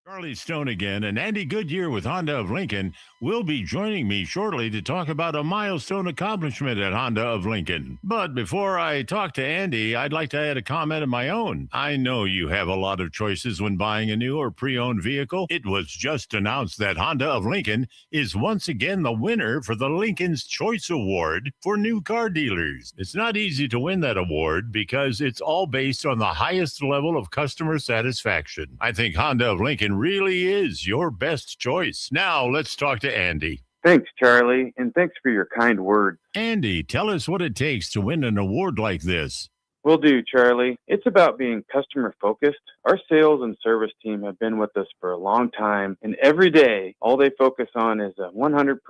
Charlie Stone again, and Andy Goodyear with Honda of Lincoln will be joining me shortly to talk about a milestone accomplishment at Honda of Lincoln. But before I talk to Andy, I'd like to add a comment of my own. I know you have a lot of choices when buying a new or pre-owned vehicle. It was just announced that Honda of Lincoln is once again the winner for the Lincoln's Choice Award for new car dealers. It's not easy to win that award because it's all based on the highest level of customer satisfaction. I think Honda of Lincoln really is your best choice. Now let's talk to Andy. Thanks, Charlie, and thanks for your kind words. Andy, tell us what it takes to win an award like this. Will do, Charlie. It's about being customer focused. Our sales and service team have been with us for a long time, and every day, all they focus on is a 100%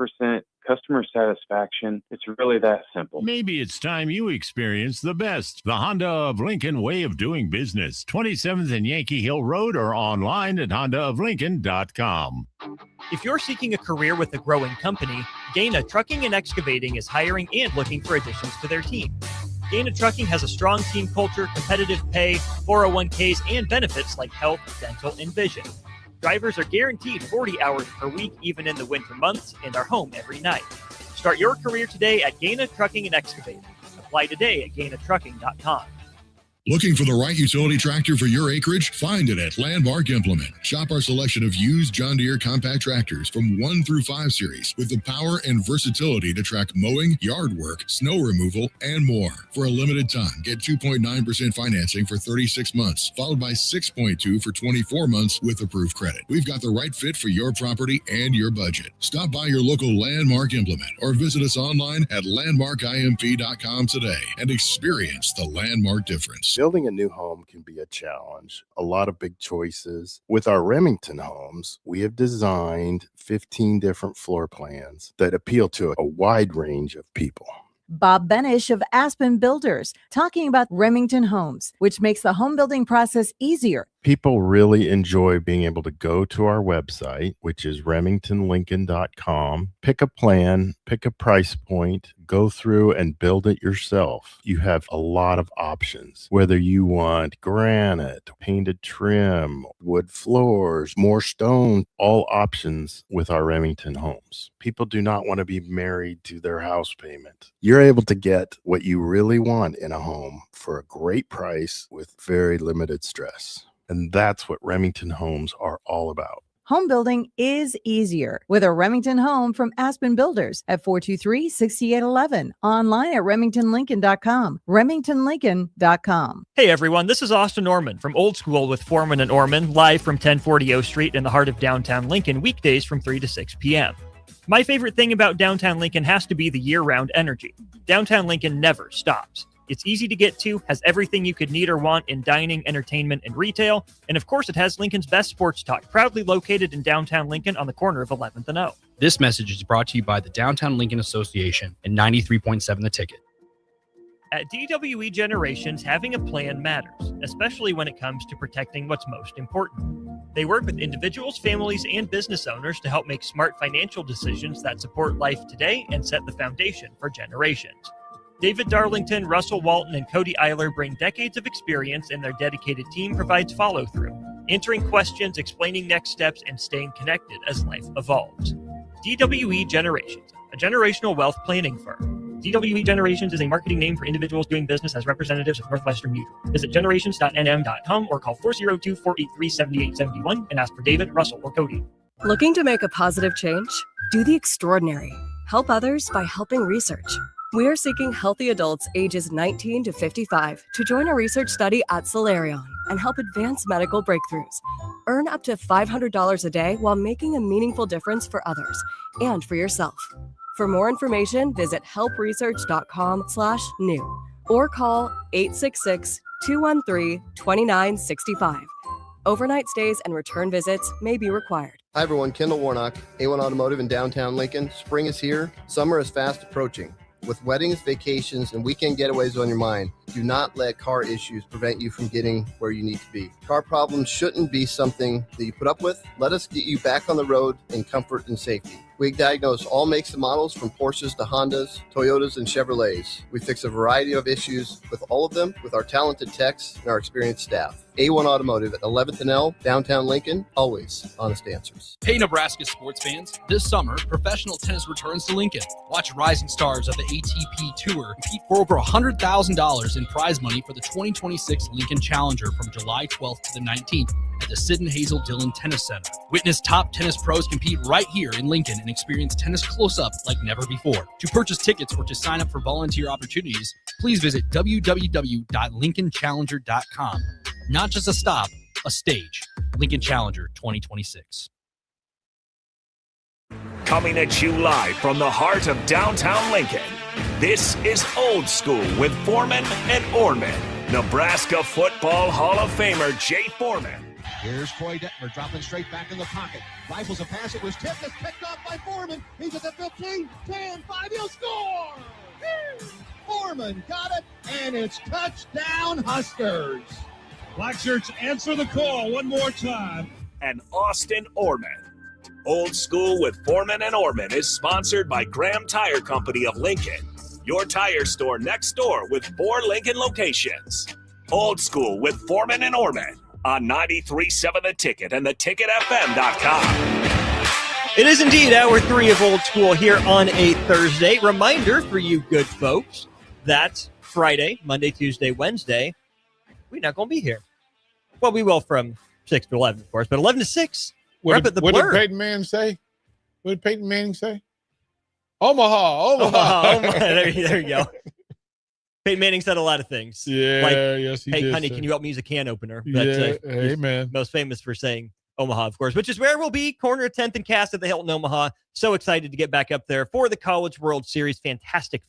customer satisfaction. It's really that simple. Maybe it's time you experience the best. The Honda of Lincoln way of doing business. 27th and Yankee Hill Road or online at hondaoflincoln.com. If you're seeking a career with a growing company, Gaina Trucking and Excavating is hiring and looking for additions to their team. Gaina Trucking has a strong team culture, competitive pay, 401ks, and benefits like health, dental, and vision. Drivers are guaranteed 40 hours per week, even in the winter months, and are home every night. Start your career today at Gaina Trucking and Excavating. Apply today at gainatrucking.com. Looking for the right utility tractor for your acreage? Find it at Landmark Implement. Shop our selection of used John Deere compact tractors from 1 through 5 series with the power and versatility to track mowing, yard work, snow removal, and more. For a limited time, get 2.9% financing for 36 months, followed by 6.2 for 24 months with approved credit. We've got the right fit for your property and your budget. Stop by your local Landmark Implement or visit us online at landmarkimp.com today and experience the Landmark difference. Building a new home can be a challenge, a lot of big choices. With our Remington homes, we have designed 15 different floor plans that appeal to a wide range of people. Bob Benish of Aspen Builders, talking about Remington Homes, which makes the home building process easier. People really enjoy being able to go to our website, which is remingtonlincoln.com, pick a plan, pick a price point, go through and build it yourself. You have a lot of options, whether you want granite, painted trim, wood floors, more stone, all options with our Remington homes. People do not want to be married to their house payment. You're able to get what you really want in a home for a great price with very limited stress. And that's what Remington homes are all about. Home building is easier with a Remington home from Aspen Builders at 423-6811. Online at remingtonlincoln.com. remingtonlincoln.com. Hey everyone, this is Austin Norman from Old School with Foreman and Orman, live from 1040 O Street in the heart of downtown Lincoln, weekdays from 3 to 6 p.m. My favorite thing about downtown Lincoln has to be the year-round energy. Downtown Lincoln never stops. It's easy to get to, has everything you could need or want in dining, entertainment, and retail. And of course, it has Lincoln's best sports talk, proudly located in downtown Lincoln on the corner of 11th and O. This message is brought to you by the Downtown Lincoln Association and 93.7 The Ticket. At DWE Generations, having a plan matters, especially when it comes to protecting what's most important. They work with individuals, families, and business owners to help make smart financial decisions that support life today and set the foundation for generations. David Darlington, Russell Walton, and Cody Eiler bring decades of experience, and their dedicated team provides follow-through, answering questions, explaining next steps, and staying connected as life evolves. DWE Generations, a generational wealth planning firm. DWE Generations is a marketing name for individuals doing business as representatives of Northwestern Mutual. Visit generations.nm.com or call 402-483-7871 and ask for David, Russell, or Cody. Looking to make a positive change? Do the extraordinary. Help others by helping research. We are seeking healthy adults ages 19 to 55 to join a research study at Solarion and help advance medical breakthroughs. Earn up to $500 a day while making a meaningful difference for others and for yourself. For more information, visit helpresearch.com/new or call 866-213-2965. Overnight stays and return visits may be required. Hi everyone, Kendall Warnock, A1 Automotive in downtown Lincoln. Spring is here, summer is fast approaching. With weddings, vacations, and weekend getaways on your mind, do not let car issues prevent you from getting where you need to be. Car problems shouldn't be something that you put up with. Let us get you back on the road in comfort and safety. We diagnose all makes and models from Porsches to Hondas, Toyotas, and Chevrolets. We fix a variety of issues with all of them with our talented techs and our experienced staff. A1 Automotive at 11th and L, downtown Lincoln, always honest answers. Hey, Nebraska sports fans. This summer, professional tennis returns to Lincoln. Watch rising stars of the ATP Tour compete for over $100,000 in prize money for the 2026 Lincoln Challenger from July 12th to the 19th at the Sid and Hazel Dillon Tennis Center. Witness top tennis pros compete right here in Lincoln and experience tennis close-up like never before. To purchase tickets or to sign up for volunteer opportunities, please visit www.lincolnchallenger.com. Not just a stop, a stage. Lincoln Challenger 2026. Coming at you live from the heart of downtown Lincoln, this is Old School with Foreman and Orman. Nebraska Football Hall of Famer Jay Foreman. Here's Troy Detmer dropping straight back in the pocket. Rifles a pass. It was tipped. It's picked up by Foreman. He's at the 15, 10, 5. He'll score. Foreman got it, and it's touchdown Huskers. Black shirts answer the call one more time. And Austin Orman. Old School with Foreman and Orman is sponsored by Graham Tire Company of Lincoln. Your tire store next door with 4 Lincoln locations. Old School with Foreman and Orman on 93.7 The Ticket and theticketfm.com. It is indeed hour 3 of Old School here on a Thursday. Reminder for you good folks that Friday, Monday, Tuesday, Wednesday, we're not going to be here. Well, we will from 6 to 11, of course, but 11 to 6, we're up at the What Blur. did Peyton Manning say? What did Peyton Manning say? Omaha. There you go. Peyton Manning said a lot of things. Yeah, like, yes, he hey, did honey, say. can you help me use a can opener? Yeah, he's amen. most famous for saying Omaha, of course, which is where we'll be, corner of 10th and Cass at the Hilton Omaha. So excited to get back up there for the College World Series. Fantastic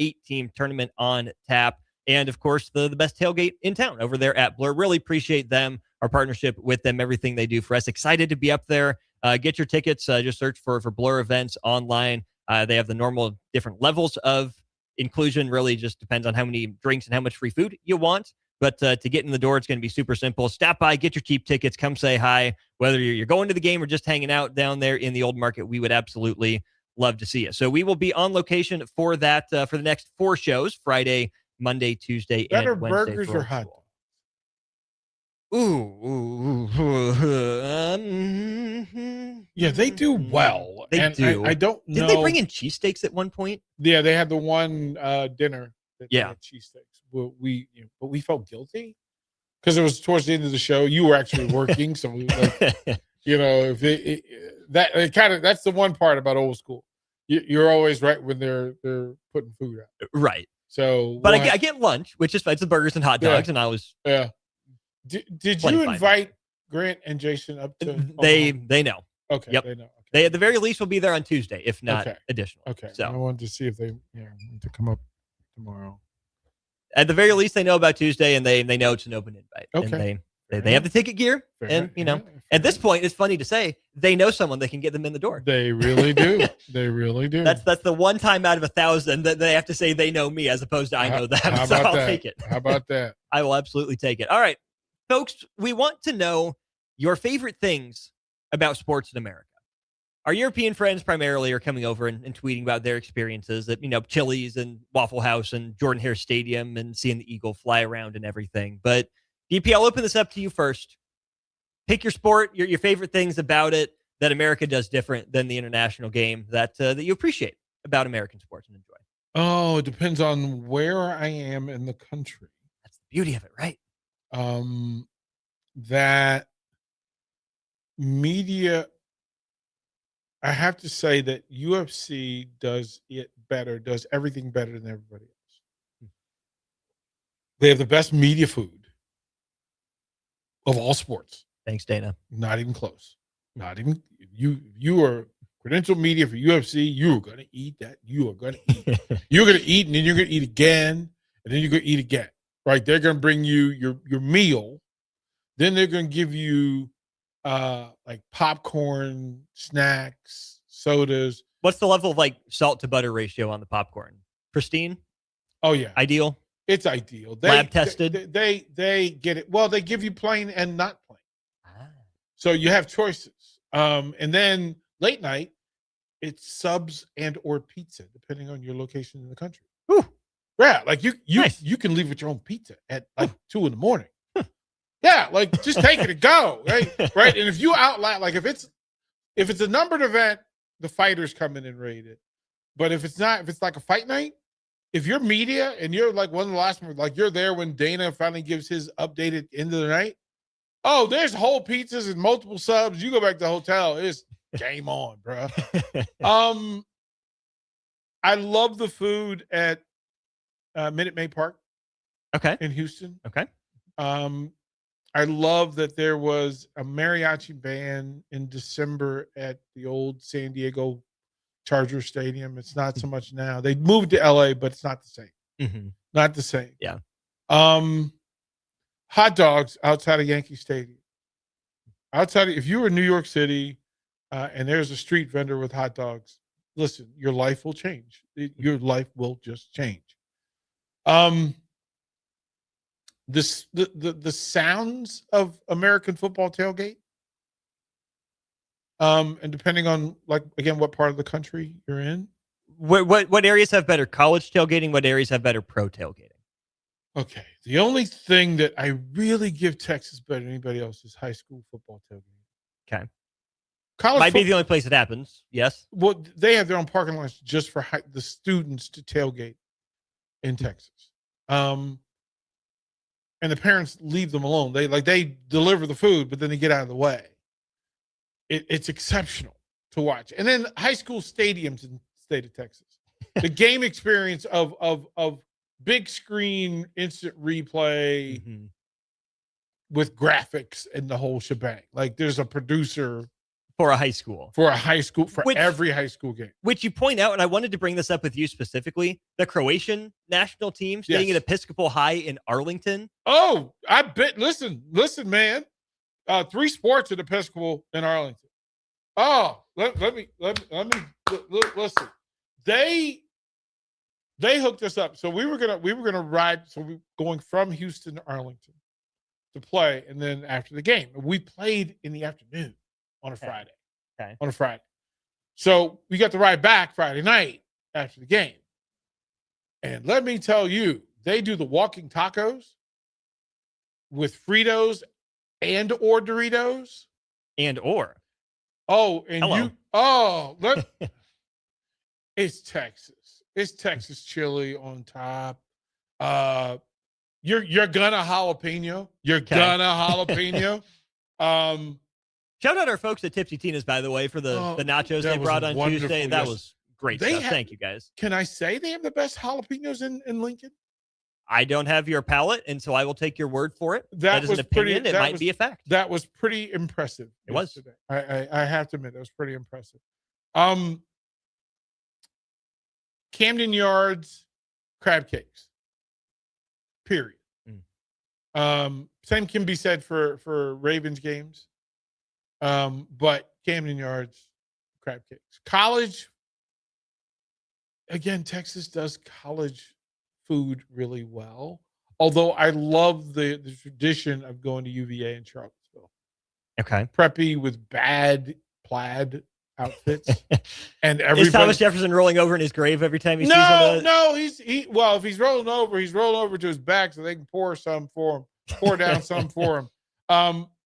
8-team tournament on tap. And, of course, the best tailgate in town over there at Blur. Really appreciate them, our partnership with them, everything they do for us. Excited to be up there. Get your tickets. Just search for Blur events online. They have the normal different levels of inclusion. Really just depends on how many drinks and how much free food you want. But to get in the door, it's going to be super simple. Stop by, get your cheap tickets, come say hi. Whether you're going to the game or just hanging out down there in the old market, we would absolutely love to see you. So we will be on location for that for the next 4 shows, Friday, Monday, Tuesday, Better and Wednesday. burgers or hot dogs? Yeah, they do well. They and do. I don't know. Did they bring in cheesesteaks at one point? Yeah, they had the one dinner that they Yeah. had cheesesteaks. But we felt guilty because it was towards the end of the show. You were actually working, so we were like, that's the one part about Old School. You're always right when they're putting food out. Right. So, But I get lunch, which is it's the burgers and hot dogs, and I was Did plenty you fine. invite Grant and Jason up to? They Omaha? know. Okay. Yep. They know. They at the very least will be there on Tuesday, if not Okay. additional. Okay. I So wanted to see if they want to come up tomorrow. at the very least, they know about Tuesday, and they know it's an open invite. Okay. And they have the ticket gear, and at this point, it's funny to say they know someone that can get them in the door. They really do. They really do. That's the one time out of 1,000 that they have to say they know me as opposed to I know them. How So about I'll that? take it. How about that? I will absolutely take it. All right, folks, we want to know your favorite things about sports in America. Our European friends primarily are coming over and tweeting about their experiences at, Chili's and Waffle House and Jordan Hare Stadium and seeing the Eagle fly around and everything. But DP, I'll open this up to you first. Pick your sport, your favorite things about it that America does different than the international game that you appreciate about American sports and enjoy. Oh, it depends on where I am in the country. That's the beauty of it, right? That media, I have to say that UFC does it better, does everything better than everybody else. They have the best media food of all sports. Thanks, Dana. Not even close. Not even you are credentialed media for UFC. You're gonna eat that. You are gonna eat. You're gonna eat, and then you're gonna eat again, and then you're gonna eat again. Right? They're gonna bring you your meal. Then they're gonna give you like popcorn, snacks, sodas. What's the level of like salt to butter ratio on the popcorn? Pristine? Oh yeah. Ideal? It's ideal. Lab tested? They get it. Well, they give you plain and not plain. So you have choices. And then late night, it's subs and or pizza, depending on your location in the country. Ooh. Yeah, like you Nice. you can leave with your own pizza at like 2 a.m. Yeah, like just take it and go. Right. Right. And if you outline, like if it's a numbered event, the fighters come in and raid it. But if it's not, if it's like a fight night, if you're media and you're like one of the last ones, like you're there when Dana finally gives his updated end of the night. Oh, there's whole pizzas and multiple subs. You go back to the hotel, it's game on, bro. I love the food at Minute Maid Park. Okay. In Houston. Okay. I love that there was a mariachi band in December at the old San Diego Charger Stadium. It's not so much now. They moved to LA, but it's not the same. Mm-hmm. Not the same. Yeah. Hot dogs outside of Yankee Stadium. If you were in New York City and there's a street vendor with hot dogs, listen, your life will change. Your life will just change. The sounds of American football tailgate, and depending on, like, again, what part of the country you're in. What areas have better college tailgating? What areas have better pro tailgating? Okay. The only thing that I really give Texas better than anybody else is high school football tailgating. Okay. College might be the only place it happens. Yes. Well, they have their own parking lots just for the students to tailgate in Texas. And the parents leave them alone. They deliver the food, but then they get out of the way. It's exceptional to watch. And then high school stadiums in the state of Texas, the game experience of big screen instant replay with graphics and the whole shebang. Like, there's a producer for a high school, every high school game. Which you point out, and I wanted to bring this up with you specifically, the Croatian national team staying at Episcopal High in Arlington. Oh, I bet. Listen, man. 3 sports at Episcopal in Arlington. Oh, let me listen. They hooked us up. So we were gonna ride. So we going from Houston to Arlington to play, and then after the game, we played in the afternoon on a Friday. Okay. On a Friday. So we got to ride back Friday night after the game. And let me tell you, they do the walking tacos with Fritos and or Doritos. And or. Oh, and Hello. It's Texas. It's Texas chili on top. You're gonna jalapeno. Shout out our folks at Tipsy Tina's, by the way, for the nachos they brought on Tuesday. That was great stuff. Thank you, guys. Can I say they have the best jalapenos in Lincoln? I don't have your palate, and so I will take your word for it. That is an opinion. It might be a fact. That was pretty impressive. It was. I have to admit, that was pretty impressive. Camden Yards crab cakes. Period. Same can be said for Ravens games. But Camden Yards crab cakes. College, again, Texas does college food really well. Although I love the tradition of going to UVA in Charlottesville. Okay. Preppy with bad plaid outfits. And everybody. Is Thomas Jefferson rolling over in his grave every time he sees one? No, if he's rolling over to his back so they can pour down some for him.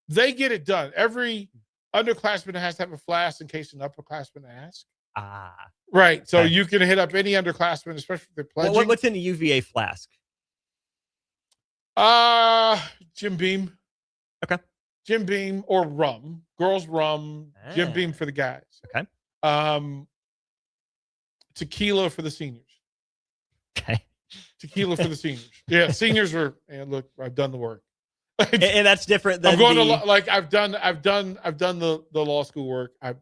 They get it done. Every underclassman has to have a flask in case an upperclassman asks. Right. So you can hit up any underclassman, especially if they're pledging. What's in a UVA flask? Jim Beam. Okay. Jim Beam or rum. Girls rum. Jim Beam for the guys. Okay. Tequila for the seniors. Okay. Tequila for the seniors. Yeah, seniors are. And look, I've done the work. And that's different than I'm going to I've done the law school work. I'm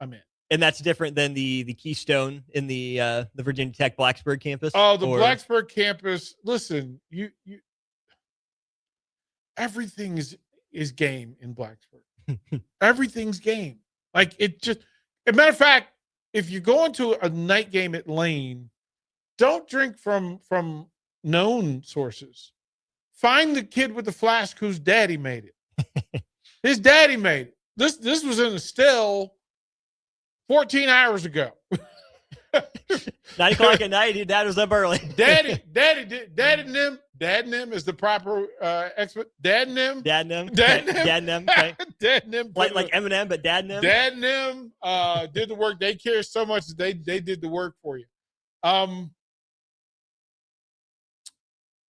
in. And that's different than the Keystone in the Virginia Tech Blacksburg campus. Oh, the Blacksburg campus. Listen, you everything is game in Blacksburg. Everything's game. Like, it just. As a matter of fact, if you're going to a night game at Lane, don't drink from known sources. Find the kid with the flask whose daddy made it. His daddy made it. This was in a still 14 hours ago. 9 o'clock at night, your dad was up early. Dad and them is the proper expert. Dad and them. Okay. Dad and them. Like Eminem, but dad and them. Dad and them did the work. They care so much that they did the work for you.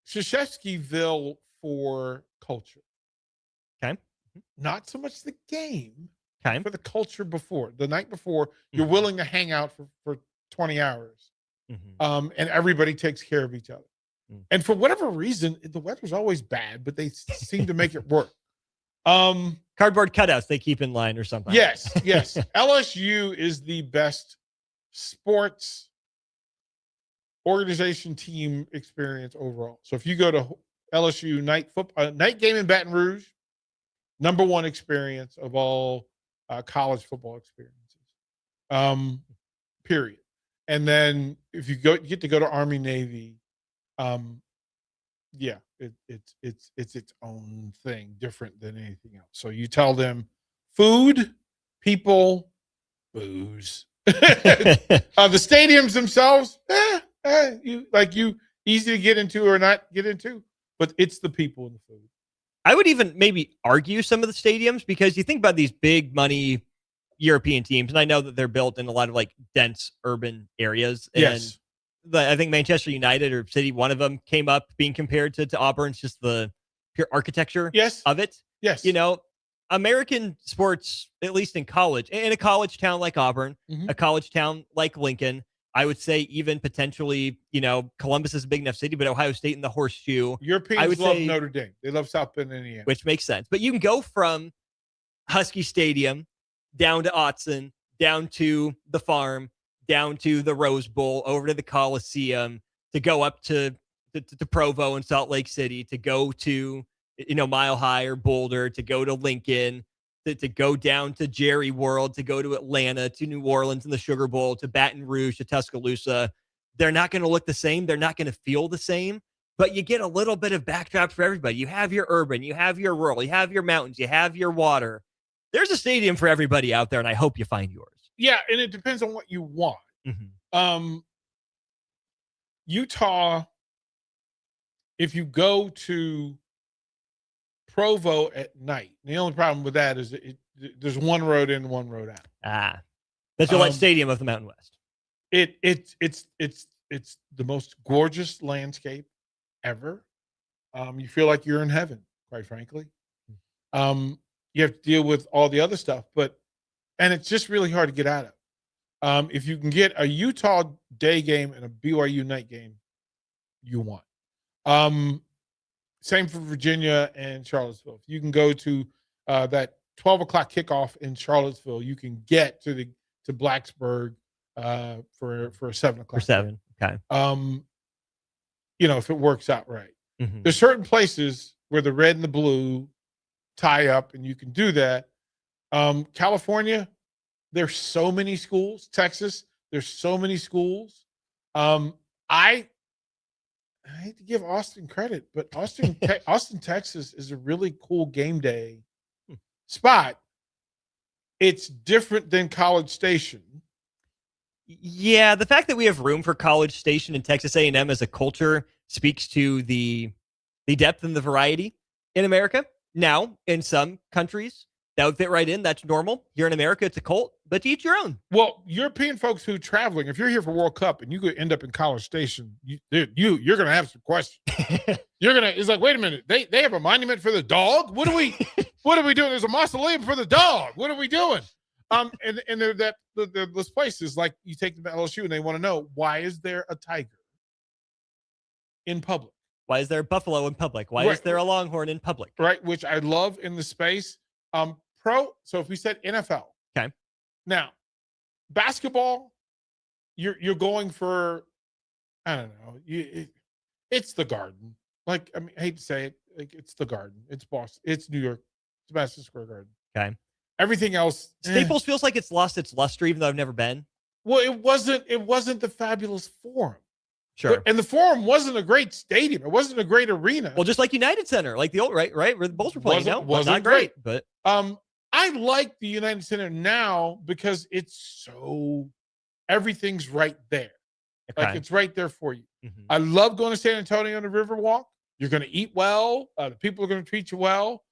Krzyzewskiville for culture. Okay. Not so much the game. Okay. For the culture before. The night before, you're willing to hang out for 20 hours. And everybody takes care of each other. And for whatever reason, the weather's always bad, but they seem to make it work. Cardboard cutouts they keep in line or something. Yes. LSU is the best sports organization team experience overall. So if you go to LSU night game in Baton Rouge, number one experience of all college football experiences. Period. And then if you get to go to Army Navy, yeah, it's its own thing, different than anything else. So you tell them food, people, booze. The stadiums themselves, you easy to get into or not get into, but it's the people and the food. I would even maybe argue some of the stadiums, because you think about these big money European teams, and I know that they're built in a lot of like dense urban areas. Yes. And I think Manchester United or City, one of them came up being compared to Auburn. It's just the pure architecture of it. Yes. You know, American sports, at least in college, in a college town like Auburn, a college town like Lincoln, I would say even potentially, you know, Columbus is a big enough city, but Ohio State and the Horseshoe. Europeans love Notre Dame. They love South Bend, Indiana. Which makes sense. But you can go from Husky Stadium down to Autzen, down to the Farm, down to the Rose Bowl, over to the Coliseum, to go up to Provo and Salt Lake City, to go to, you know, Mile High or Boulder, to go to Lincoln, to go down to Jerry World, to go to Atlanta, to New Orleans and the Sugar Bowl, to Baton Rouge, to Tuscaloosa. They're not going to look the same. They're not going to feel the same, but you get a little bit of backdrop for everybody. You have your urban, you have your rural, you have your mountains, you have your water. There's a stadium for everybody out there, and I hope you find yours. Yeah, and it depends on what you want. Utah, if you go to Provo at night, the only problem with that is there's one road in, one road out. The Gillette Stadium of the Mountain West. It's the most gorgeous landscape ever. You feel like you're in heaven, quite frankly. You have to deal with all the other stuff, and it's just really hard to get out of. If you can get a Utah day game and a BYU night game, you want. Same for Virginia and Charlottesville. If you can go to that 12 o'clock kickoff in Charlottesville, you can get to Blacksburg for a 7 o'clock. For 7, okay. You know, if it works out right. There's certain places where the red and the blue tie up, and you can do that. California, there's so many schools. Texas, there's so many schools. I hate to give Austin credit, but Austin, Texas is a really cool game day spot. It's different than College Station. Yeah, the fact that we have room for College Station and Texas A&M as a culture speaks to the depth and the variety in America. Now, in some countries, that would fit right in. That's normal. Here in America, it's a cult, but to each your own. Well, European folks who are traveling, if you're here for World Cup and you could end up in College Station, you're going to have some questions. It's like, wait a minute, they have a monument for the dog? What are we doing? There's a mausoleum for the dog. What are we doing? And those places, like you take them to LSU and they want to know, why is there a tiger in public? Why is there a buffalo in public? Why is there a longhorn in public? Right, which I love in the space. So if we said NFL. Okay. Now, basketball, you're going for, I don't know, it's the Garden. Like, I mean, I hate to say it, like, it's the Garden. It's Boston. It's New York. It's Madison Square Garden. Okay. Everything else. Staples feels like it's lost its luster, even though I've never been. Well, it wasn't the fabulous Forum. Sure. And the Forum wasn't a great stadium. It wasn't a great arena. Well, just like United Center, like the old right where the Bulls were playing. Wasn't not great, but I like the United Center now because it's everything's right there. Okay. Like, it's right there for you. I love going to San Antonio on the Riverwalk. You're going to eat well. The people are going to treat you well.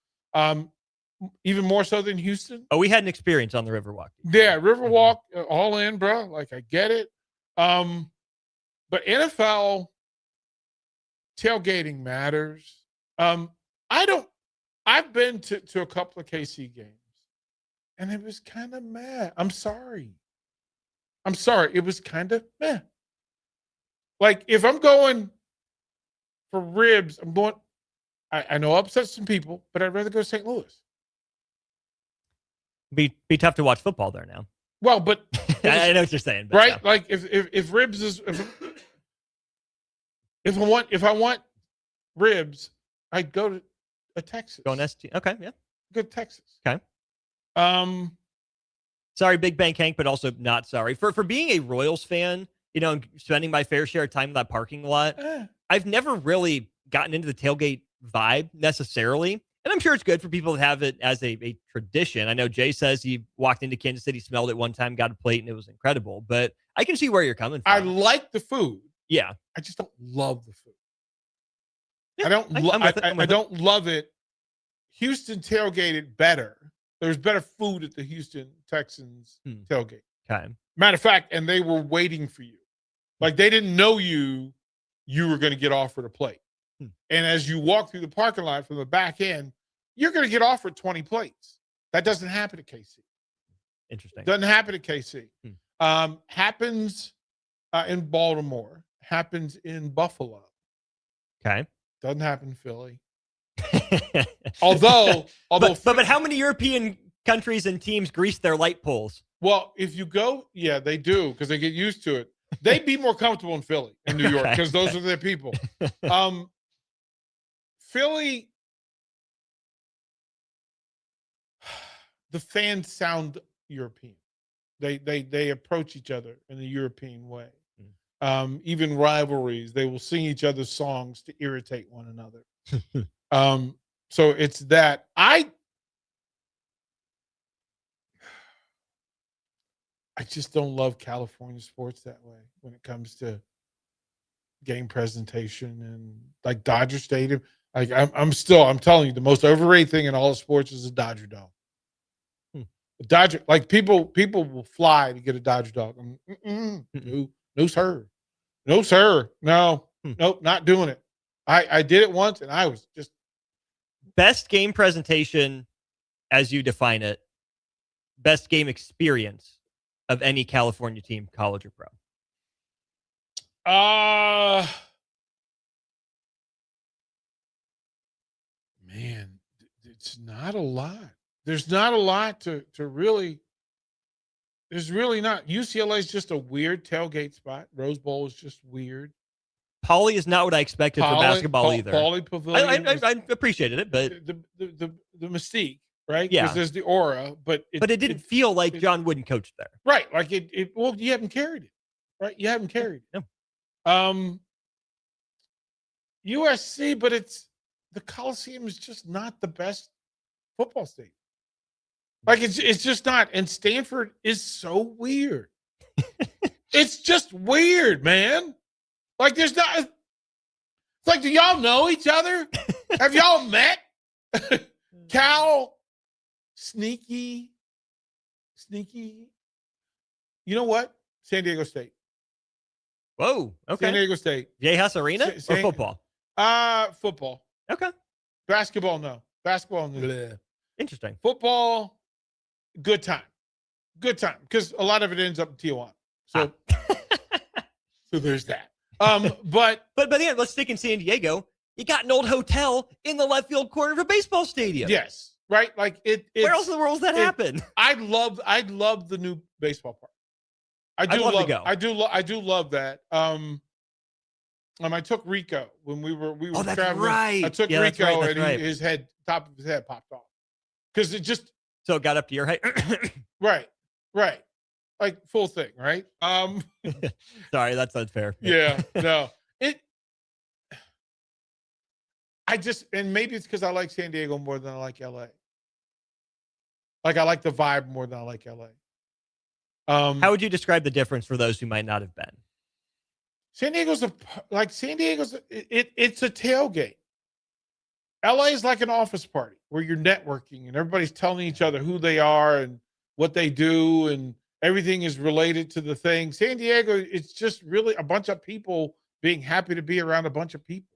Even more so than Houston. Oh, we had an experience on the Riverwalk. Yeah, Riverwalk, all in, bro. Like, I get it. But NFL tailgating matters. I've been to a couple of KC games, and it was kind of meh. I'm sorry. It was kind of meh. Like, if I'm going for ribs, I know I upset some people, but I'd rather go to St. Louis. Be tough to watch football there now. Well, but I know what you're saying, but right? yeah. Like, if ribs is if I want ribs, I'd go to Texas. Going ST. Okay, yeah. Go to Texas. Okay. Sorry, Big Bang Hank, but also not sorry for being a Royals fan. And spending my fair share of time in that parking lot. I've never really gotten into the tailgate vibe necessarily, and I'm sure it's good for people to have it as a tradition. I know Jay says he walked into Kansas City, smelled it one time, got a plate, and it was incredible. But I can see where you're coming from. I like the food. Yeah, I just don't love the food. Yeah, I don't love it. Houston tailgated better. There's better food at the Houston Texans tailgate. Okay. Matter of fact, and they were waiting for you. Like they didn't know you were going to get offered a plate. And as you walk through the parking lot from the back end, you're going to get offered 20 plates. That doesn't happen at KC. Interesting. Doesn't happen at KC. Happens in Baltimore. Happens in Buffalo. Okay. Doesn't happen in Philly. although but how many European countries and teams grease their light poles? Well, if you go, yeah, they do because they get used to it. They'd be more comfortable in Philly and New York because those are their people. Philly, the fans sound European. They approach each other in the European way. Even rivalries, they will sing each other's songs to irritate one another. So it's that. I just don't love California sports that way when it comes to game presentation and like Dodger Stadium. Like I'm telling you, the most overrated thing in all of sports is a Dodger Dome. The Dodger, like people will fly to get a Dodger Dome. No, sir. No, sir. No, nope, not doing it. I did it once and I was just best game presentation as you define it. Best game experience of any California team, college or pro? Man, it's not a lot. There's not a lot to really. There's really not. UCLA is just a weird tailgate spot. Rose Bowl is just weird. Pauley is not what I expected for basketball either. Pauley Pavilion. I appreciated it, but the mystique, right? Yeah, because there's the aura, but it didn't feel like John Wooden coached there, right? Like it. Well, you haven't carried it, right? You haven't carried it. No. USC, but the Coliseum is just not the best football stadium. Like it's just not. And Stanford is so weird. It's just weird, man. Like there's not. It's like, do y'all know each other? Have y'all met? Cal, sneaky. You know what? San Diego State. Whoa. Okay. San Diego State. Yeahas Arena or football? Football. Okay. Basketball, no. Basketball, no. Interesting. Football, good time. Good time. Because a lot of it ends up in Tijuana. So, so there's that. But yeah, let's stick in San Diego. You got an old hotel in the left field corner of a baseball stadium. Yes. Right? Like where else in the world does that happen? I'd love the new baseball park. I'd love to go. I do love that. I took Rico when we were that's traveling. right. I took Yeah, that's Rico right, and his top of his head popped off because it just so it got up to your height. right. Like full thing, right? Sorry, that's unfair. Yeah, no. And maybe it's because I like San Diego more than I like LA. Like I like the vibe more than I like LA. How would you describe the difference for those who might not have been? San Diego's it's a tailgate. LA is like an office party where you're networking and everybody's telling each other who they are and what they do and everything is related to the thing. San Diego, it's just really a bunch of people being happy to be around a bunch of people.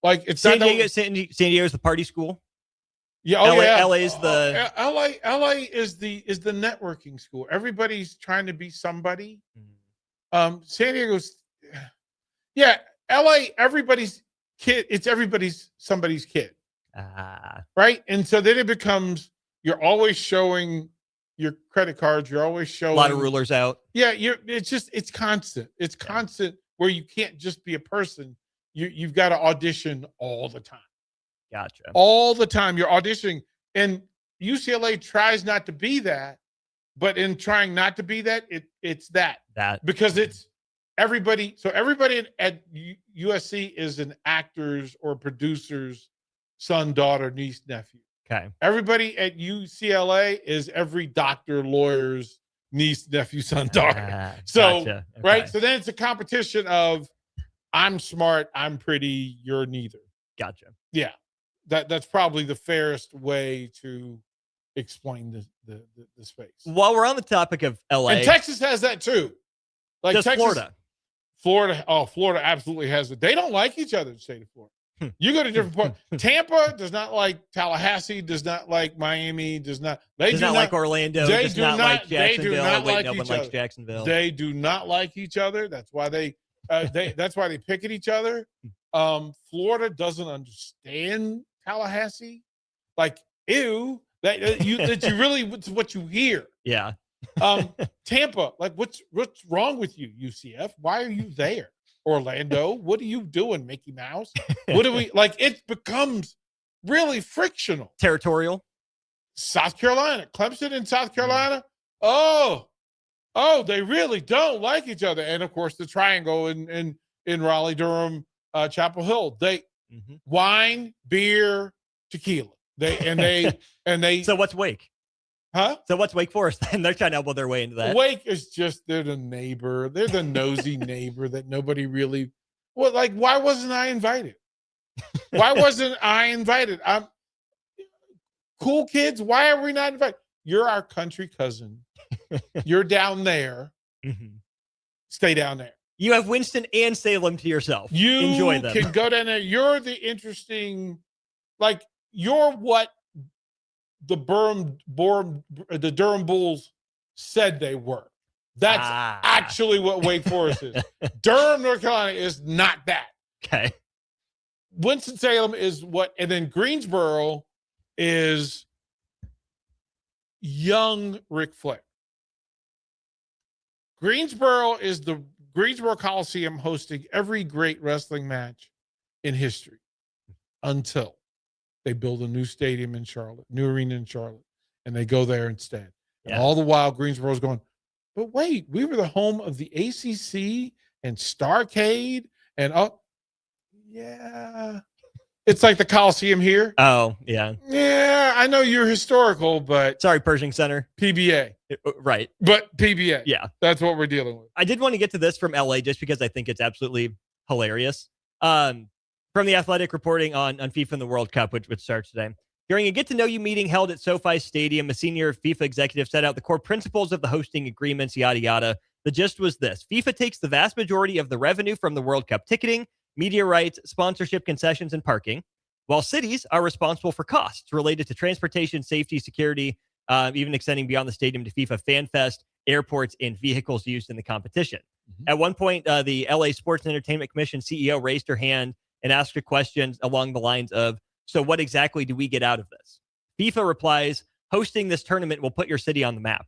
Like it's San Diego is the party school. Yeah, LA is the LA is the networking school. Everybody's trying to be somebody. San Diego's LA, everybody's kid, it's somebody's kid. Right? And so then it becomes you're always showing your credit cards, you're always showing a lot of rulers out. Yeah, it's constant. It's constant where you can't just be a person. you've got to audition all the time. Gotcha. All the time you're auditioning, and UCLA tries not to be that, but in trying not to be that, it's that because it's everybody. So everybody at USC is an actor's or producer's son, daughter, niece, nephew. Okay. Everybody at UCLA is every doctor, lawyer's niece, nephew, son, daughter. So gotcha. right. Okay. So then it's a competition of I'm smart, I'm pretty, you're neither. Gotcha. Yeah. That's probably the fairest way to explain the space. While we're on the topic of LA, And Texas has that too. Like does Texas, Florida absolutely has it. They don't like each other in the state of Florida. You go to different points. Tampa does not like Tallahassee, does not like Miami, does not like Orlando, They does do not like They do Jacksonville. not Wait, like no each one other. likes Jacksonville. They do not like each other. That's why they pick at each other. Florida doesn't understand Tallahassee. Like, ew, that you really what you hear. Yeah. Tampa, like what's wrong with you, UCF? Why are you there? Orlando, what are you doing, Mickey Mouse? What do we like? It becomes really frictional. Territorial. South Carolina, Clemson and South Carolina. Oh, they really don't like each other. And of course, the triangle in Raleigh, Durham, Chapel Hill. They wine, beer, tequila. They. So what's Wake? Huh? So what's Wake Forest? And they're trying to elbow their way into that. Wake is just they're the neighbor. They're the nosy neighbor that nobody really. Well, like why wasn't I invited? Why wasn't I invited? I'm cool kids. Why are we not invited? You're our country cousin. You're down there. Stay down there. You have Winston and Salem to yourself. You enjoy them. Can go down there. You're the interesting, like you're what the Durham Bulls said they were. That's actually what Wake Forest is. Durham, North Carolina is not that. Okay. Winston-Salem is what, and then Greensboro is young Ric Flair. Greensboro is the Greensboro Coliseum hosting every great wrestling match in history until they build a new stadium in Charlotte, new arena in Charlotte, and they go there instead. And all the while, Greensboro's going, but wait, we were the home of the ACC and Starrcade and yeah. It's like the Coliseum here. Oh, yeah. Yeah, I know you're historical, but sorry, Pershing Center. PBA. Right. But PBA. Yeah. That's what we're dealing with. I did want to get to this from LA just because I think it's absolutely hilarious. From the Athletic reporting on FIFA and the World Cup, which starts today. During a get-to-know-you meeting held at SoFi Stadium, a senior FIFA executive set out the core principles of the hosting agreements, yada, yada. The gist was this. FIFA takes the vast majority of the revenue from the World Cup ticketing, media rights, sponsorship concessions, and parking, while cities are responsible for costs related to transportation, safety, security, even extending beyond the stadium to FIFA Fan Fest, airports, and vehicles used in the competition. At one point, the LA Sports and Entertainment Commission CEO raised her hand and asked a question along the lines of, so what exactly do we get out of this? FIFA replies, hosting this tournament will put your city on the map.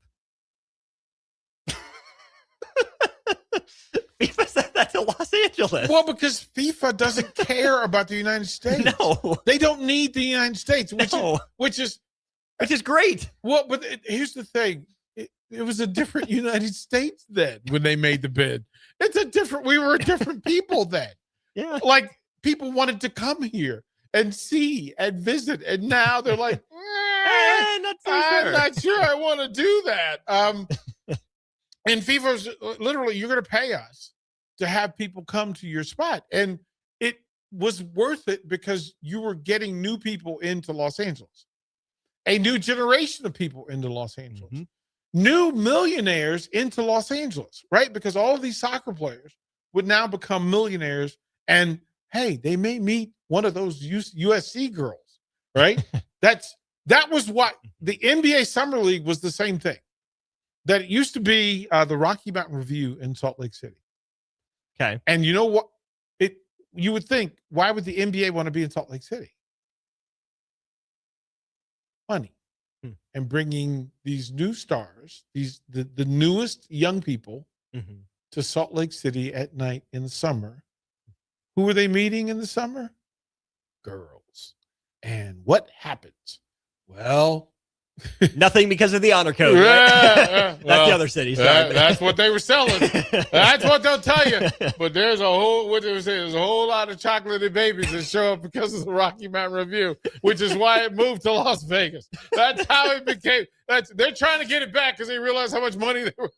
FIFA said that to Los Angeles. Well, because FIFA doesn't care about the United States. No. They don't need the United States, which is great. Well, but here's the thing. It was a different United States then when they made the bid. We were a different people then. Yeah. Like people wanted to come here and see and visit. And now they're like, not so I'm sure. not sure I want to do that. And FIFA's literally, you're going to pay us to have people come to your spot. And it was worth it because you were getting new people into Los Angeles, a new generation of people into Los Angeles, new millionaires into Los Angeles, right? Because all of these soccer players would now become millionaires. And hey, they may meet one of those USC girls, right? That was what the NBA Summer League was the same thing. That it used to be the Rocky Mountain Review in Salt Lake City. Okay. And you know what? You would think, why would the NBA want to be in Salt Lake City? Money. And bringing these new stars, the newest young people to Salt Lake City at night in the summer Who are they meeting in the summer? Girls. And what happens? Well, nothing because of the honor code. That's the other city. Sorry. That's what they were selling. That's what they'll tell you. But there's a whole lot of chocolatey babies that show up because of the Rocky Mountain Review, which is why it moved to Las Vegas. That's how it became. They're trying to get it back because they realize how much money they were.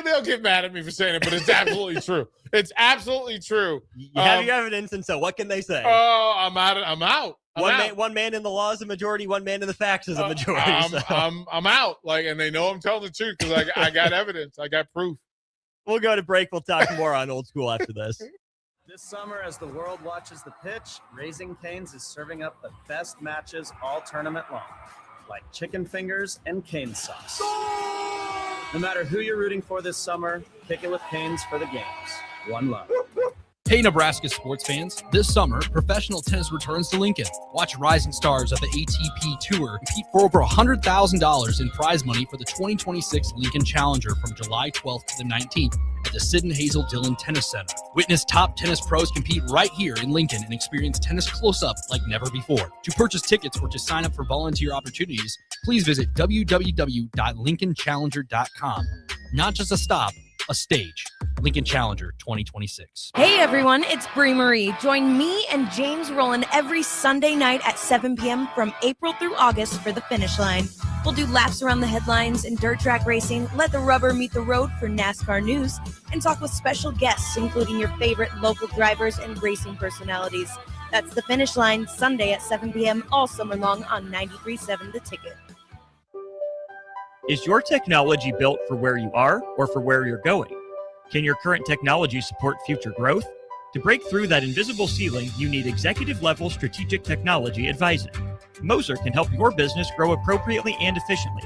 They'll get mad at me for saying it, but it's absolutely true. It's absolutely true. You have your evidence, and so what can they say? Oh, I'm out. One man in the law is a majority. One man in the facts is a majority. I'm out. And they know I'm telling the truth because I got evidence. I got proof. We'll go to break. We'll talk more on Old School after this. This summer, as the world watches the pitch, Raising Cane's is serving up the best matches all tournament long, like chicken fingers and cane sauce. No matter who you're rooting for this summer, kick it with Cane's for the games. One love. Hey, Nebraska sports fans. This summer, professional tennis returns to Lincoln. Watch rising stars of the ATP Tour compete for over $100,000 in prize money for the 2026 Lincoln Challenger from July 12th to the 19th at the Sid and Hazel Dillon Tennis Center. Witness top tennis pros compete right here in Lincoln and experience tennis close-up like never before. To purchase tickets or to sign up for volunteer opportunities, please visit www.lincolnchallenger.com. Not just a stop, a stage. Lincoln Challenger 2026. Hey everyone, it's Brie Marie. Join me and James Rowland every Sunday night at 7 p.m. from April through August for the finish line. We'll do laps around the headlines and dirt track racing, let the rubber meet the road for NASCAR news, and talk with special guests, including your favorite local drivers and racing personalities. That's the finish line, Sunday at 7 p.m. all summer long on 93.7 The Ticket. Is your technology built for where you are or for where you're going? Can your current technology support future growth? To break through that invisible ceiling, you need executive-level strategic technology advising. Moser can help your business grow appropriately and efficiently,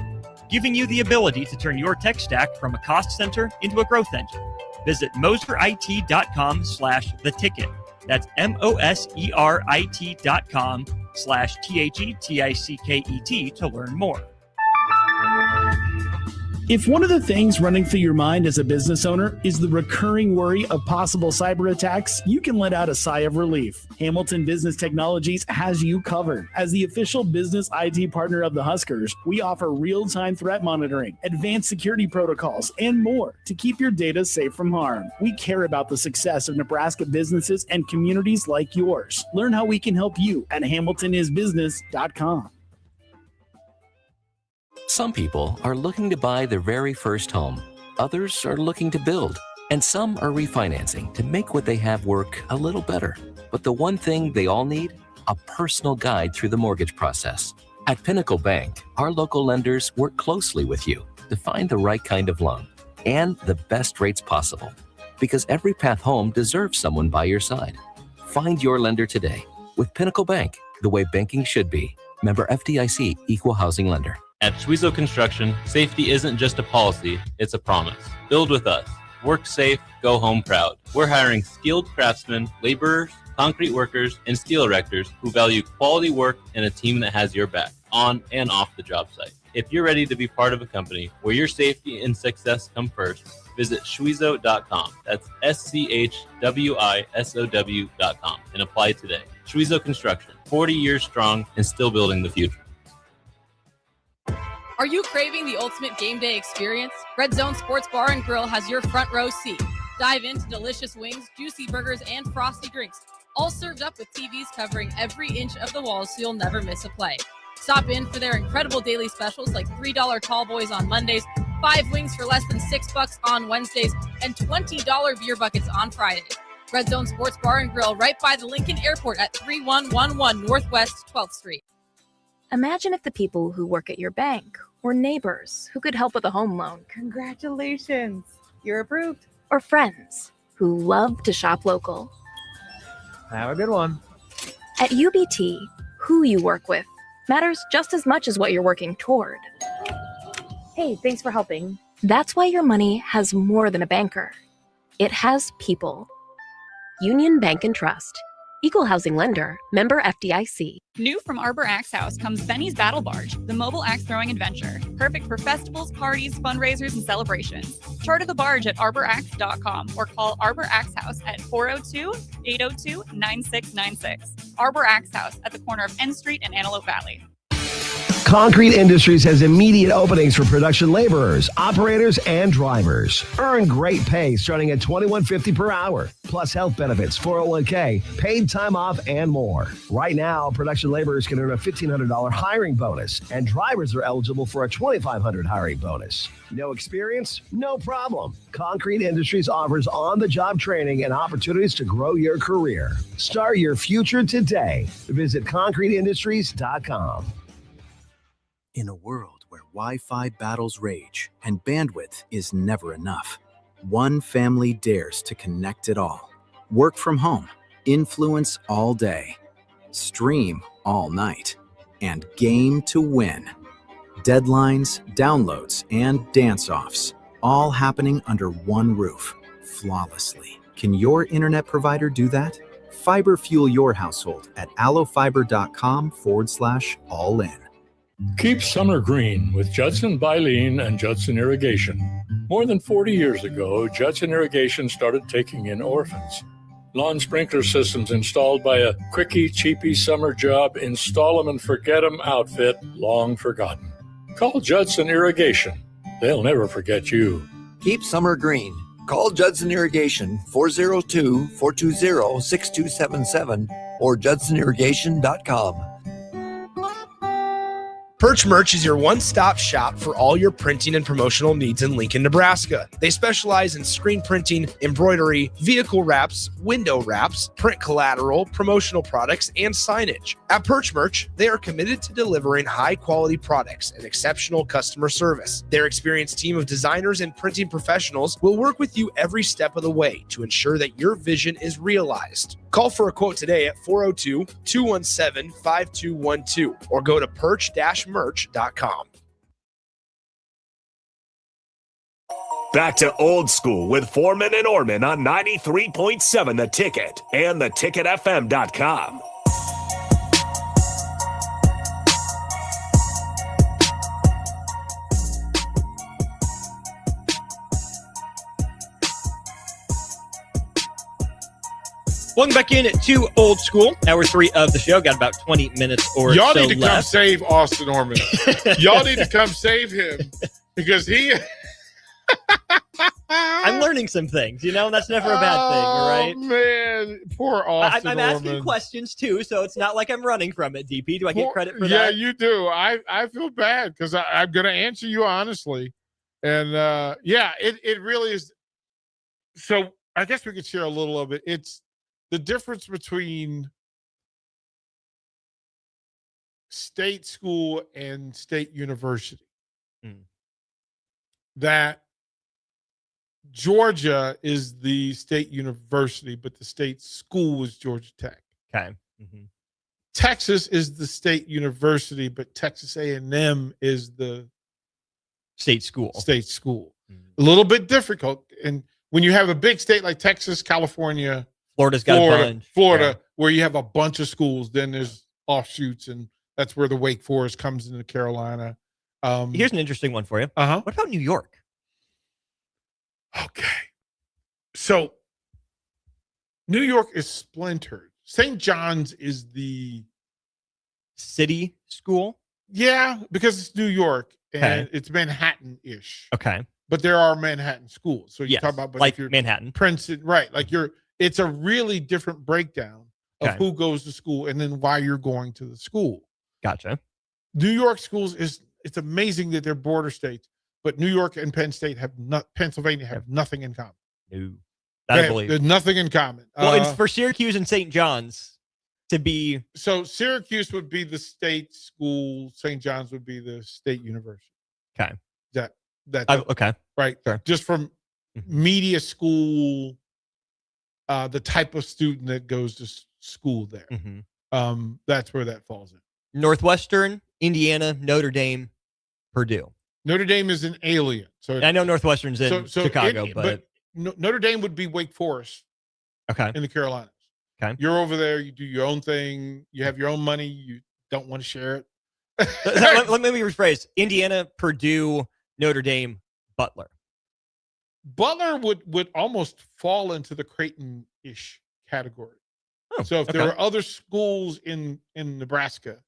giving you the ability to turn your tech stack from a cost center into a growth engine. Visit moserit.com/theticket. That's moserit.com/theticket to learn more. If one of the things running through your mind as a business owner is the recurring worry of possible cyber attacks, you can let out a sigh of relief. Hamilton Business Technologies has you covered. As the official business IT partner of the Huskers, we offer real-time threat monitoring, advanced security protocols, and more to keep your data safe from harm. We care about the success of Nebraska businesses and communities like yours. Learn how we can help you at hamiltonisbusiness.com. Some people are looking to buy their very first home. Others are looking to build. And some are refinancing to make what they have work a little better. But the one thing they all need? A personal guide through the mortgage process. At Pinnacle Bank, our local lenders work closely with you to find the right kind of loan and the best rates possible. Because every path home deserves someone by your side. Find your lender today. With Pinnacle Bank, the way banking should be. Member FDIC, Equal Housing Lender. At Schwezo Construction, safety isn't just a policy, it's a promise. Build with us. Work safe, go home proud. We're hiring skilled craftsmen, laborers, concrete workers, and steel erectors who value quality work and a team that has your back, on and off the job site. If you're ready to be part of a company where your safety and success come first, visit Schwezo.com. That's SCHWISOW.com and apply today. Schwezo Construction, 40 years strong and still building the future. Are you craving the ultimate game day experience? Red Zone Sports Bar and Grill has your front row seat. Dive into delicious wings, juicy burgers, and frosty drinks, all served up with TVs covering every inch of the walls so you'll never miss a play. Stop in for their incredible daily specials like $3 tall boys on Mondays, 5 wings for less than $6 on Wednesdays, and $20 beer buckets on Fridays. Red Zone Sports Bar and Grill right by the Lincoln Airport at 3111 Northwest 12th Street. Imagine if the people who work at your bank were neighbors who could help with a home loan. Congratulations, you're approved. Or friends who love to shop local. Have a good one. At UBT, who you work with matters just as much as what you're working toward. Hey, thanks for helping. That's why your money has more than a banker. It has people. Union Bank and Trust. Equal housing lender. Member FDIC. New from Arbor Axe House comes Benny's Battle Barge, the mobile axe throwing adventure. Perfect for festivals, parties, fundraisers, and celebrations. Charter the barge at arboraxe.com or call Arbor Axe House at 402-802-9696. Arbor Axe House at the corner of N Street and Antelope Valley. Concrete Industries has immediate openings for production laborers, operators, and drivers. Earn great pay starting at $21.50 per hour, plus health benefits, 401k, paid time off, and more. Right now, production laborers can earn a $1,500 hiring bonus, and drivers are eligible for a $2,500 hiring bonus. No experience? No problem. Concrete Industries offers on-the-job training and opportunities to grow your career. Start your future today. Visit concreteindustries.com. In a world where Wi-Fi battles rage and bandwidth is never enough, one family dares to connect it all. Work from home, influence all day, stream all night, and game to win. Deadlines, downloads, and dance-offs, all happening under one roof, flawlessly. Can your internet provider do that? Fiber fuel your household at allofiber.com/all-in. Keep summer green with Judson Baleen and Judson Irrigation. More than 40 years ago, Judson Irrigation started taking in orphans. Lawn sprinkler systems installed by a quickie, cheapy summer job, install 'em and forget 'em outfit long forgotten. Call Judson Irrigation. They'll never forget you. Keep summer green. Call Judson Irrigation 402-420-6277 or judsonirrigation.com. Perch Merch is your one-stop shop for all your printing and promotional needs in Lincoln, Nebraska. They specialize in screen printing, embroidery, vehicle wraps, window wraps, print collateral, promotional products, and signage. At Perch Merch, they are committed to delivering high-quality products and exceptional customer service. Their experienced team of designers and printing professionals will work with you every step of the way to ensure that your vision is realized. Call for a quote today at 402-217-5212 or go to perch-merch.com. Back to Old School with Foreman and Orman on 93.7 The Ticket and theticketfm.com. Welcome back in to Old School, hour 3 of the show. Got about 20 minutes or Y'all so need to come left. save Austin Orman. Y'all need to come save him because he... I'm learning some things, and that's never a bad thing, all right? Oh, man. Poor Austin I'm asking Orman. questions, too, so it's not like I'm running from it, DP. Do I get credit for Yeah, that? you do. I feel bad because I'm going to answer you honestly. And, it really is. So I guess we could share a little of it. It's the difference between state school and state university. That Georgia is the state university, but the state school is Georgia Tech. Okay. Mm-hmm. Texas is the state university, but Texas A&M is the state school. A little bit difficult. And when you have a big state like Texas, California, Florida, a bunch. yeah, where you have a bunch of schools, then there's offshoots, and that's where the Wake Forest comes into Carolina. Here's an interesting one for you. What about New York? Okay. So New York is splintered. St. John's is the city school. Yeah, because it's New York and Okay. it's Manhattan-ish. Okay. But there are Manhattan schools. So you Yes, talk about, but like if you're Manhattan. Princeton, right? Like it's a really different breakdown of Okay. who goes to school and then why you're going to the school. Gotcha. New York schools it's amazing that they're border states, but New York and Pennsylvania have nothing in common. No. I believe. There's nothing in common. Well, it's for Syracuse and St. John's to be. So Syracuse would be the state school. St. John's would be the state university. Okay. Okay. Right. Sure. Just from media school, the type of student that goes to school there. That's where that falls in. Northwestern, Indiana, Notre Dame, Purdue. Notre Dame is an alien. So I know Northwestern's in Chicago, but Notre Dame would be Wake Forest. Okay. In the Carolinas. Okay. You're over there. You do your own thing. You have your own money. You don't want to share it. Let me rephrase. Indiana, Purdue, Notre Dame, Butler. Butler would almost fall into the Creighton-ish category. So if there were other schools in Nebraska,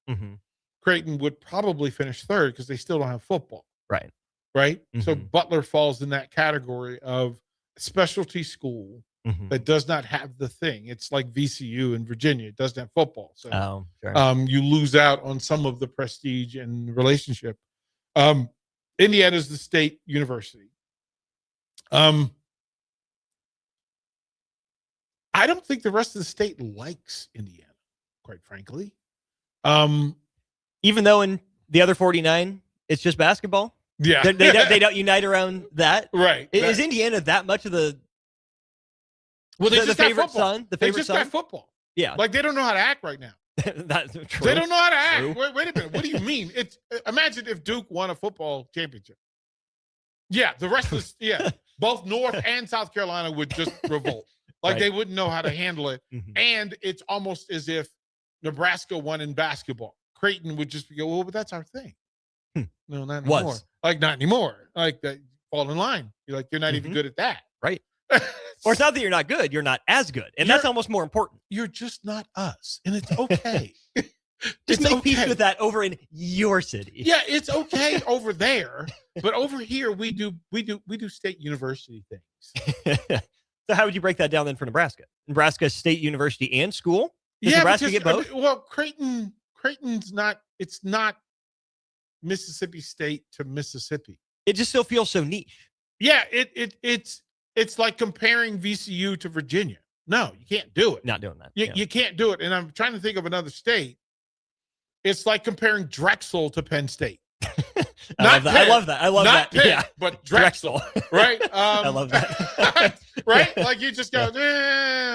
Creighton would probably finish third because they still don't have football. Right. Right? So Butler falls in that category of specialty school that does not have the thing. It's like VCU in Virginia. It doesn't have football. So you lose out on some of the prestige and relationship. Indiana's the state university. I don't think the rest of the state likes Indiana, quite frankly. Even though in the other 49, it's just basketball. Yeah. They don't unite around that. Right. Is Indiana that much of the just favorite got football. son? The They favorite just son? got football. Yeah. Like they don't know how to act right now. That's true. They don't know how to act. True. Wait a minute. What do you mean? It's imagine if Duke won a football championship. Yeah, the rest of both North and South Carolina would just revolt. Like they wouldn't know how to handle it. And it's almost as if Nebraska won in basketball. Creighton would just go, well, but that's our thing. No, not anymore. Like not anymore. Like that, fall in line. You're like, you're not even good at that. Right. Or it's not that you're not good. You're not as good. And that's almost more important. You're just not us. And it's okay. Just make peace with that over in your city. Yeah, it's okay over there. But over here, we do state university things. So how would you break that down then for Nebraska? Nebraska State University and school? Does Nebraska get both? Creighton's not. It's not Mississippi State to Mississippi. It just still feels so niche. Yeah, it's like comparing VCU to Virginia. No, you can't do it. Not doing that. You can't do it. And I'm trying to think of another state. It's like comparing Drexel to Penn State. I love that. Not Pitt, yeah. but Drexel. Right? I love that. Right? Like you just go,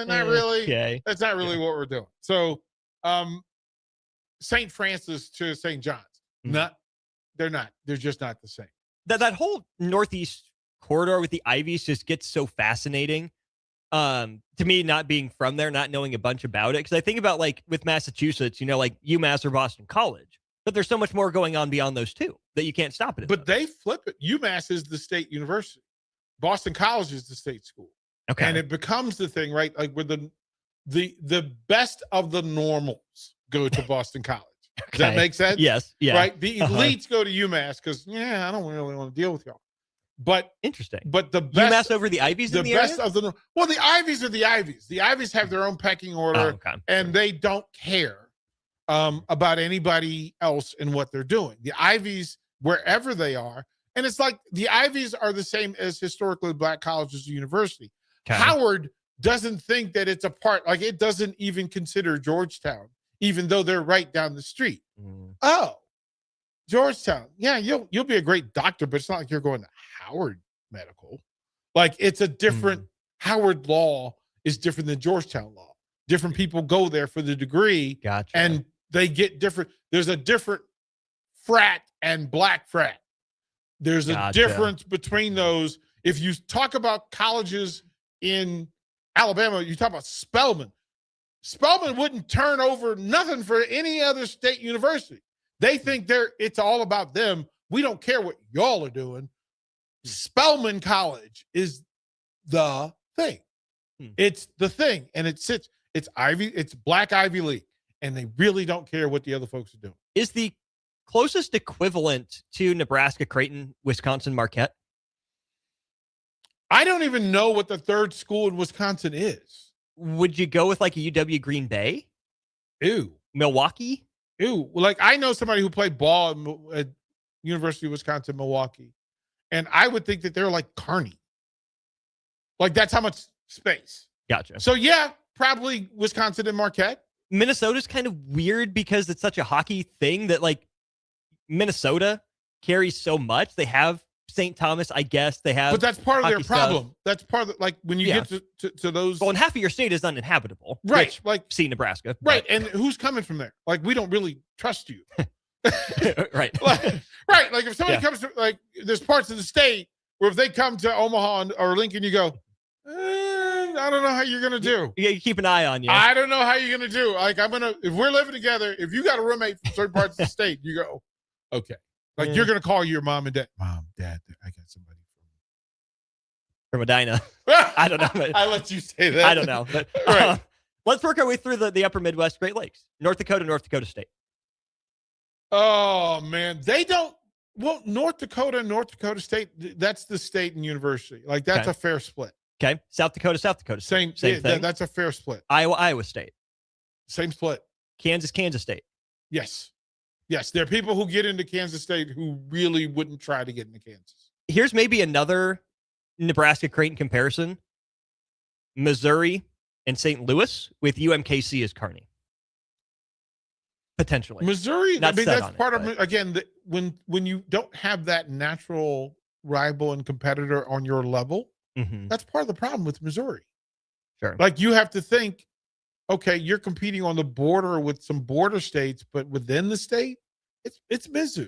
not really. Okay. That's not really what we're doing. So St. Francis to St. John's. They're not. They're just not the same. That whole Northeast corridor with the Ivies just gets so fascinating. To me, not being from there, not knowing a bunch about it. Because I think about like with Massachusetts, like UMass or Boston College. But there's so much more going on beyond those two that you can't stop it. But they flip it. UMass is the state university. Boston College is the state school. Okay. And it becomes the thing, right? Like where the best of the normals go to Boston College. Does that make sense? Yes. Yeah. Right? The elites go to UMass because, I don't really want to deal with y'all. But interesting. But the best UMass over the Ivies in the best area? of the Ivies are the Ivies. The Ivies have their own pecking order, and they don't care about anybody else and what they're doing. The Ivies, wherever they are, and it's like the Ivies are the same as historically black colleges or university. Okay. Howard doesn't think that it's a part, like it doesn't even consider Georgetown, even though they're right down the street. Oh, Georgetown. Yeah, you'll be a great doctor, but it's not like you're going to Howard Medical. Like it's a different Howard law is different than Georgetown law. Different people go there for the degree. Gotcha. And they get different. There's a different frat and black frat. There's a difference between those. If you talk about colleges in Alabama, you talk about Spelman. Spelman wouldn't turn over nothing for any other state university. They think it's all about them. We don't care what y'all are doing. Spelman College is the thing. It's the thing. And it's Black Ivy League. And they really don't care what the other folks are doing. Is the closest equivalent to Nebraska, Creighton, Wisconsin, Marquette? I don't even know what the third school in Wisconsin is. Would you go with like a UW Green Bay? Ew. Milwaukee? Ew. Like I know somebody who played ball at University of Wisconsin, Milwaukee. And I would think that they're like Kearney. Like that's how much space. Gotcha. So yeah, probably Wisconsin and Marquette. Minnesota's kind of weird because it's such a hockey thing that like Minnesota carries so much. They have St. Thomas, I guess. They have, but that's part of their problem. Stuff. That's part of like when you get to those. Well, and half of your state is uninhabitable, right? Like see Nebraska, right? And who's coming from there? Like we don't really trust you, right? Right? Like if somebody comes to like there's parts of the state where if they come to Omaha or Lincoln, you go, I don't know how you're gonna do. You keep an eye on you. I don't know how you're gonna do. Like if we're living together, if you got a roommate from certain parts of the state, you go, okay. Like you're gonna call your mom and dad. Mom, dad, I got somebody from Medina. I don't know. But I let you say that. I don't know. But Right. Let's work our way through the upper Midwest Great Lakes. North Dakota State. Oh man, they don't. Well, North Dakota State. That's the state and university. Like that's Okay. a fair split. Okay. South Dakota State. Same thing. That's a fair split. Iowa State. Same split. Kansas State. Yes. There are people who get into Kansas State who really wouldn't try to get into Kansas. Here's maybe another Nebraska-Creighton comparison. Missouri and St. Louis with UMKC as Kearney. Potentially. Missouri, Not set that's on part it, of, again, when you don't have that natural rival and competitor on your level, that's part of the problem with Missouri. Sure. Like you have to think, okay, you're competing on the border with some border states, but within the state, it's Mizzou.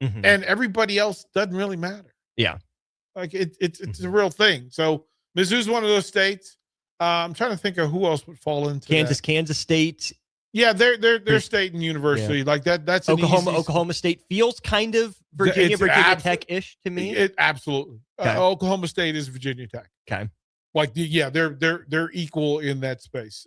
And everybody else doesn't really matter. Yeah. Like it's a real thing. So Mizzou's one of those states. I'm trying to think of who else would fall into that. Kansas State. Yeah, they're state and university. Yeah. Like that's Oklahoma State feels kind of Virginia Tech-ish to me. Absolutely. Okay. Oklahoma State is Virginia Tech. Okay. Like they're equal in that space.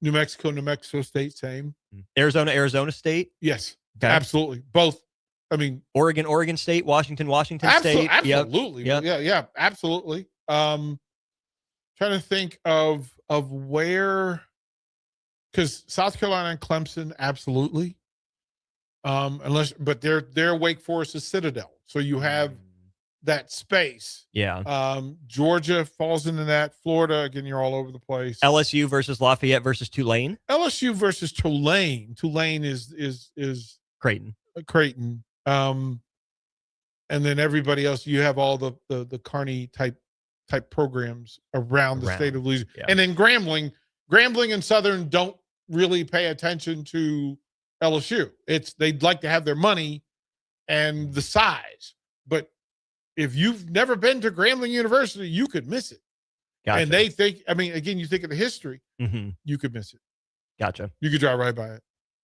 New Mexico State, same. Arizona State. Yes. Okay. Absolutely. Both. I mean, Oregon State, Washington State. Absolutely. Yep. Yeah, absolutely. Trying to think of where, because South Carolina and Clemson, absolutely. But their Wake Forest is Citadel, so you have that space. Yeah. Georgia falls into that. Florida, again, you're all over the place. LSU versus Lafayette versus Tulane. LSU versus Tulane. Tulane is Creighton. And then everybody else, you have all the Kearney type programs around the state of Louisiana. Yeah. And then Grambling and Southern don't really pay attention to LSU. They'd like to have their money and the size. But if you've never been to Grambling University, you could miss it. Gotcha. And they think, I mean, again, you think of the history, you could miss it. Gotcha. You could drive right by it.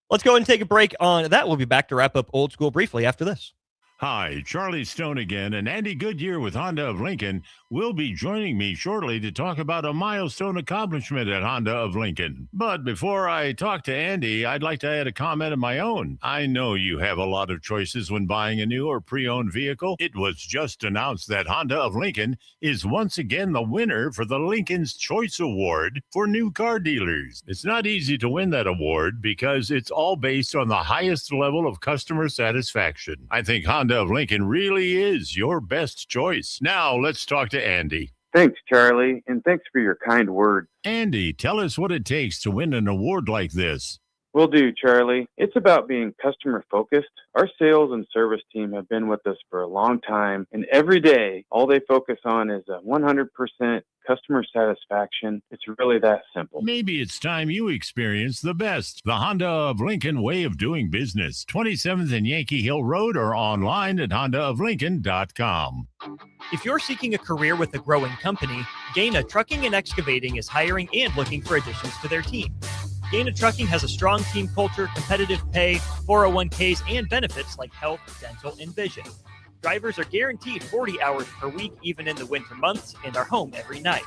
Let's go ahead and take a break on that. We'll be back to wrap up Old School briefly after this. Hi, Charlie Stone again, and Andy Goodyear with Honda of Lincoln will be joining me shortly to talk about a milestone accomplishment at Honda of Lincoln. But before I talk to Andy, I'd like to add a comment of my own. I know you have a lot of choices when buying a new or pre-owned vehicle. It was just announced that Honda of Lincoln is once again the winner for the Lincoln's Choice Award for new car dealers. It's not easy to win that award because it's all based on the highest level of customer satisfaction. I think Honda of Lincoln really is your best choice. Now let's talk to Andy. Thanks, Charlie, and thanks for your kind words. Andy, tell us what it takes to win an award like this. Will do, Charlie. It's about being customer focused. Our sales and service team have been with us for a long time, and every day, all they focus on is 100% customer satisfaction. It's really that simple. Maybe it's time you experience the best. The Honda of Lincoln way of doing business. 27th and Yankee Hill Road or online at hondaoflincoln.com. If you're seeking a career with a growing company, Gaina Trucking and Excavating is hiring and looking for additions to their team. Gaina Trucking has a strong team culture, competitive pay, 401ks, and benefits like health, dental, and vision. Drivers are guaranteed 40 hours per week, even in the winter months, and are home every night.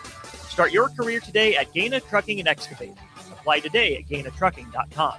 Start your career today at Gaina Trucking and Excavating. Apply today at GainaTrucking.com.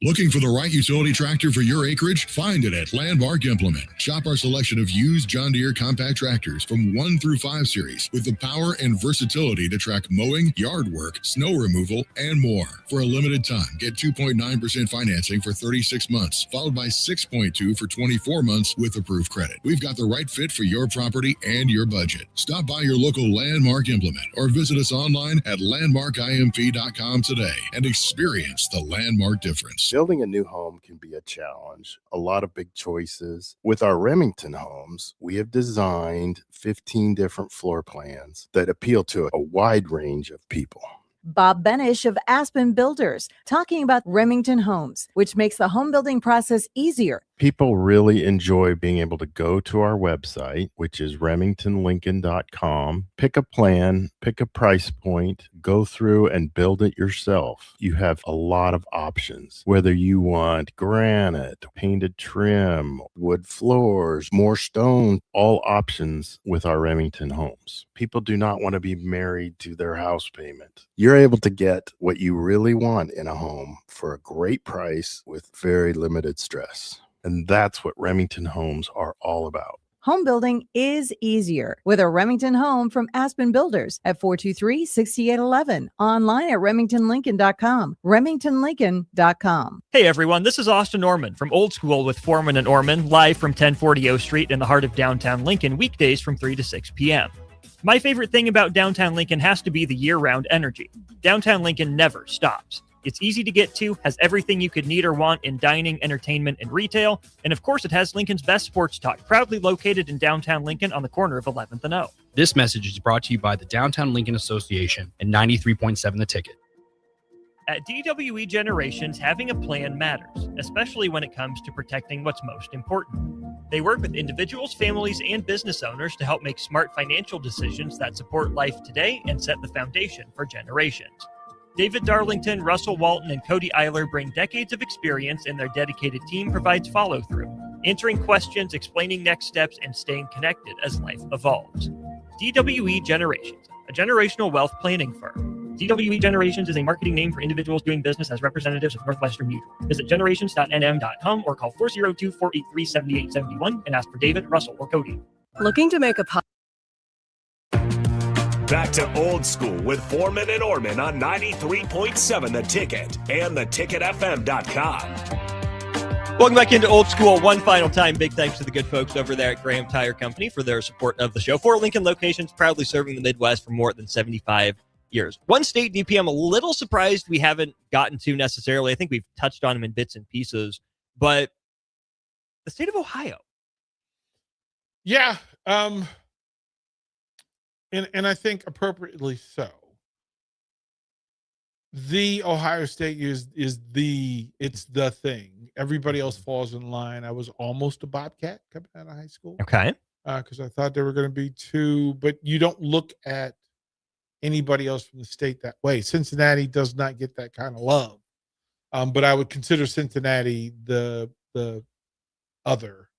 Looking for the right utility tractor for your acreage? Find it at Landmark Implement. Shop our selection of used John Deere compact tractors from 1 through 5 series with the power and versatility to track mowing, yard work, snow removal, and more. For a limited time, get 2.9% financing for 36 months, followed by 6.2 for 24 months with approved credit. We've got the right fit for your property and your budget. Stop by your local Landmark Implement or visit us online at landmarkimp.com today and experience the Landmark difference. Building a new home can be a challenge, a lot of big choices. With our Remington homes, we have designed 15 different floor plans that appeal to a wide range of people. Bob Benish of Aspen Builders, talking about Remington Homes, which makes the home building process easier. People really enjoy being able to go to our website, which is remingtonlincoln.com, pick a plan, pick a price point, go through and build it yourself. You have a lot of options, whether you want granite, painted trim, wood floors, more stone, all options with our Remington homes. People do not want to be married to their house payment. You're able to get what you really want in a home for a great price with very limited stress. And that's what Remington homes are all about. Home building is easier with a Remington home from Aspen Builders at 423-6811. Online at remingtonlincoln.com. remingtonlincoln.com. Hey everyone, this is Austin Orman from Old School with Foreman and Orman, live from 1040 O Street in the heart of downtown Lincoln, weekdays from 3 to 6 p.m. My favorite thing about downtown Lincoln has to be the year-round energy. Downtown Lincoln never stops. It's easy to get to, has everything you could need or want in dining, entertainment, and retail, and of course it has Lincoln's best sports talk, proudly located in downtown Lincoln on the corner of 11th and O. This message is brought to you by the Downtown Lincoln Association and 93.7 The Ticket. At DWE Generations, having a plan matters, especially when it comes to protecting what's most important. They work with individuals, families, and business owners to help make smart financial decisions that support life today and set the foundation for generations. David Darlington, Russell Walton, and Cody Eiler bring decades of experience, and their dedicated team provides follow-through, answering questions, explaining next steps, and staying connected as life evolves. DWE Generations, a generational wealth planning firm. DWE Generations is a marketing name for individuals doing business as representatives of Northwestern Mutual. Visit generations.nm.com or call 402-483-7871 and ask for David, Russell, or Cody. Looking to make a Back to Old School with Foreman and Orman on 93.7 The Ticket and theticketfm.com. Welcome back into Old School one final time. Big thanks to the good folks over there at Graham Tire Company for their support of the show. 4 Lincoln locations, proudly serving the Midwest for more than 75 years. One state, DP, I'm a little surprised we haven't gotten to necessarily. I think we've touched on them in bits and pieces, but the state of Ohio. Yeah. And I think appropriately so. The Ohio State is the thing. Everybody else falls in line. I was almost a Bobcat coming out of high school. Okay. Because I thought there were going to be two, but you don't look at anybody else from the state that way. Cincinnati does not get that kind of love. But I would consider Cincinnati the other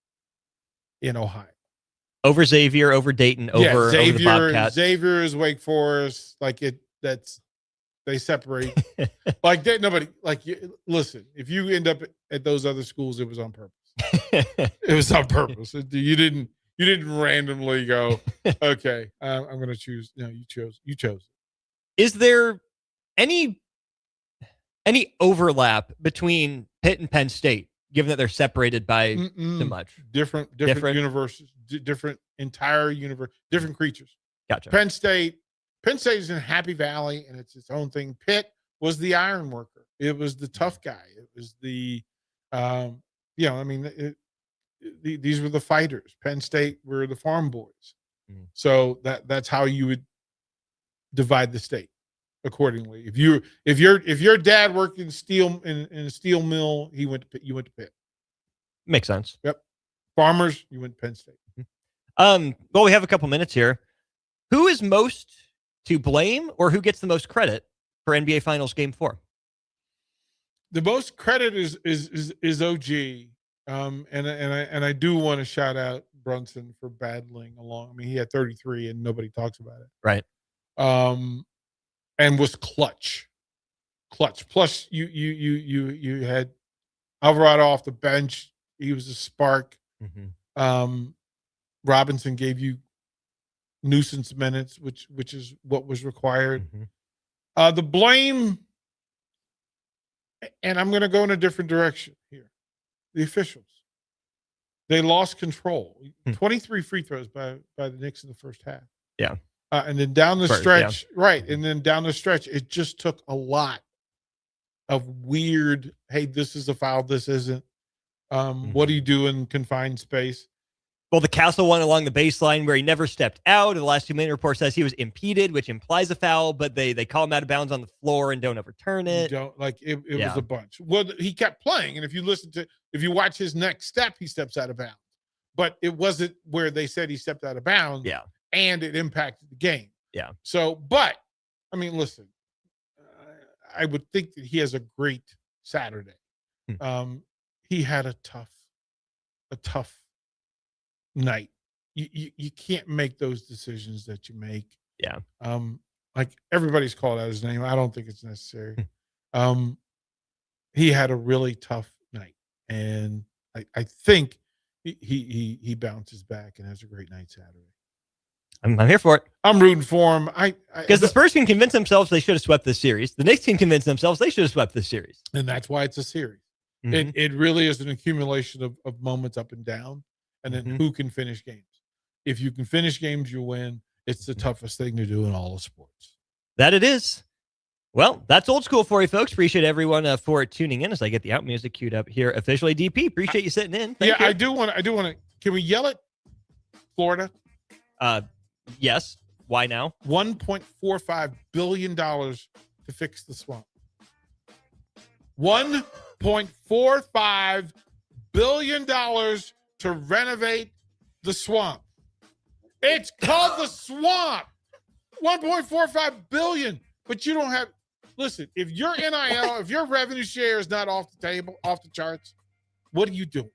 in Ohio. Over Xavier, over Dayton, over the Bobcats. Xavier is Wake Forest. They separate. Listen, if you end up at those other schools, it was on purpose. It was on purpose. You didn't randomly go, okay, I'm going to choose. No, you chose. Is there any overlap between Pitt and Penn State, given that they're separated by so much? Different universes, different entire universe, different creatures. Gotcha. Penn State is in Happy Valley, and it's its own thing. Pitt was the iron worker. It was the tough guy. It was the, these were the fighters. Penn State were the farm boys. So that's how you would divide the state accordingly. If your dad worked in steel in a steel mill, you went to Pitt. Makes sense. Yep. Farmers, you went to Penn State. Well, we have a couple minutes here. Who is most to blame, or who gets the most credit for NBA Finals Game 4? The most credit is OG, and I do want to shout out Brunson for battling along. I mean, he had 33, and nobody talks about it. Right. And was clutch. Plus, you had Alvarado off the bench. He was a spark. Robinson gave you nuisance minutes, which is what was required. The blame, and I'm going to go in a different direction here. The officials, they lost control. 23 free throws by the Knicks in the first half. Yeah. And then down the stretch, right. And then down the stretch, it just took a lot of weird, hey, this is a foul, this isn't. What do you do in confined space? Well, the Castle one along the baseline where he never stepped out. The last 2-minute report says he was impeded, which implies a foul, but they call him out of bounds on the floor and don't overturn it. It was a bunch. Well, he kept playing, and if you watch his next step, he steps out of bounds. But it wasn't where they said he stepped out of bounds. Yeah. And it impacted the game. Yeah. So, but I mean, listen, I would think that he has a great Saturday. He had a tough night. You can't make those decisions that you make. Yeah. Like everybody's called out his name. I don't think it's necessary. He had a really tough night, and I think he bounces back and has a great night Saturday. I'm here for it. I'm rooting for him. Because the Spurs can convince themselves they should have swept this series. The Knicks can convince themselves they should have swept this series. And that's why it's a series. It really is an accumulation of moments up and down, and then who can finish games. If you can finish games, you win. It's the toughest thing to do in all of sports. That it is. Well, that's old school for you, folks. Appreciate everyone for tuning in as I get the out music queued up here officially. DP, appreciate you sitting in. Thank you. I do want to. Can we yell at Florida? Yes. Why now? $1.45 billion to fix the swamp. $1.45 billion to renovate the swamp. It's called the swamp. $1.45 billion. But you don't have. Listen, if your NIL, if your revenue share is not off the table, off the charts, what are you doing?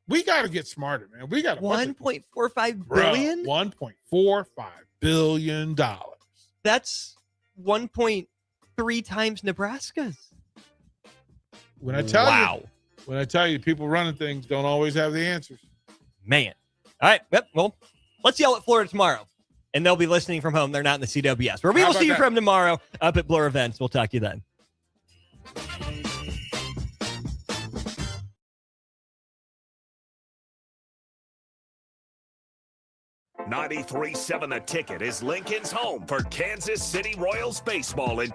We got to get smarter, man. We got to $1.45 billion. $1.45 billion. That's 1.3 times Nebraska's. When I tell you, people running things don't always have the answers. Man. All right. Well, let's yell at Florida tomorrow. And they'll be listening from home. They're not in the CWS. Where we will see you from tomorrow up at Blur Events. We'll talk to you then. 93.7 The Ticket is Lincoln's home for Kansas City Royals baseball in